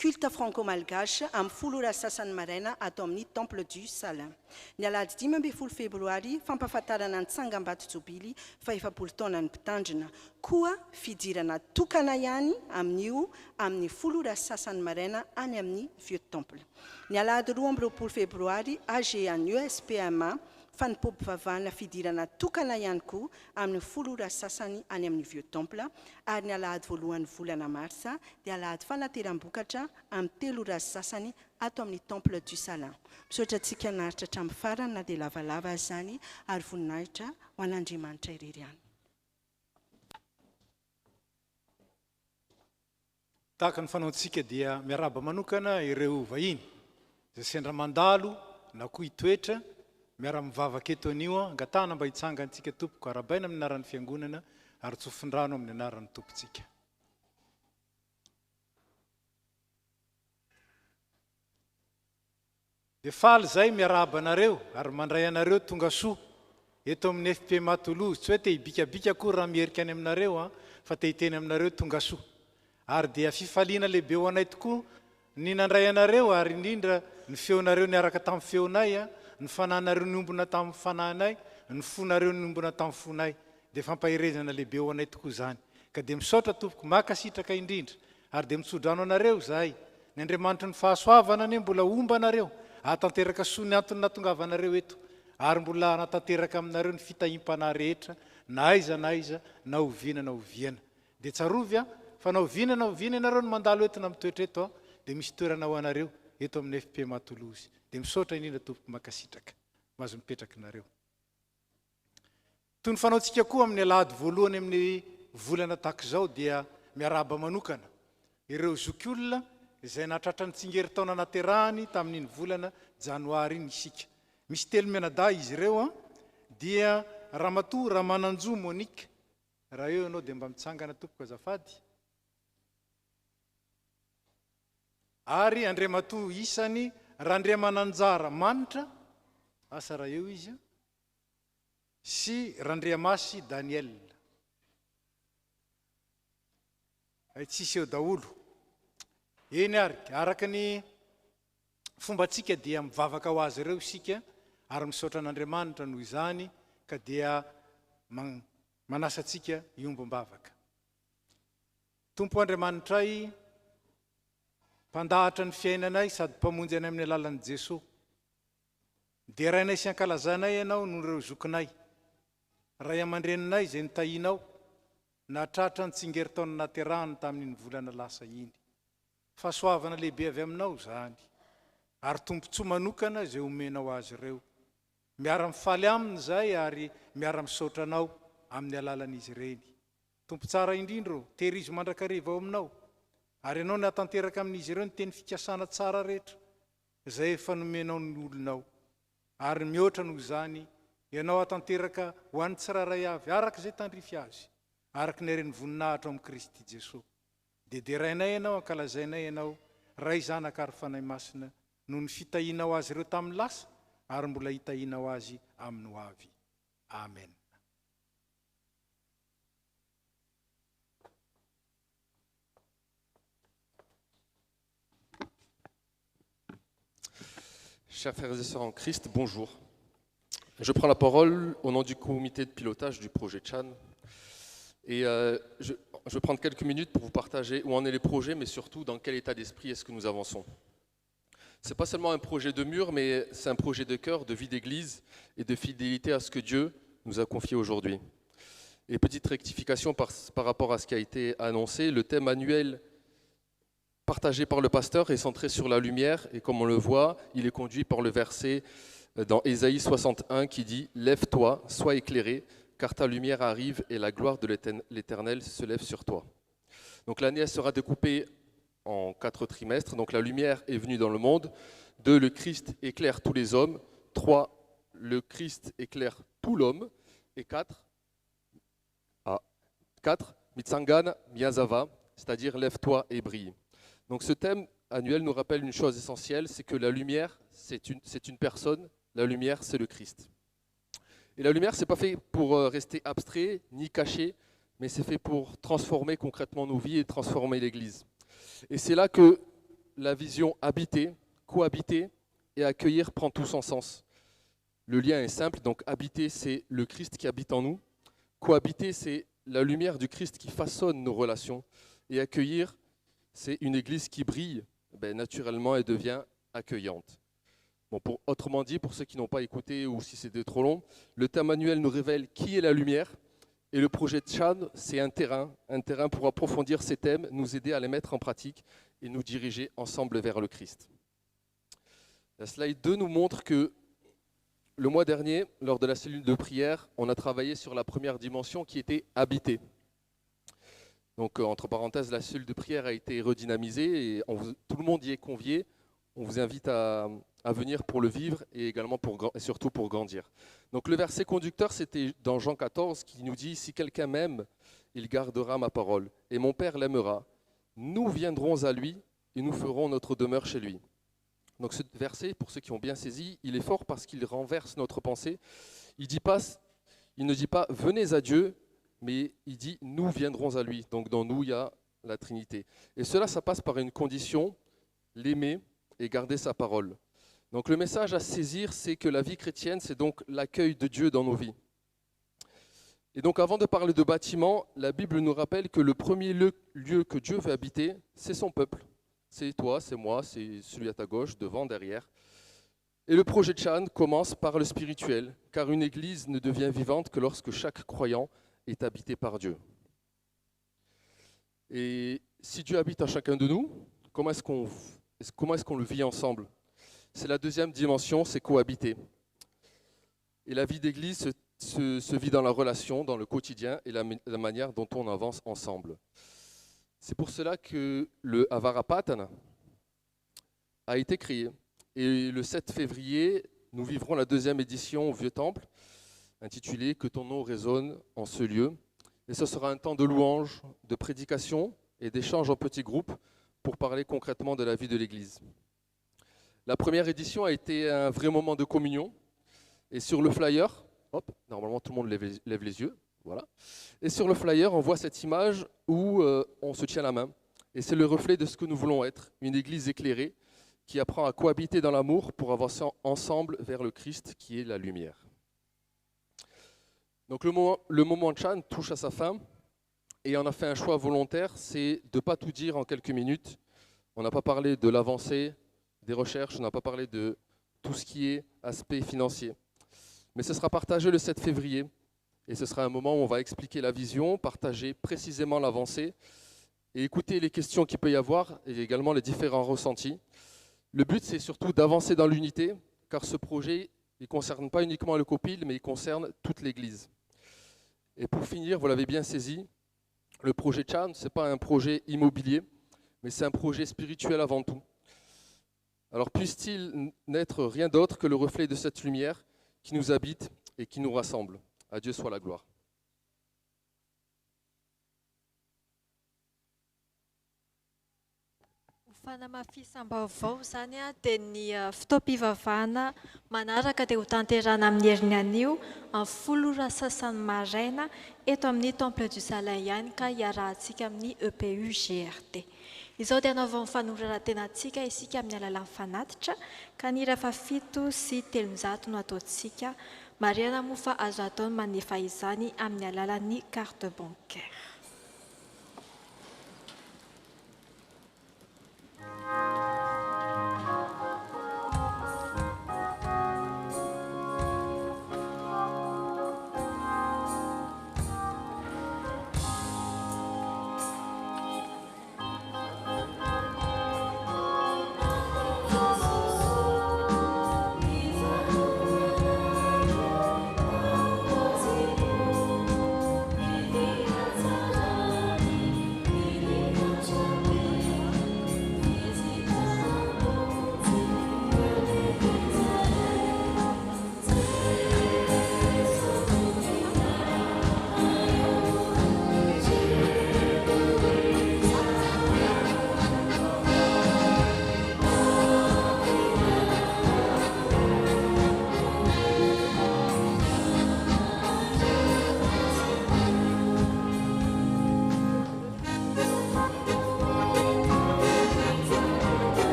S12: culte franco-malgache amin'ny 10 ora sasany maraina atao amin'ny Temple du Salin. Ny alahady 15 febroary fampahafantarana ny tsangam-bato jobily fa 7 taona ny mpitandrina. Koa fidirana tokana ihany amin'io amin'ny 10 ora sasany maraina any amin'ny Vieux-Temple. Ny alahady 12 febroary AG anio SPM fanipompivavahana fidirana tokana ihany koa amin'ny folora sasany any amin'ny vieux temple ary ny alahady voalohan'ny volana marsa dia alahady fanateram-bokatra amin'ny 3 ora sasany ato amin'ny temple du salin. Misaotra antsika naritra hatramin'ny farany na dia lavalava azy zany ary voninahitra ho an'Andriamanitra irery ihany.
S1: Tahaka ny fanaontsika dia miaraba manokana ireo vahiny izay sendra mandalo na koa hitoetra miara-mivavaka eto anio angatahana mba hitsanga antsika tompoko arabaina amin'ny anaran'ny fiangonana ary tsofindrano amin'ny anaran'ny tompontsika. Dia faly zay miaraba anareo ary mandray anareo tonga soa eto amin'ny FP Matolozy, tsy hoe te hibikabika koa raha mierika any aminareo fa te hiteny aminareo tonga soa. Ary dia fifaliana lehibe ho anay tokoa ny nandray anareo ary indrindra ny feonareo niaraka tamin'ny feonay, ny fananareo niombona tamin'ny fananay, ny fonareo niombona tamin'ny fonay. Dia fampahirezana lehibe ho anay tokoa zany. Ka dia misaotra tompoko makasitraka indrindra ary dia mitsodrano anareo zahay. Ny Andriamanitra ny fahasoavana anie mbola omba anareo, hatanteraka soa ny antony natongavanareo eto ary mbola natanteraka aminareo ny fitahim-panahy rehetra na aiza na oviana na oviana. Dia tsarovy fa na oviana ianareo no mandalo eto na mitoetra eto dia misy toerana ho anareo eto amin'ny FP Matolozy. Dia misaotra indrindra tompoko makasitraka mahazo mipetraka nareo. Toy ny fanaontsika koa amin'ny alahady voalohany amin'ny volana tahaka izao dia miaraba manokana ireo zokiolona izay nahatratra ny tsingerin-taona naterahany tamin'iny volana janoary iny isika. Misy 3 menada izy ireo dia Ramatoa Ramananjo Monique. Raha eo ianao dia mba mitsangana tompoko azafady. Ary Andriamatoa Isany Randriamananjara Manitra, asa raha eo izy, sy Randriamasy Daniel. Tsisy eo daholo. Eny ary, araka ny fombatsika dia mivavaka ho azy ireo isika ary misaotra an'Andriamanitra noho izany ka dia manasa antsika iombom-bavaka. Tompo Andriamanitray, mpandahatra ny fiainanay sady mpamonjy anay amin'ny alalan'i Jesosy. Dia rainay sy ankalazanay ianao noho ireo zokinay. Ray aman-dreninay izay nitahinao nahatratra ny tsingerin-taona naterahany tamin'iny volana lasa iny. Fahasoavana lehibe avy aminao zany. Ary tompontsoa manokana izay omenao azy ireo. Miara-mifaly aminy zay ary miara-misaotra anao amin'ny alalan'izy ireny. Tompo tsara indrindra, tehirizo mandrakariva ao aminao. Ary ianao natanteraka amin'izy ireo ny teny fikasana tsara rehetra izay efa nomenao ny olonao. Ary mihoatra noho izany, ianao atanteraka ho an'ny tsiraray avy araka izay tandrify azy, araka ny hareny voninahitra amin'ny Kristy Jesosy. Dia derainay ianao, ankalazainay ianao, ray zanaka ary fanahy masina noho ny fitahinao azy ireo tamin'ny lasa ary mbola hitahinao azy amin'ny ho avy. Amen.
S13: Chers frères et sœurs en Christ, bonjour. Je prends la parole au nom du comité de pilotage du projet Chan. Et je vais prendre quelques minutes pour vous partager où en est les projets, mais surtout dans quel état d'esprit est-ce que nous avançons. Ce n'est pas seulement un projet de mur, mais c'est un projet de cœur, de vie d'église et de fidélité à ce que Dieu nous a confié aujourd'hui. Et petite rectification par rapport à ce qui a été annoncé, le thème annuel partagé par le pasteur est centré sur la lumière et comme on le voit, il est conduit par le verset dans Ésaïe 61 qui dit « Lève-toi, sois éclairé, car ta lumière arrive et la gloire de l'Éternel se lève sur toi. » Donc l'année sera découpée en 4 trimestres. Donc la lumière est venue dans le monde. 2, le Christ éclaire tous les hommes. 3, le Christ éclaire tout l'homme. Et 4, Mitsangan Miyazava, c'est-à-dire lève-toi et brille. Donc ce thème annuel nous rappelle une chose essentielle, c'est que la lumière, c'est une personne, la lumière, c'est le Christ. Et la lumière, ce n'est pas fait pour rester abstrait ni caché, mais c'est fait pour transformer concrètement nos vies et transformer l'Église. Et c'est là que la vision habiter, cohabiter et accueillir prend tout son sens. Le lien est simple, donc habiter, c'est le Christ qui habite en nous. Cohabiter, c'est la lumière du Christ qui façonne nos relations. Et accueillir, c'est une Église qui brille, naturellement, et devient accueillante. Bon, autrement dit, pour ceux qui n'ont pas écouté ou si c'était trop long, le thème annuel nous révèle qui est la lumière. Et le projet Chan, c'est un terrain pour approfondir ces thèmes, nous aider à les mettre en pratique et nous diriger ensemble vers le Christ. La slide 2 nous montre que le mois dernier, lors de la cellule de prière, on a travaillé sur la première dimension qui était habiter. Donc, entre parenthèses, la cellule de prière a été redynamisée et tout le monde y est convié. On vous invite à venir pour le vivre et également et surtout pour grandir. Donc le verset conducteur, c'était dans Jean 14 qui nous dit « Si quelqu'un m'aime, il gardera ma parole, et mon Père l'aimera. Nous viendrons à lui et nous ferons notre demeure chez lui. » Donc ce verset, pour ceux qui ont bien saisi, il est fort parce qu'il renverse notre pensée. Il ne dit pas « Venez à Dieu », mais il dit « Nous viendrons à lui ». Donc dans nous, il y a la Trinité. Et cela, ça passe par une condition, l'aimer et garder sa parole. Donc le message à saisir, c'est que la vie chrétienne, c'est donc l'accueil de Dieu dans nos vies. Et donc avant de parler de bâtiment, la Bible nous rappelle que le premier lieu que Dieu veut habiter, c'est son peuple. C'est toi, c'est moi, c'est celui à ta gauche, devant, derrière. Et le projet Chan commence par le spirituel, car une église ne devient vivante que lorsque chaque croyant est habité par Dieu. Et si Dieu habite en chacun de nous, comment est-ce qu'on le vit ensemble ? C'est la deuxième dimension, c'est cohabiter. Et la vie d'église se vit dans la relation, dans le quotidien et la manière dont on avance ensemble. C'est pour cela que le Avarapatana a été créé. Et le 7 février, nous vivrons la deuxième édition au Vieux-Temple, intitulée « Que ton nom résonne en ce lieu ». Et ce sera un temps de louange, de prédication et d'échange en petits groupes pour parler concrètement de la vie de l'Église. La première édition a été un vrai moment de communion. Et sur le flyer, normalement tout le monde lève les yeux, voilà. Et sur le flyer, on voit cette image où on se tient la main. Et c'est le reflet de ce que nous voulons être, une Église éclairée qui apprend à cohabiter dans l'amour pour avancer ensemble vers le Christ qui est la lumière. Donc le moment Chan touche à sa fin et on a fait un choix volontaire, c'est de ne pas tout dire en quelques minutes. On n'a pas parlé de l'avancée, des recherches, on n'a pas parlé de tout ce qui est aspect financier. Mais ce sera partagé le 7 février et ce sera un moment où on va expliquer la vision, partager précisément l'avancée et écouter les questions qu'il peut y avoir et également les différents ressentis. Le but, c'est surtout d'avancer dans l'unité, car ce projet, il ne concerne pas uniquement le Copil, mais il concerne toute l'Église. Et pour finir, vous l'avez bien saisi, le projet Chan, ce n'est pas un projet immobilier, mais c'est un projet spirituel avant tout. Alors puisse-t-il n'être rien d'autre que le reflet de cette lumière qui nous habite et qui nous rassemble. À Dieu soit la gloire.
S2: Fanamafisam-baovao zany dia ny fotoam-pivavahana manaraka dia ho tanterana amin'ny herin'ny anio amin'ny 10 ora sasany maraina eto amin'ny Temple du Salin ihany ka hiarahantsika amin'ny EPU GRT. Izao dia hanaovana fanorarantenantsika isika amin'ny alalan'ny fanatitra ka ny rafa 7 sy 300 no ataontsika. Marihana moa fa azo atao manefa izany amin'ny alalan'ny carte bancaire.
S7: Thank you.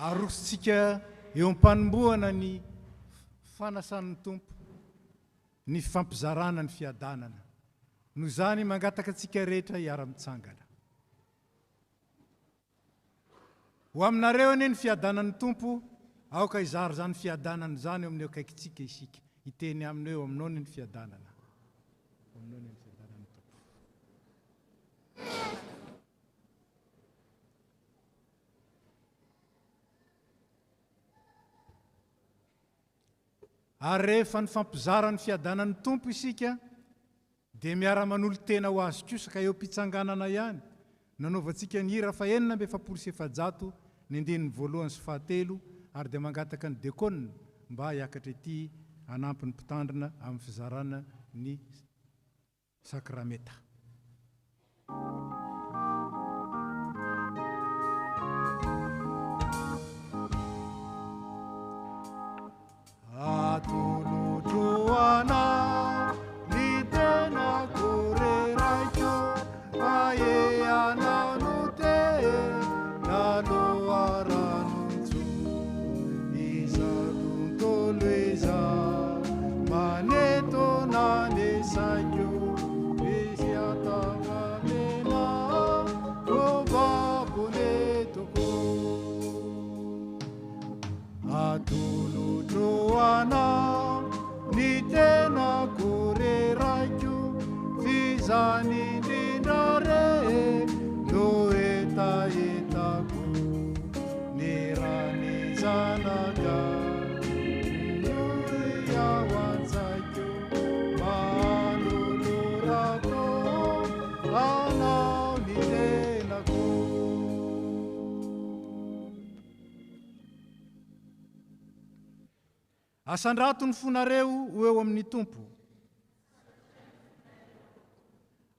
S1: arositsika eo ampanomboana ny fanasan'ny tompo, ny fampizarana ny fiadanana. Noho izany mangataka antsika rehetra hiara-mitsangana. Ho aminareo anie ny fiadanan'ny tompo, aoka izary zany fiadanana zany eo amin'ny akaikitsika isika. Iteny amineo aminao ny fiadanana. Aminao ny fiadanan'ny tompo. Ary rehefa ny fampizara ny fiadanan'ny tompo isika, dia miara-manolo tena ho azy kosa ka eo mpitsanganana ihany. Nanaovantsika ny hira fa 977 ny andinin'ny 1 sy 7, ary dia mangataka ny dekona mba hiakatra ety hanampy ny mpitandrina amin'ny fizarana ny sakrameta. Atolotroana ny tena koreraiko, ae anano te naloaranonjo, iza tontolo iza maneto nanesaiko, izy atavamena o babonetoko. Atolotroana ny tena koreraiko, vizany indrindra re no etaetako, ny rany zanaka noy ao an-tsaiko, manolorako anao ny tenako. Asandrato ny fonareo ho eo amin'ny tompo.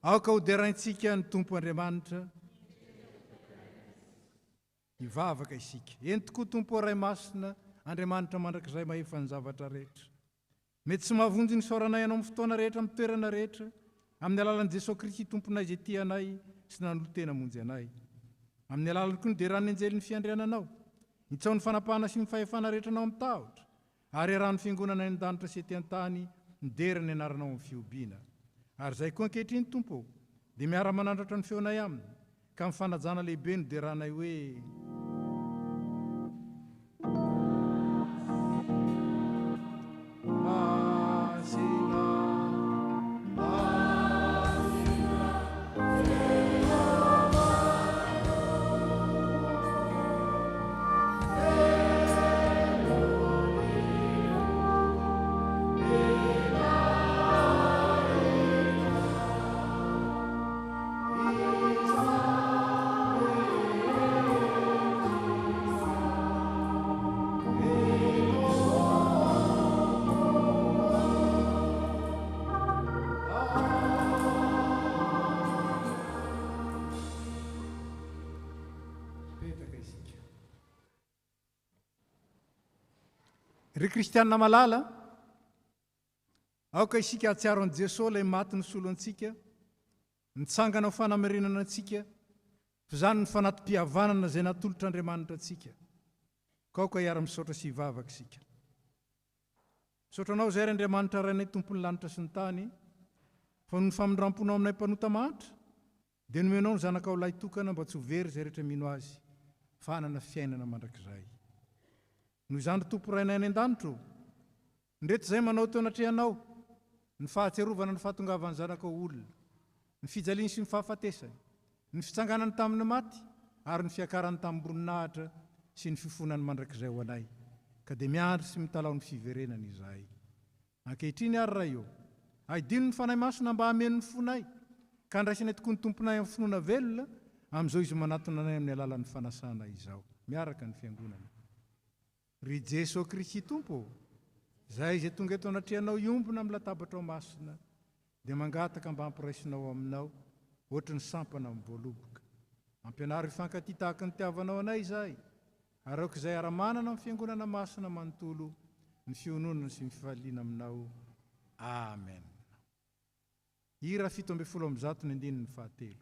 S1: Aoka ho deraintsika ny tompo Andriamanitra, hivavaka isika. Eny tokoa tompo ray masina, Andriamanitra mandrakizay mahefa ny zavatra rehetra. Mety tsy mahavonjy ny soranay anao amin'ny fotoana rehetra, amin'ny toerana rehetra, amin'ny alalan'i Jesosy Kristy tomponay izay tia anay sy nanolo tena monjy anay. Amin'ny alalany koa ny deran'ny anjely ny fiandriananao, hitsao ny fanapahana sy ny fahefana rehetra anao amin'ny tahotra, ary raha ny fiangonana ny an-danitra sy ety an-tany midera ny anaranao amin'ny fiobiana. Ary izay koa ankehitriny tompo, dia miara-manandratra ny feonay aminy, ka amin'ny fanajana lehibe no deranay hoe ry kristianina malala, aoka isika ahatsiaro an' Jesosy ilay maty ny solo antsika, nitsangana ho fanamarinana antsika, fa izany ny fanatom-pihavanana izay natolotr'Andriamanitra antsika. Ka aoka hiara-misaotra sy hivavaka isika. Saotranao izay ry Andriamanitra rainay tompon'ny lanitra sy ny tany, fa noho ny famindramponao aminay mpanota mahatra, dia nomenao ny zanakao lahy tokana mba tsy ho very izay rehetra mino azy, fa hanana fiainana mandrakizay. Noho izany tompo rainay any an-danitro, ndreto izay manao teo anatrehanao, ny fahatserovana ny fahatongavan'ny zanakao olona, ny fijaliany sy ny fahafatesany, ny fitsanganany tamin'ny maty, ary ny fiakarany tamin'ny boninahitra sy ny fifonany mandrakizay ho anay, ka dia miandry sy mitalao ny fiverenana izahay. Ankehitriny ary raha io, aidino ny fanahy masina mba hameno ny fonay, ka andraisanay tokoa ny tomponay amin'ny finoana velona, amin'izao izy manatona anay amin'ny alalan'ny fanasana izao, miaraka ny fiangonana. Ry Jesosy Kristy tompo, izay izay tonga eto anatrehanao iombona amin'ny latabatra ao masina, dia mangataka mba hampiraisinao aminao, ohatry ny sampana amin'ny voaloboka. Ampianary hifankatia tahaka ny tiavanao anay izahay, ary aoka izay ara-manana amin'ny fiangonana masina manontolo, ny fiononana sy ny fifaliana aminao. Amen. Hira 7:100 ny andininy 7.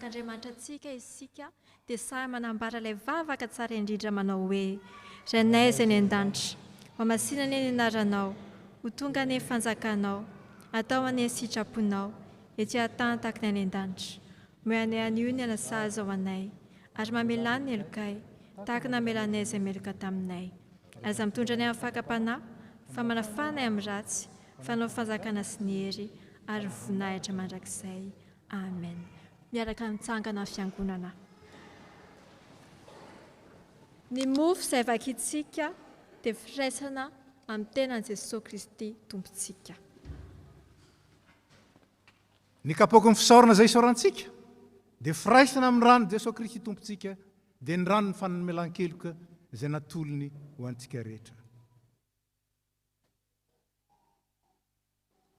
S2: mandrak'andriamanitra antsika isika dia samy manambara ilay vavaka tsara indrindra manao hoe ray nay izay ny an-danitra mamasinana ny anaranao ho tonga ny fanjakanao atao any sitraponao ety an-tany tahaka ny any an-danitra moanay an'io ny anasazy ao anay ary mamelany ny elokay tahaka namelanay izay meloka taminay ary izaho mitondra ny amin'ny fakapanahy fa manafanay amin'ny ratsy fanao fanjakana sy ny hery ary vonahitra mandrakizay amen. Miaraka mitsangana amin'ny fiangonana. Ny mofo izay vakintsika dia firaisana amin'ny tenan Jesosy Kristy tompontsika.
S1: Ny kapoaka ny fisaorana izay isaorantsika dia firaisana amin'ny rano Jesosy Kristy tompontsika dia ny rano ny fanomelan-keloka izay natolony ho antsika rehetra.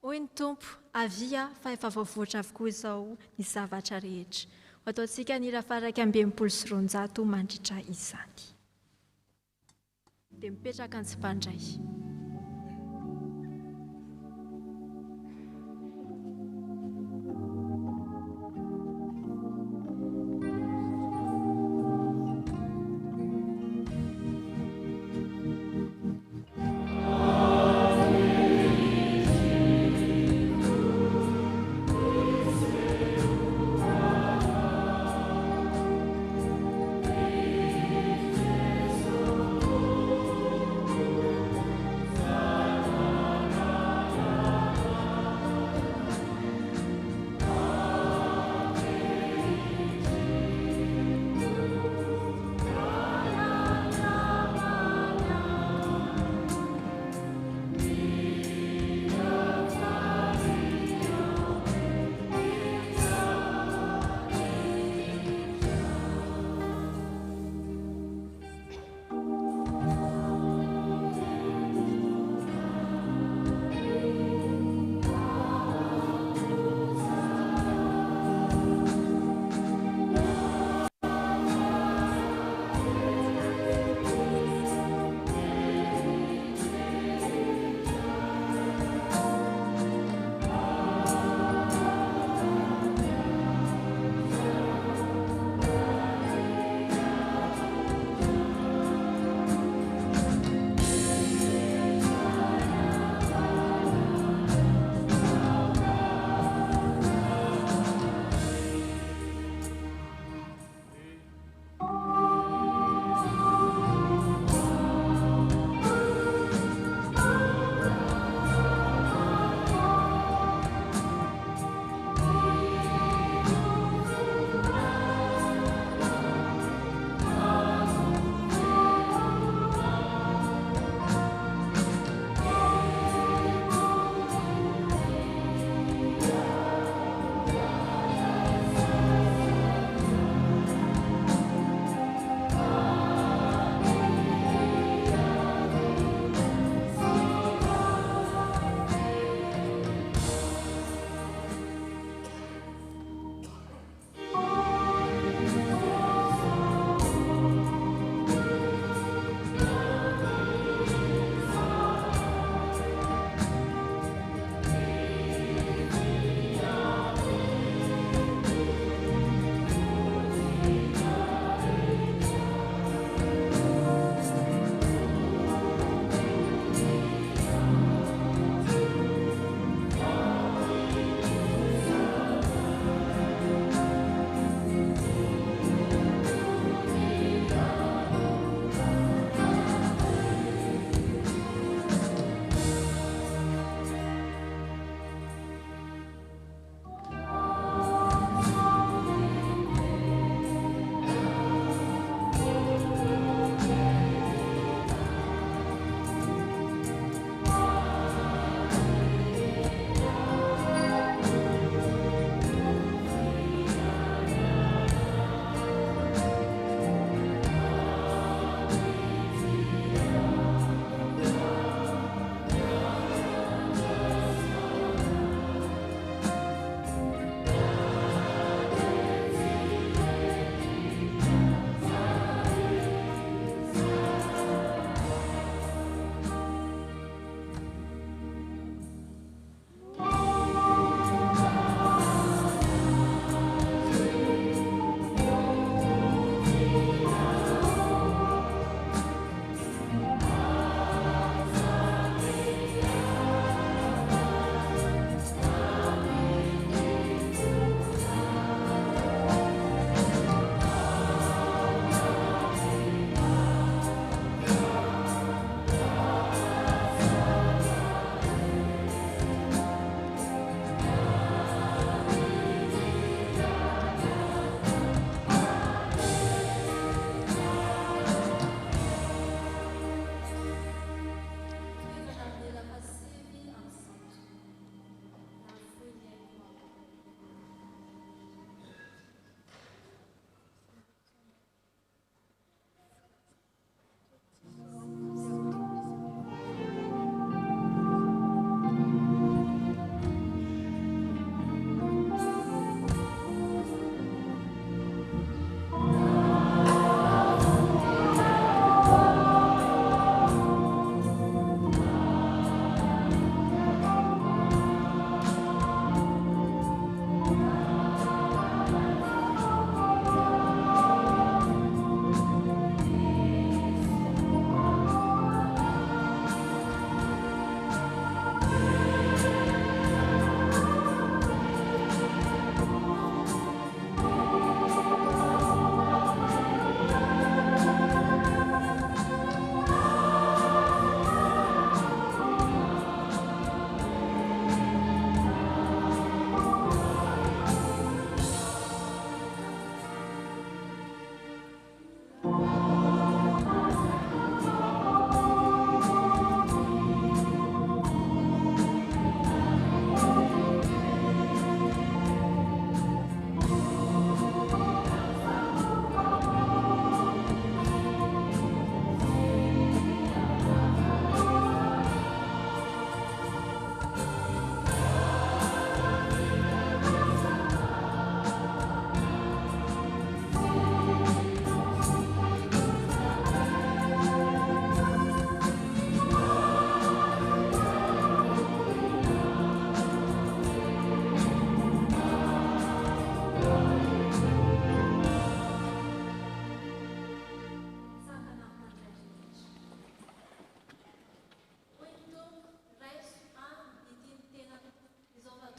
S2: Hoy ny tompo, avia fa efa voavoatra avokoa izao ny zavatra rehetra. Ho ataontsika ny hira faraka 220 mandritra izany. Dia mipetraka ny tsimpandray.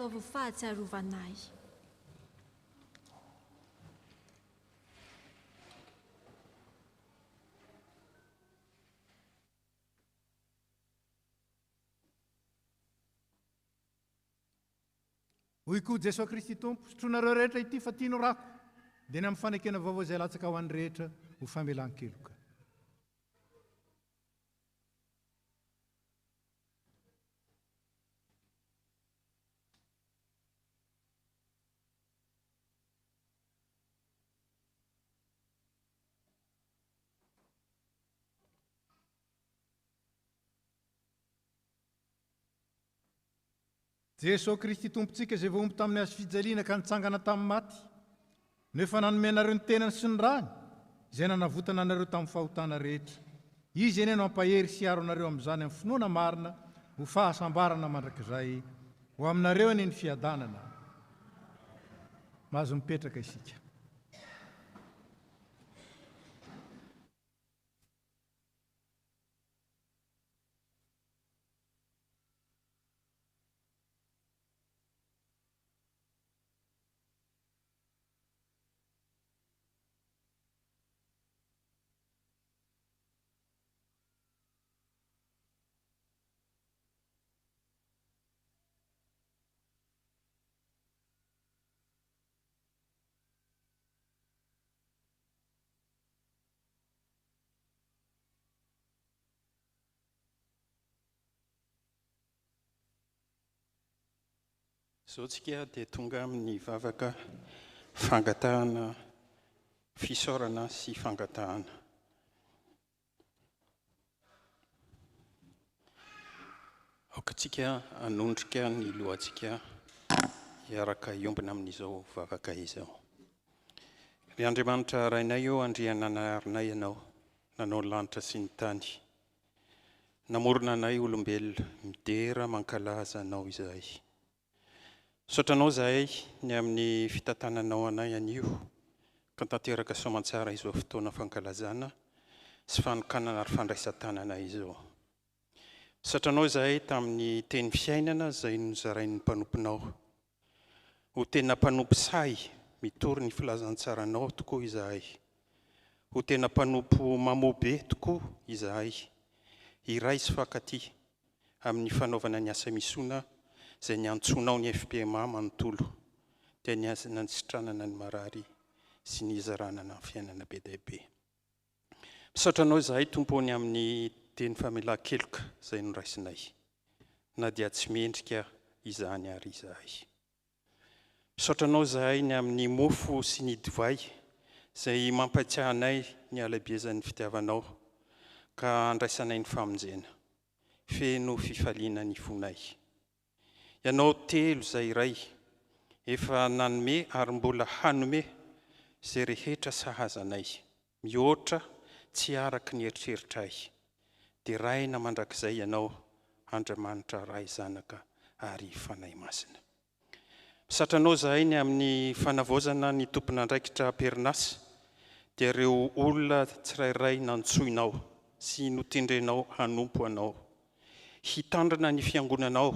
S2: hanaova fahatsiarovanay.
S1: Hoy koa Jesosy Kristy Tompo, sotronareo rehetra ity fa tiano rako, dia ny amin'ny fanekena vaovao izay latsaka ho an'ny rehetra ho famelan-keloka. Jesosy Kristy tompontsika izay voaomby tamin'ny hazo fijaliana ka nitsangana tamin'ny maty, nefa nanome anareo ny tenany sy ny rany izay nanavotana anareo tamin'ny fahotana rehetra. Izy eny no ampahery sy aro anareo amin'izany amin'ny finoana marina ho fahasambarana mandrakizay ho aminareo eny ny fiadanana. Mahazo mipetraka isika.
S14: Izao tsika dia tonga amin'ny vavaka fangatahana, fisaorana sy fangatahana. Aokantsika hanondrika ny lohantsika hiaraka iombina amin'izao vavaka izao. Ry Andriamanitra rainay eo andriana anarinay ianao, nanao ny lanitra sy ny tany. Namorona anay olombelona, midera mankalaza anao izahay. Sotranao zahay ny amin'ny fitantananao anay anio, ka tanteraka soamantsara izao fotoana fankalazana sy fanokanana ary fandraisan-tanana izao. Sotranao zahay tamin'ny teny fiainana izay nozarain'ny mpanomponao. Ho tena mpanompo say, mitory ny filazantsaranao tokoa izahay. Ho tena mpanompo mamobe tokoa izahay. Iray sy fakatỳ amin'ny fanaovana ny asa misona izay niantsonao ny FPMA manontolo, dia ny asana ny sitranana ny marary sy ny izaranana ny fiainana be dia be. Misaotranao izahay tompony amin'ny teny famelan-keloka izay noraisinay, na dia tsy mendrika izany ary izahay. Misaotranao izahay ny amin'ny mofo sy ny divay izay mampatsiahy anay ny alabiazan'ny fitiavanao ka andraisanay ny famonjena, feno fifaliana ny fonay. Ianao telo izay iray, efa nanome ary mbola hanome izay rehetra sahazanay, mihoatra tsy araka ny eritreritray. Dia raina mandrakizay ianao, Andriamanitra ray zanaka ary fanahy masina. Misatranao izahay ny amin'ny fanavaozana ny tompon'andraikitra Perinasy, dia ireo olona tsirairay nantsoinao sy notendrenao hanompo anao. Hitandrina ny fiangonanao,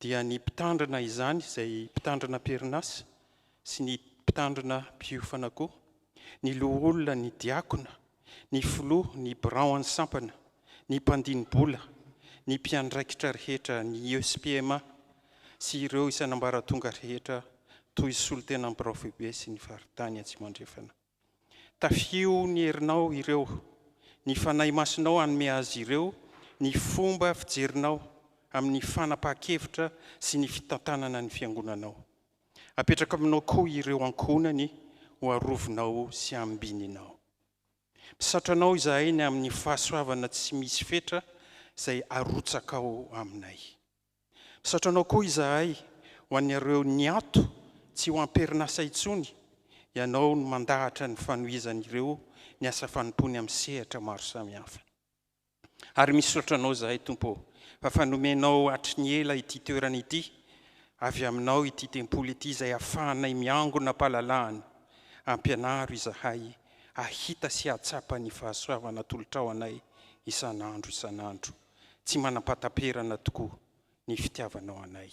S14: dia ny mpitandrina izany izay mpitandrina Perinasy sy ny mpitandrina mpiofana koa, ny loholona, ny diakona, ny filoha, ny braon sampana, ny mpandini-bola, ny mpiandraikitra rehetra, ny SPMA sy ireo isan'ambaratonga rehetra toy solotena amin'ny profebe sy ny faritany Antsimandrefana. Tafio ny herinao ireo, ny fanahy masinao hanome azy ireo, ny fomba fijerinao amin'ny fanapahan-kevitra sy ny fitantanana ny fiangonanao. Apetraka aminao koa ireo ankonany ho arovinao sy ambininao. Misatranao izahay ny amin'ny fahasoavana tsy misy fetra izay arotsakao aminay. Misatranao koa izahay ho an'ireo niato tsy ho am-Perinasy intsony, ianao no mandahatra ny fanohizan'ireo ny asa fanompony amin'ny sehatra maro samihafa. Ary misotranao izahay Tompo, fa fanomenao hatry ny ela ity toerana ity, avy aminao ity tempoly ity izay ahafahanay miangona pahalalahana, ampianaro izahay ahita sy ahatsapa ny fahasoavana tolotrao anay isan'andro, tsy manam-pataperana tokoa ny fitiavanao anay.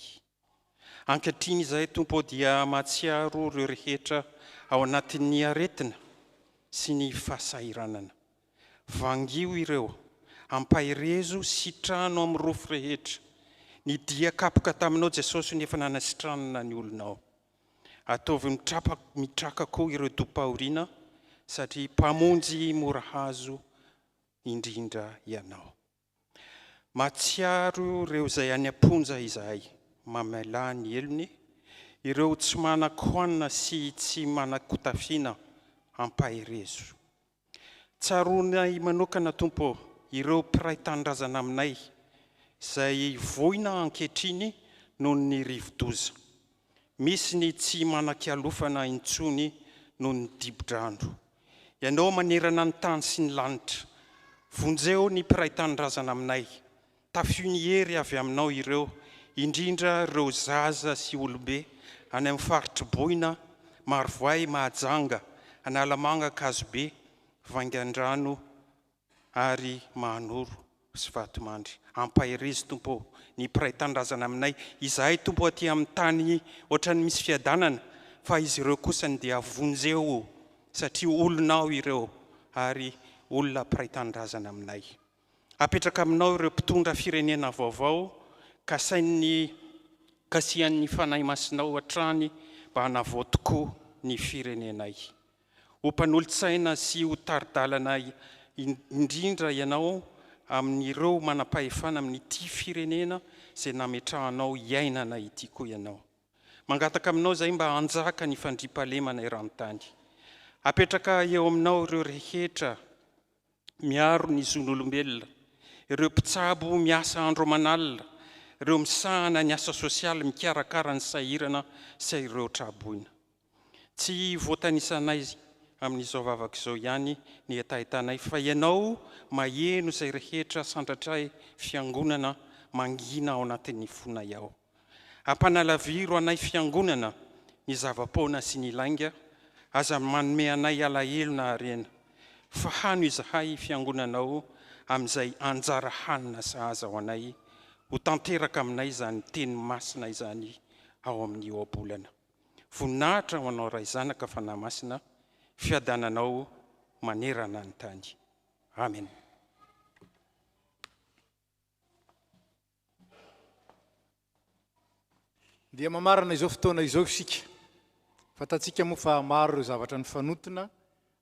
S14: ankehitriny izay tompo dia mahatsiaro ireo rehetra ao anatin'ny aretina sy ny fahasairanana. Vangio ireo, ampahirezo sitrano amin'ny rofo rehetra, ny dia kapoka taminao Jesosy nefa nanasitranana ny olonao. Ataovy mitraka koa ireo dopahoriana satria mpamonjy mora hazo indrindra ianao. Matsiaro ireo izay any amponja izahay, mamela ny elony, ireo tsy manan-koanina sy tsy manan-kotafiana, ampahirezo. Tsaronay manokana tompo ireo mpiray tanindrazana aminay, izay voina ankehitriny noho ny rivo-doza. Misy ny tsy manan-kialofana intsony noho ny dibo-drano. Ianao manerana ny tany sy ny lanitra. Vonjeo ny mpiray tanindrazana aminay. Tafio ny hery avy aminao ireo, indrindra ireo zaza sy olobe, any amin'ny faritry boina, marovoay, mahajanga, analamanga, kazobe, vangan-drano ary mahanoro sy vatomandry. Ampahirezo tompo ny mpiray tanindrazana aminay. Izahay tompo aty amin'ny tany ohatran'ny misy fiadanana, fa izy ireo kosa dia vonjeo satria olonao ireo ary olona mpiray tanindrazana aminay. Apetraka aminao ireo mpitondra firenena vaovao, kasihan'ny fanahy masinao hatrany mba hanavao tokoa ny firenenay. Ho mpanolotsaina sy ho taridalana indrindra ianao amin'ireo manam-pahefana amin'ity firenena izay nametrahanao iainana ity koa ianao. Mangataka aminao izay mba hanjaka ny fandriampahalemana eran-tany. Apetraka eo aminao ireo rehetra miaro ny zon'olombelona, ireo mpitsabo miasa andro aman'alina, ireo misahana ny asa sosialy mikarakara ny sahirana sy ireo traboina. Tsy voatanisanay amin'izao vavaka izao ihany ny etahitanay, fa ianao maheno izay rehetra sandratray fiangonana mangina ao anatin'ny fonay ao. Ampanalaviro anay fiangonana ny zava-poana sy ny lainga, aza manome anay alahelo na harena. Fahano izahay fiangonanao amin'izay anjara hanina sahaza ho anay, ho tanteraka aminay izany teny masina izany ao amin'ny oabolana. Voninahitra ho anao ray zanaka fanahy masina, fiadananao manerana ny tany. Amen.
S1: Dia mamarana izao fotoana izao isika. Fatatsika moa fa maro ireo zavatra ny fanotona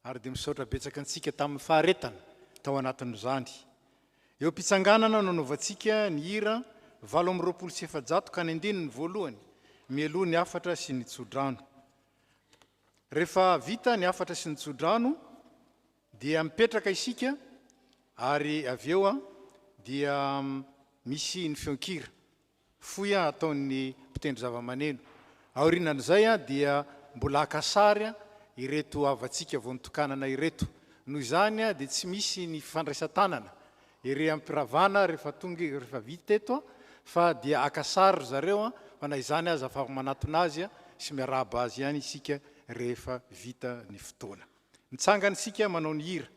S1: ary dia misaotra betsaka antsika tamin'ny faharetana tao anatin'izany. Eo mpitsanganana nanaovantsika ny hira 820 ka ny andininy voalohany, mialoha ny afatra sy ny tsodrano. Rehefa vita ny afatra sy ny tsodrano dia mipetraka isika ary avy eo dia misy ny feonkira fohy ataon'ny mpitendry zava-maneno. Aorinan'izay dia mbola akasary ireto avantsika vao nitokanana ireto. Noho izany dia tsy misy ny fandraisan-tanana ire ampiravana rehefa vita eto, fa dia akasary zareo fa na izany aza fa manatona azy sy miaraba azy ihany isika rehefa vita ny fotoana. Nitsangana isika manao ny hira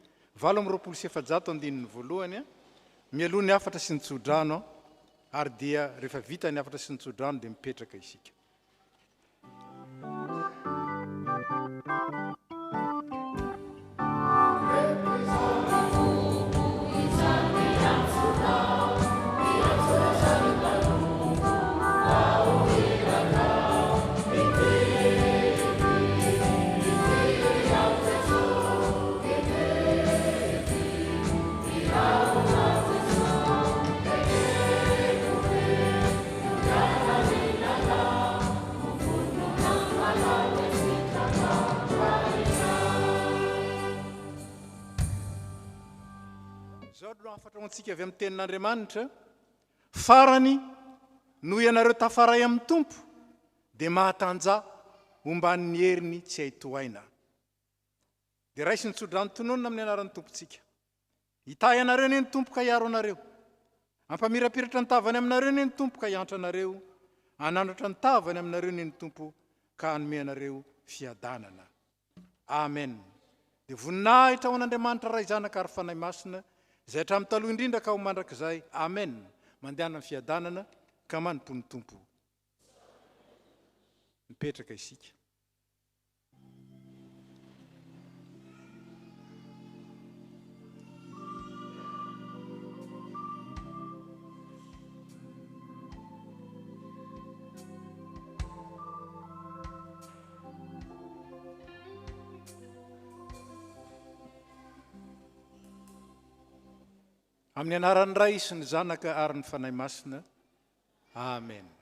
S1: 820 andininy voalohany, mialoha ny afatra sy ny tsodrano, ary dia rehefa vita ny afatra sy ny tsodrano dia mipetraka isika. Afatra antsika avy amin'ny tenin'Andriamanitra, farany no ianareo tafaray amin'ny tompo dia mahatanja homban'ny heriny tsy haitohaina. Dia raisy ny tsodrano tononona amin'ny anaran'ny tompontsika. Hita ianareo ny tompo ka hiaro anareo. Ampamirapiratra ny tavany aminareo ny tompo ka hiantra anareo. Anandratra ny tavany aminareo ny tompo ka hanome anareo fiadanana. Amen. Dia voninahitra ho an'Andriamanitra ray zanaka ary fanahy masina, izay hatramin'ny taloha indrindra ka ho mandrakizay. Amen. Mandehana amin'ny fiadanana ka manompo ny tompo. mipetraka isika. Amin'ny anaran'ny Ray sy ny Zanaka ary ny Fanahy Masina. Amen.